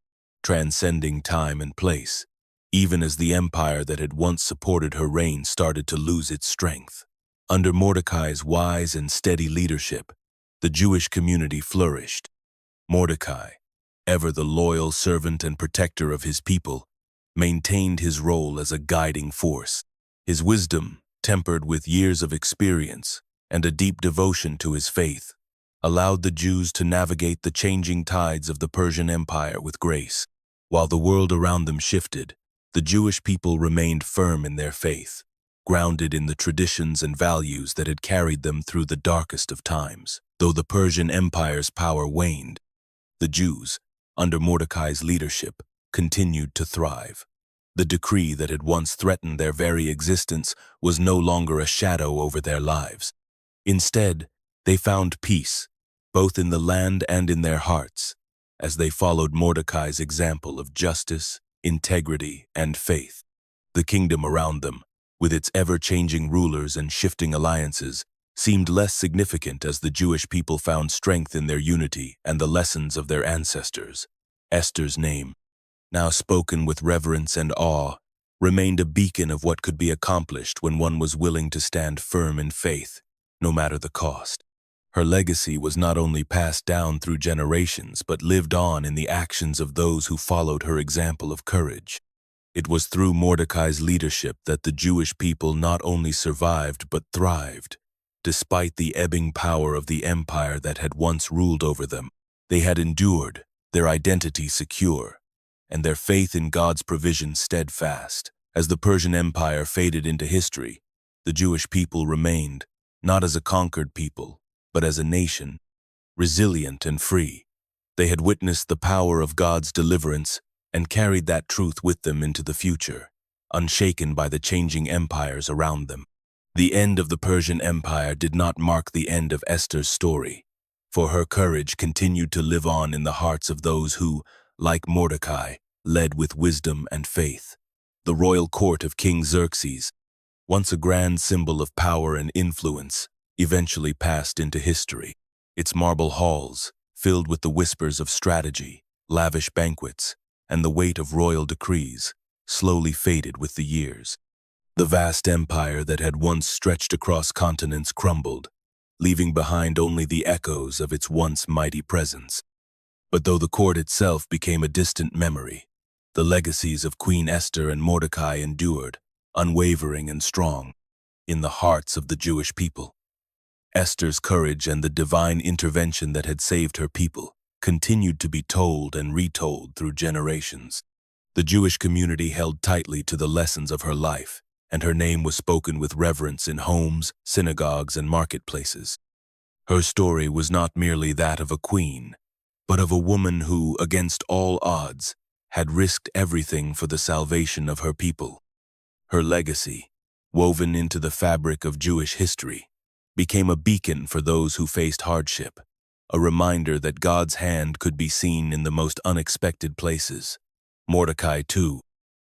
S1: transcending time and place, even as the empire that had once supported her reign started to lose its strength. Under Mordecai's wise and steady leadership, the Jewish community flourished. Mordecai, ever the loyal servant and protector of his people, maintained his role as a guiding force. His wisdom, tempered with years of experience and a deep devotion to his faith, allowed the Jews to navigate the changing tides of the Persian Empire with grace. While the world around them shifted, the Jewish people remained firm in their faith, grounded in the traditions and values that had carried them through the darkest of times. Though the Persian Empire's power waned, the Jews, under Mordecai's leadership, continued to thrive. The decree that had once threatened their very existence was no longer a shadow over their lives. Instead, they found peace, both in the land and in their hearts, as they followed Mordecai's example of justice, integrity, and faith. The kingdom around them, with its ever-changing rulers and shifting alliances, seemed less significant as the Jewish people found strength in their unity and the lessons of their ancestors. Esther's name, now spoken with reverence and awe, remained a beacon of what could be accomplished when one was willing to stand firm in faith, no matter the cost. Her legacy was not only passed down through generations but lived on in the actions of those who followed her example of courage. It was through Mordecai's leadership that the Jewish people not only survived but thrived. Despite the ebbing power of the empire that had once ruled over them, they had endured, their identity secure, and their faith in God's provision steadfast. As the Persian Empire faded into history, the Jewish people remained, not as a conquered people, but as a nation, resilient and free. They had witnessed the power of God's deliverance and carried that truth with them into the future, unshaken by the changing empires around them. The end of the Persian Empire did not mark the end of Esther's story, for her courage continued to live on in the hearts of those who, like Mordecai, led with wisdom and faith. The royal court of King Xerxes, once a grand symbol of power and influence, eventually passed into history. Its marble halls, filled with the whispers of strategy, lavish banquets, and the weight of royal decrees, slowly faded with the years. The vast empire that had once stretched across continents crumbled, leaving behind only the echoes of its once mighty presence. But though the court itself became a distant memory, the legacies of Queen Esther and Mordecai endured, unwavering and strong, in the hearts of the Jewish people. Esther's courage and the divine intervention that had saved her people continued to be told and retold through generations. The Jewish community held tightly to the lessons of her life, and her name was spoken with reverence in homes, synagogues, and marketplaces. Her story was not merely that of a queen, but of a woman who, against all odds, had risked everything for the salvation of her people. Her legacy, woven into the fabric of Jewish history, became a beacon for those who faced hardship, a reminder that God's hand could be seen in the most unexpected places. Mordecai, too,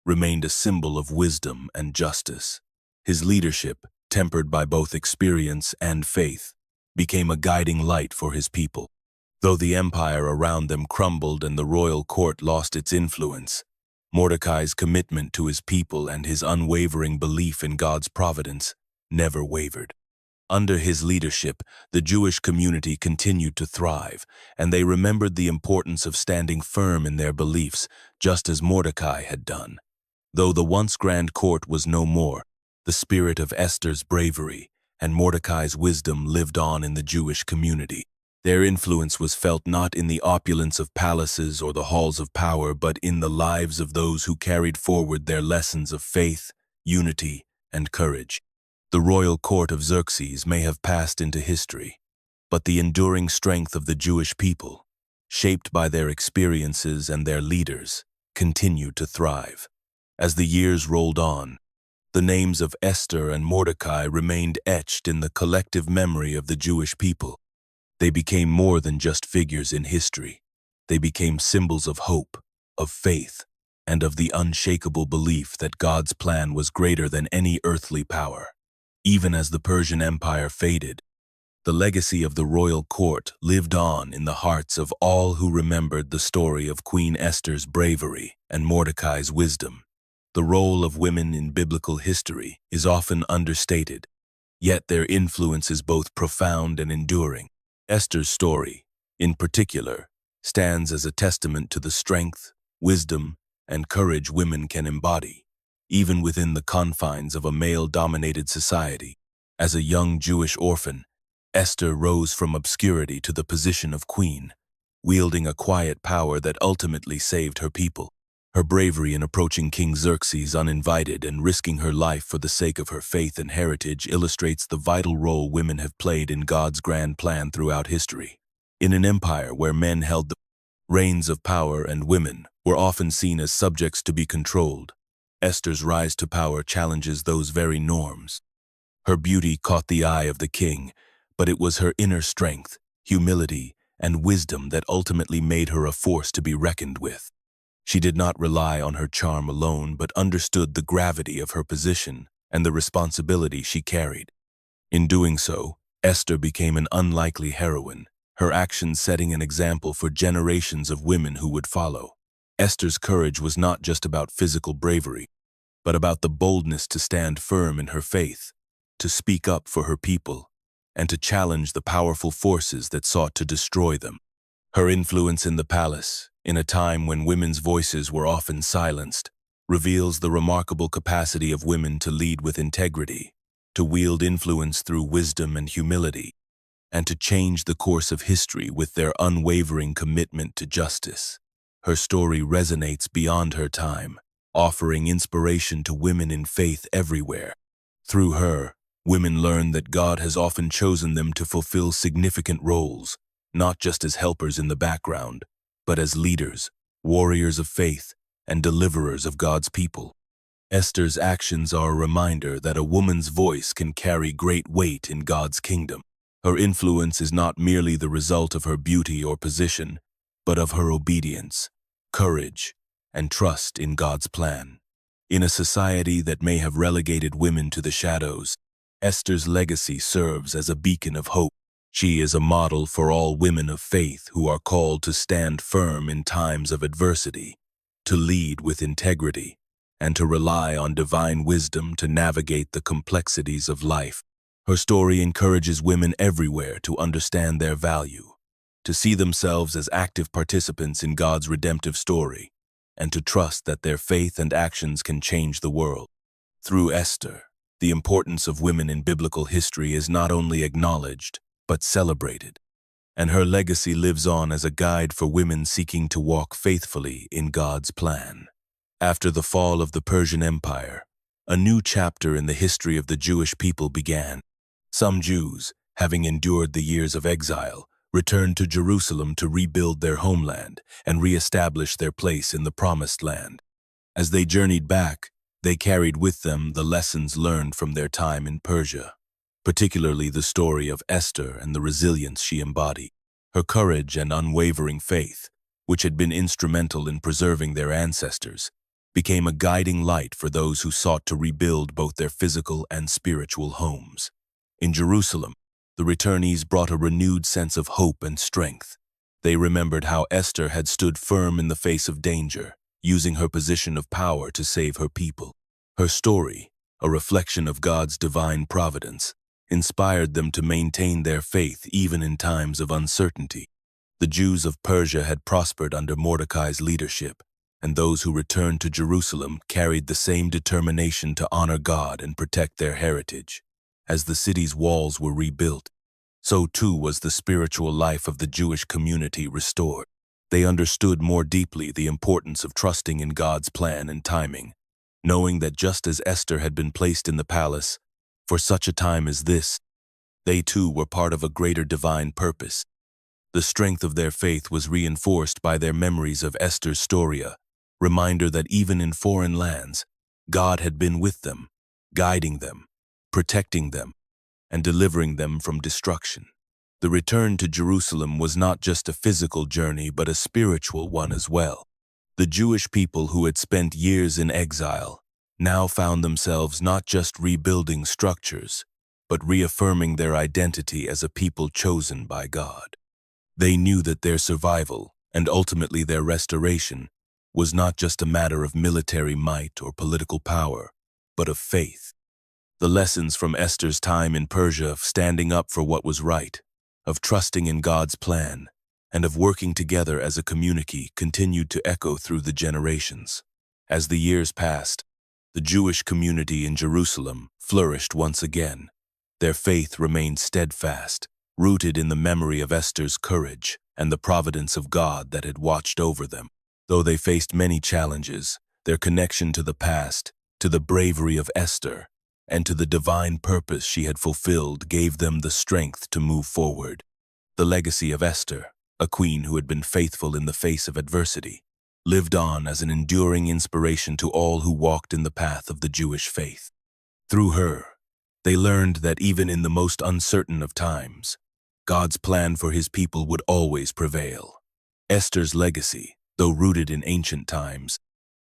S1: remained a symbol of wisdom and justice. His leadership, tempered by both experience and faith, became a guiding light for his people. Though the empire around them crumbled and the royal court lost its influence, Mordecai's commitment to his people and his unwavering belief in God's providence never wavered. Under his leadership, the Jewish community continued to thrive, and they remembered the importance of standing firm in their beliefs, just as Mordecai had done. Though the once grand court was no more, the spirit of Esther's bravery and Mordecai's wisdom lived on in the Jewish community. Their influence was felt not in the opulence of palaces or the halls of power, but in the lives of those who carried forward their lessons of faith, unity, and courage. The royal court of Xerxes may have passed into history, but the enduring strength of the Jewish people, shaped by their experiences and their leaders, continued to thrive. As the years rolled on, the names of Esther and Mordecai remained etched in the collective memory of the Jewish people. They became more than just figures in history. They became symbols of hope, of faith, and of the unshakable belief that God's plan was greater than any earthly power. Even as the Persian Empire faded, the legacy of the royal court lived on in the hearts of all who remembered the story of Queen Esther's bravery and Mordecai's wisdom. The role of women in biblical history is often understated, yet their influence is both profound and enduring. Esther's story, in particular, stands as a testament to the strength, wisdom, and courage women can embody, even within the confines of a male-dominated society. As a young Jewish orphan, Esther rose from obscurity to the position of queen, wielding a quiet power that ultimately saved her people. Her bravery in approaching King Xerxes uninvited and risking her life for the sake of her faith and heritage illustrates the vital role women have played in God's grand plan throughout history. In an empire where men held the reins of power and women were often seen as subjects to be controlled, Esther's rise to power challenges those very norms. Her beauty caught the eye of the king, but it was her inner strength, humility, and wisdom that ultimately made her a force to be reckoned with. She did not rely on her charm alone, but understood the gravity of her position and the responsibility she carried. In doing so, Esther became an unlikely heroine, her actions setting an example for generations of women who would follow. Esther's courage was not just about physical bravery, but about the boldness to stand firm in her faith, to speak up for her people, and to challenge the powerful forces that sought to destroy them. Her influence in the palace, in a time when women's voices were often silenced, reveals the remarkable capacity of women to lead with integrity, to wield influence through wisdom and humility, and to change the course of history with their unwavering commitment to justice. Her story resonates beyond her time, offering inspiration to women in faith everywhere. Through her, women learn that God has often chosen them to fulfill significant roles, not just as helpers in the background, but as leaders, warriors of faith, and deliverers of God's people. Esther's actions are a reminder that a woman's voice can carry great weight in God's kingdom. Her influence is not merely the result of her beauty or position, but of her obedience, courage, and trust in God's plan. In a society that may have relegated women to the shadows, Esther's legacy serves as a beacon of hope. She is a model for all women of faith who are called to stand firm in times of adversity, to lead with integrity, and to rely on divine wisdom to navigate the complexities of life. Her story encourages women everywhere to understand their value, to see themselves as active participants in God's redemptive story, and to trust that their faith and actions can change the world. Through Esther, the importance of women in biblical history is not only acknowledged, but celebrated, and her legacy lives on as a guide for women seeking to walk faithfully in God's plan. After the fall of the Persian Empire, a new chapter in the history of the Jewish people began. Some Jews, having endured the years of exile, returned to Jerusalem to rebuild their homeland and re-establish their place in the Promised Land. As they journeyed back, they carried with them the lessons learned from their time in Persia, particularly the story of Esther and the resilience she embodied. Her courage and unwavering faith, which had been instrumental in preserving their ancestors, became a guiding light for those who sought to rebuild both their physical and spiritual homes. In Jerusalem, the returnees brought a renewed sense of hope and strength. They remembered how Esther had stood firm in the face of danger, using her position of power to save her people. Her story, a reflection of God's divine providence, inspired them to maintain their faith even in times of uncertainty. The Jews of Persia had prospered under Mordecai's leadership, and those who returned to Jerusalem carried the same determination to honor God and protect their heritage. As the city's walls were rebuilt, so too was the spiritual life of the Jewish community restored. They understood more deeply the importance of trusting in God's plan and timing, knowing that just as Esther had been placed in the palace for such a time as this, they too were part of a greater divine purpose. The strength of their faith was reinforced by their memories of Esther's story, a reminder that even in foreign lands, God had been with them, guiding them, protecting them, and delivering them from destruction. The return to Jerusalem was not just a physical journey but a spiritual one as well. The Jewish people who had spent years in exile now found themselves not just rebuilding structures, but reaffirming their identity as a people chosen by God. They knew that their survival, and ultimately their restoration, was not just a matter of military might or political power, but of faith. The lessons from Esther's time in Persia of standing up for what was right, of trusting in God's plan, and of working together as a community continued to echo through the generations. As the years passed, the Jewish community in Jerusalem flourished once again. Their faith remained steadfast, rooted in the memory of Esther's courage and the providence of God that had watched over them. Though they faced many challenges, their connection to the past, to the bravery of Esther, and to the divine purpose she had fulfilled gave them the strength to move forward. The legacy of Esther, a queen who had been faithful in the face of adversity, lived on as an enduring inspiration to all who walked in the path of the Jewish faith. Through her, they learned that even in the most uncertain of times, God's plan for his people would always prevail. Esther's legacy, though rooted in ancient times,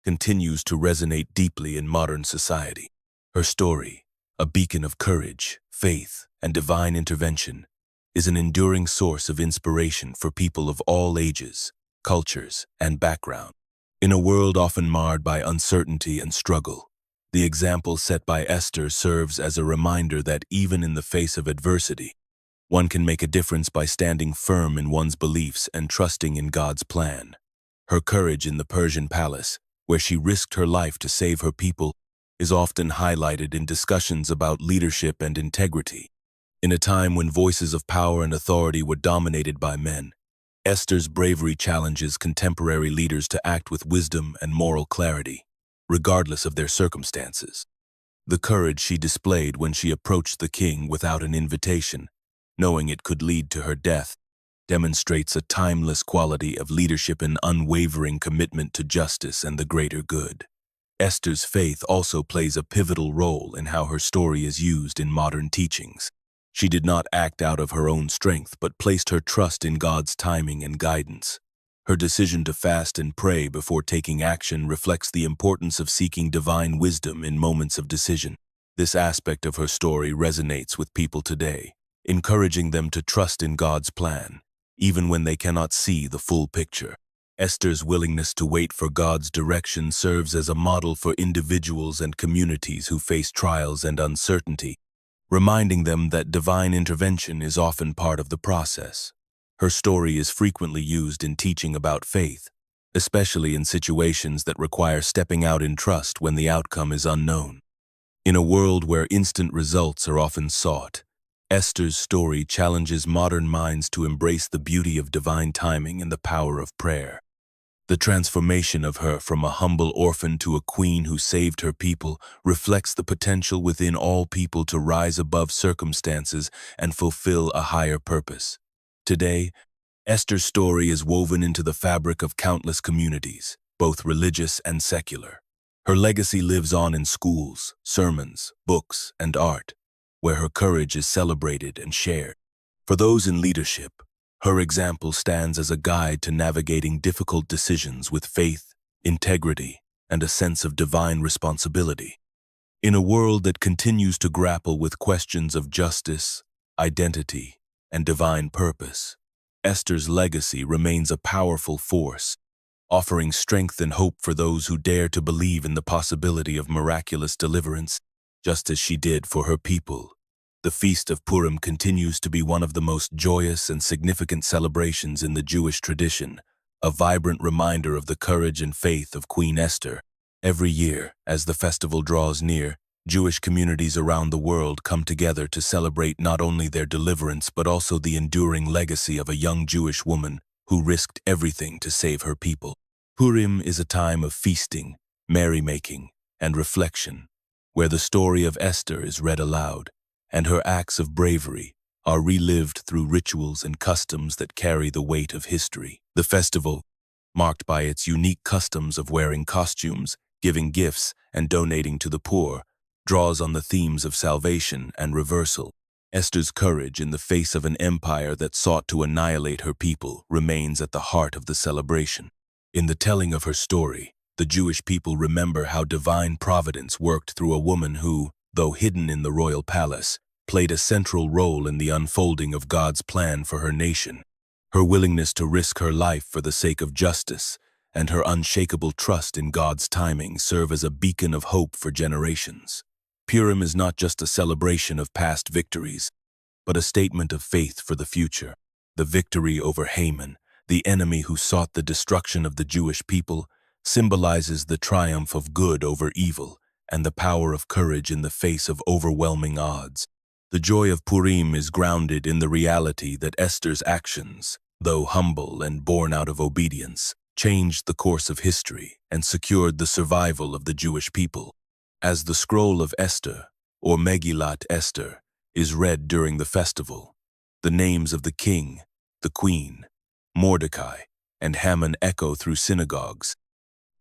S1: continues to resonate deeply in modern society. Her story, a beacon of courage, faith, and divine intervention, is an enduring source of inspiration for people of all ages, cultures, and background. In a world often marred by uncertainty and struggle, the example set by Esther serves as a reminder that even in the face of adversity, one can make a difference by standing firm in one's beliefs and trusting in God's plan. Her courage in the Persian palace, where she risked her life to save her people, is often highlighted in discussions about leadership and integrity. In a time when voices of power and authority were dominated by men, Esther's bravery challenges contemporary leaders to act with wisdom and moral clarity, regardless of their circumstances. The courage she displayed when she approached the king without an invitation, knowing it could lead to her death, demonstrates a timeless quality of leadership and unwavering commitment to justice and the greater good. Esther's faith also plays a pivotal role in how her story is used in modern teachings. She did not act out of her own strength, but placed her trust in God's timing and guidance. Her decision to fast and pray before taking action reflects the importance of seeking divine wisdom in moments of decision. This aspect of her story resonates with people today, encouraging them to trust in God's plan, even when they cannot see the full picture. Esther's willingness to wait for God's direction serves as a model for individuals and communities who face trials and uncertainty, reminding them that divine intervention is often part of the process. Her story is frequently used in teaching about faith, especially in situations that require stepping out in trust when the outcome is unknown. In a world where instant results are often sought, Esther's story challenges modern minds to embrace the beauty of divine timing and the power of prayer. The transformation of her from a humble orphan to a queen who saved her people reflects the potential within all people to rise above circumstances and fulfill a higher purpose. Today, Esther's story is woven into the fabric of countless communities, both religious and secular. Her legacy lives on in schools, sermons, books, and art, where her courage is celebrated and shared. For those in leadership, her example stands as a guide to navigating difficult decisions with faith, integrity, and a sense of divine responsibility. In a world that continues to grapple with questions of justice, identity, and divine purpose, Esther's legacy remains a powerful force, offering strength and hope for those who dare to believe in the possibility of miraculous deliverance, just as she did for her people. The Feast of Purim continues to be one of the most joyous and significant celebrations in the Jewish tradition, a vibrant reminder of the courage and faith of Queen Esther. Every year, as the festival draws near, Jewish communities around the world come together to celebrate not only their deliverance but also the enduring legacy of a young Jewish woman who risked everything to save her people. Purim is a time of feasting, merrymaking, and reflection, where the story of Esther is read aloud, and her acts of bravery are relived through rituals and customs that carry the weight of history. The festival, marked by its unique customs of wearing costumes, giving gifts, and donating to the poor, draws on the themes of salvation and reversal. Esther's courage in the face of an empire that sought to annihilate her people remains at the heart of the celebration. In the telling of her story, the Jewish people remember how divine providence worked through a woman who, though hidden in the royal palace, played a central role in the unfolding of God's plan for her nation. Her willingness to risk her life for the sake of justice and her unshakable trust in God's timing serve as a beacon of hope for generations. Purim is not just a celebration of past victories, but a statement of faith for the future. The victory over Haman, the enemy who sought the destruction of the Jewish people, symbolizes the triumph of good over evil and the power of courage in the face of overwhelming odds. The joy of Purim is grounded in the reality that Esther's actions, though humble and born out of obedience, changed the course of history and secured the survival of the Jewish people. As the scroll of Esther, or Megillat Esther, is read during the festival, the names of the king, the queen, Mordecai, and Haman echo through synagogues,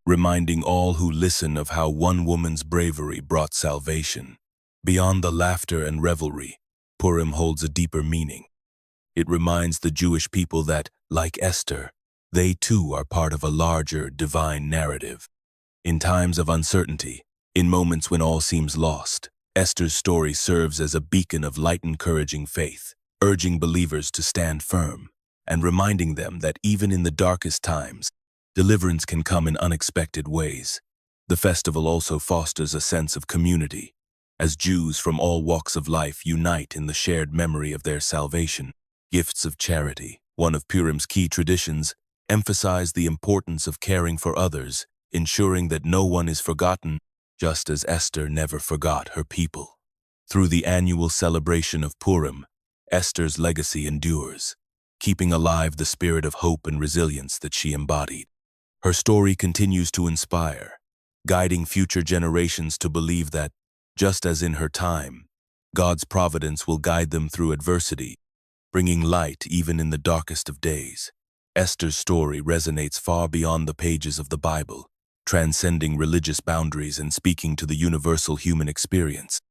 S1: reminding all who listen of how one woman's bravery brought salvation. Beyond the laughter and revelry, Purim holds a deeper meaning. It reminds the Jewish people that, like Esther, they too are part of a larger divine narrative. In times of uncertainty, in moments when all seems lost, Esther's story serves as a beacon of light, encouraging faith, urging believers to stand firm, and reminding them that even in the darkest times, deliverance can come in unexpected ways. The festival also fosters a sense of community, as Jews from all walks of life unite in the shared memory of their salvation. Gifts of charity, one of Purim's key traditions, emphasize the importance of caring for others, ensuring that no one is forgotten, just as Esther never forgot her people. Through the annual celebration of Purim, Esther's legacy endures, keeping alive the spirit of hope and resilience that she embodied. Her story continues to inspire, guiding future generations to believe that, just as in her time, God's providence will guide them through adversity, bringing light even in the darkest of days. Esther's story resonates far beyond the pages of the Bible, transcending religious boundaries and speaking to the universal human experience.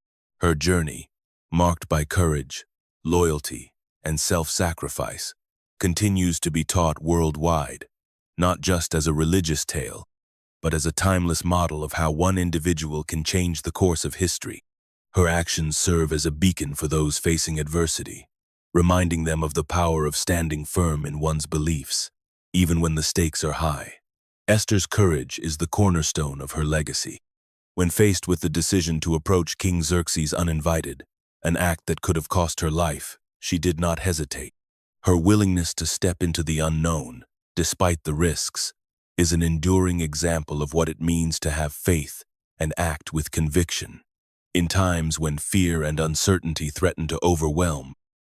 S1: Her journey, marked by courage, loyalty, and self-sacrifice, continues to be taught worldwide, not just as a religious tale, but as a timeless model of how one individual can change the course of history. Her actions serve as a beacon for those facing adversity, reminding them of the power of standing firm in one's beliefs, even when the stakes are high. Esther's courage is the cornerstone of her legacy. When faced with the decision to approach King Xerxes uninvited, an act that could have cost her life, she did not hesitate. Her willingness to step into the unknown, despite the risks, is an enduring example of what it means to have faith and act with conviction. In times when fear and uncertainty threaten to overwhelm,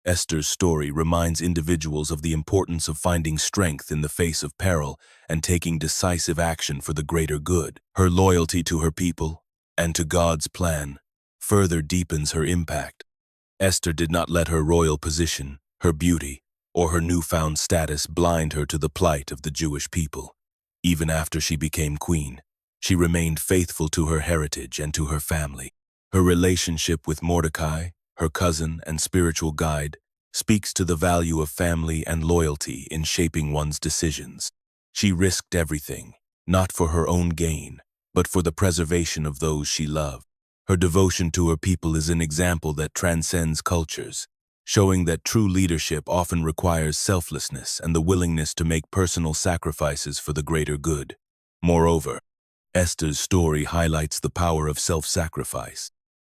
S1: Esther's story reminds individuals of the importance of finding strength in the face of peril and taking decisive action for the greater good. Her loyalty to her people and to God's plan further deepens her impact. Esther did not let her royal position, her beauty, or her newfound status blind her to the plight of the Jewish people. Even after she became queen, she remained faithful to her heritage and to her family. Her relationship with Mordecai, her cousin and spiritual guide, speaks to the value of family and loyalty in shaping one's decisions. She risked everything, not for her own gain, but for the preservation of those she loved. Her devotion to her people is an example that transcends cultures, showing that true leadership often requires selflessness and the willingness to make personal sacrifices for the greater good. Moreover, Esther's story highlights the power of self-sacrifice.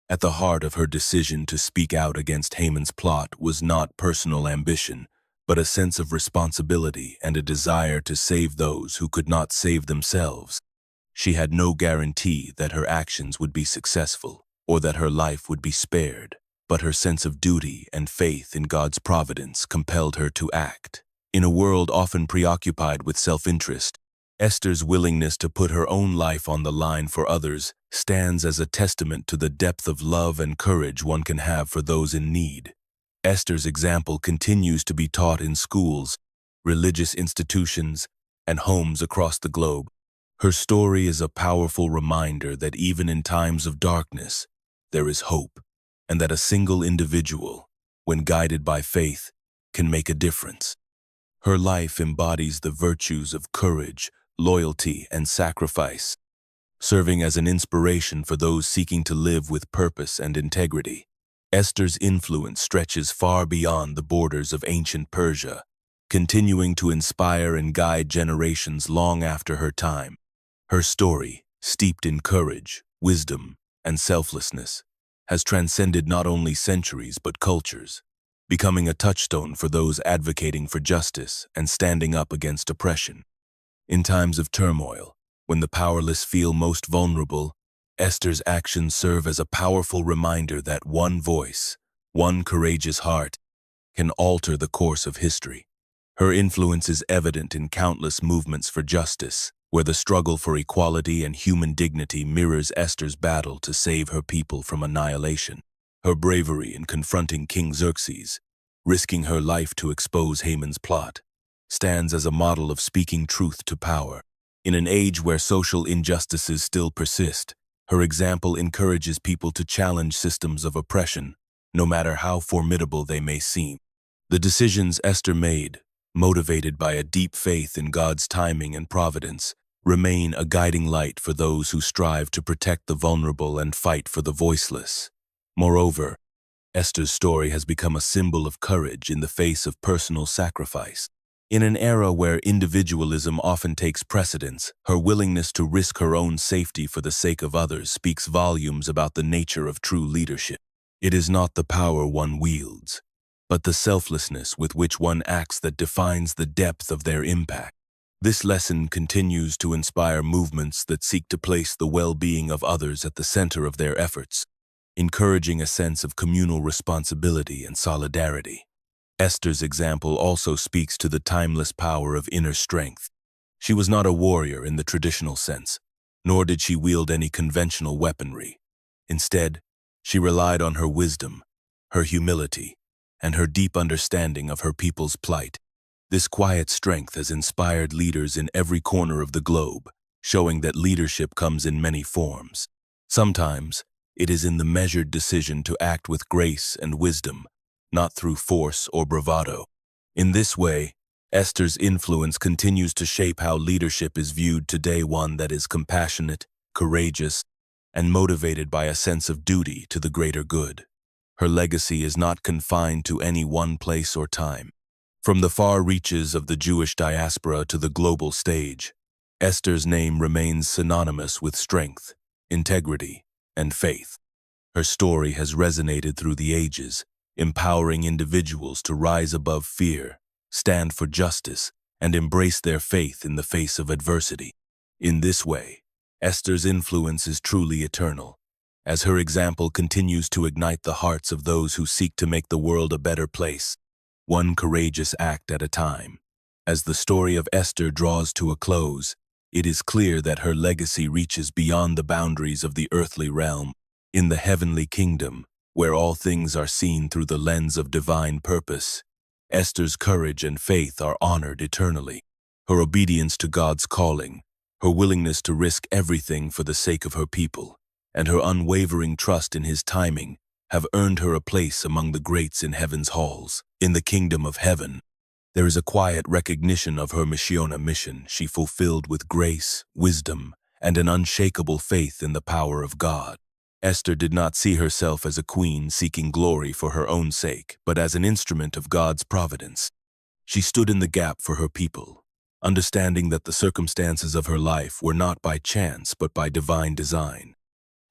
S1: At the heart of her decision to speak out against Haman's plot was not personal ambition, but a sense of responsibility and a desire to save those who could not save themselves. She had no guarantee that her actions would be successful or that her life would be spared, but her sense of duty and faith in God's providence compelled her to act. In a world often preoccupied with self-interest, Esther's willingness to put her own life on the line for others stands as a testament to the depth of love and courage one can have for those in need. Esther's example continues to be taught in schools, religious institutions, and homes across the globe. Her story is a powerful reminder that even in times of darkness, there is hope, and that a single individual, when guided by faith, can make a difference. Her life embodies the virtues of courage, loyalty, and sacrifice, serving as an inspiration for those seeking to live with purpose and integrity. Esther's influence stretches far beyond the borders of ancient Persia, continuing to inspire and guide generations long after her time. Her story, steeped in courage, wisdom, and selflessness, has transcended not only centuries but cultures, becoming a touchstone for those advocating for justice and standing up against oppression. In times of turmoil, when the powerless feel most vulnerable, Esther's actions serve as a powerful reminder that one voice, one courageous heart, can alter the course of history. Her influence is evident in countless movements for justice, where the struggle for equality and human dignity mirrors Esther's battle to save her people from annihilation. Her bravery in confronting King Xerxes, risking her life to expose Haman's plot, stands as a model of speaking truth to power. In an age where social injustices still persist, her example encourages people to challenge systems of oppression, no matter how formidable they may seem. The decisions Esther made, motivated by a deep faith in God's timing and providence, remain a guiding light for those who strive to protect the vulnerable and fight for the voiceless. Moreover, Esther's story has become a symbol of courage in the face of personal sacrifice. In an era where individualism often takes precedence, her willingness to risk her own safety for the sake of others speaks volumes about the nature of true leadership. It is not the power one wields, but the selflessness with which one acts that defines the depth of their impact. This lesson continues to inspire movements that seek to place the well-being of others at the center of their efforts, encouraging a sense of communal responsibility and solidarity. Esther's example also speaks to the timeless power of inner strength. She was not a warrior in the traditional sense, nor did she wield any conventional weaponry. Instead, she relied on her wisdom, her humility, and her deep understanding of her people's plight. This quiet strength has inspired leaders in every corner of the globe, showing that leadership comes in many forms. Sometimes, it is in the measured decision to act with grace and wisdom, not through force or bravado. In this way, Esther's influence continues to shape how leadership is viewed today, one that is compassionate, courageous, and motivated by a sense of duty to the greater good. Her legacy is not confined to any one place or time. From the far reaches of the Jewish diaspora to the global stage, Esther's name remains synonymous with strength, integrity, and faith. Her story has resonated through the ages, empowering individuals to rise above fear, stand for justice, and embrace their faith in the face of adversity. In this way, Esther's influence is truly eternal, as her example continues to ignite the hearts of those who seek to make the world a better place, one courageous act at a time. As the story of Esther draws to a close, it is clear that her legacy reaches beyond the boundaries of the earthly realm. In the heavenly kingdom, where all things are seen through the lens of divine purpose, Esther's courage and faith are honored eternally. Her obedience to God's calling, her willingness to risk everything for the sake of her people, and her unwavering trust in His timing have earned her a place among the greats in heaven's halls. In the kingdom of heaven, there is a quiet recognition of her Missiona mission she fulfilled with grace, wisdom, and an unshakable faith in the power of God. Esther did not see herself as a queen seeking glory for her own sake, but as an instrument of God's providence. She stood in the gap for her people, understanding that the circumstances of her life were not by chance but by divine design.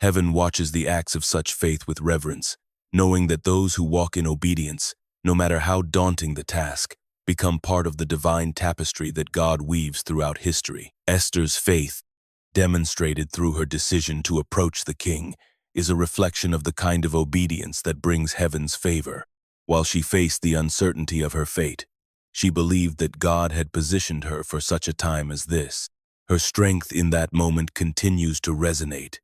S1: Heaven watches the acts of such faith with reverence, knowing that those who walk in obedience, no matter how daunting the task, become part of the divine tapestry that God weaves throughout history. Esther's faith, demonstrated through her decision to approach the king, is a reflection of the kind of obedience that brings heaven's favor. While she faced the uncertainty of her fate, she believed that God had positioned her for such a time as this. Her strength in that moment continues to resonate,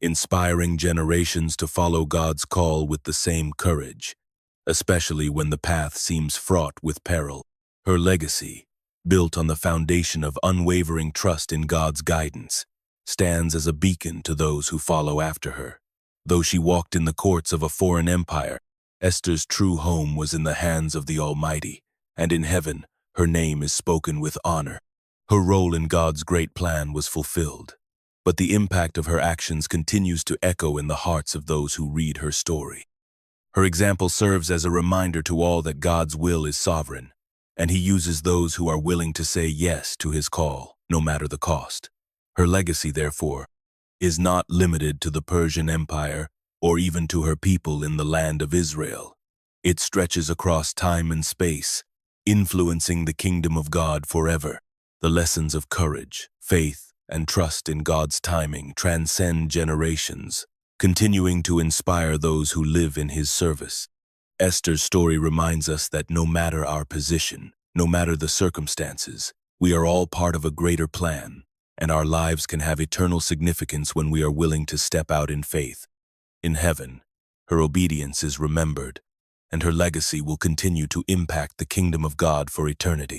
S1: inspiring generations to follow God's call with the same courage, especially when the path seems fraught with peril. Her legacy, built on the foundation of unwavering trust in God's guidance, stands as a beacon to those who follow after her. Though she walked in the courts of a foreign empire, Esther's true home was in the hands of the Almighty, and in heaven, her name is spoken with honor. Her role in God's great plan was fulfilled, but the impact of her actions continues to echo in the hearts of those who read her story. Her example serves as a reminder to all that God's will is sovereign, and He uses those who are willing to say yes to His call, no matter the cost. Her legacy, therefore, is not limited to the Persian Empire or even to her people in the land of Israel. It stretches across time and space, influencing the kingdom of God forever. The lessons of courage, faith, and trust in God's timing transcend generations, continuing to inspire those who live in His service. Esther's story reminds us that no matter our position, no matter the circumstances, we are all part of a greater plan, and our lives can have eternal significance when we are willing to step out in faith. In heaven, her obedience is remembered, and her legacy will continue to impact the kingdom of God for eternity.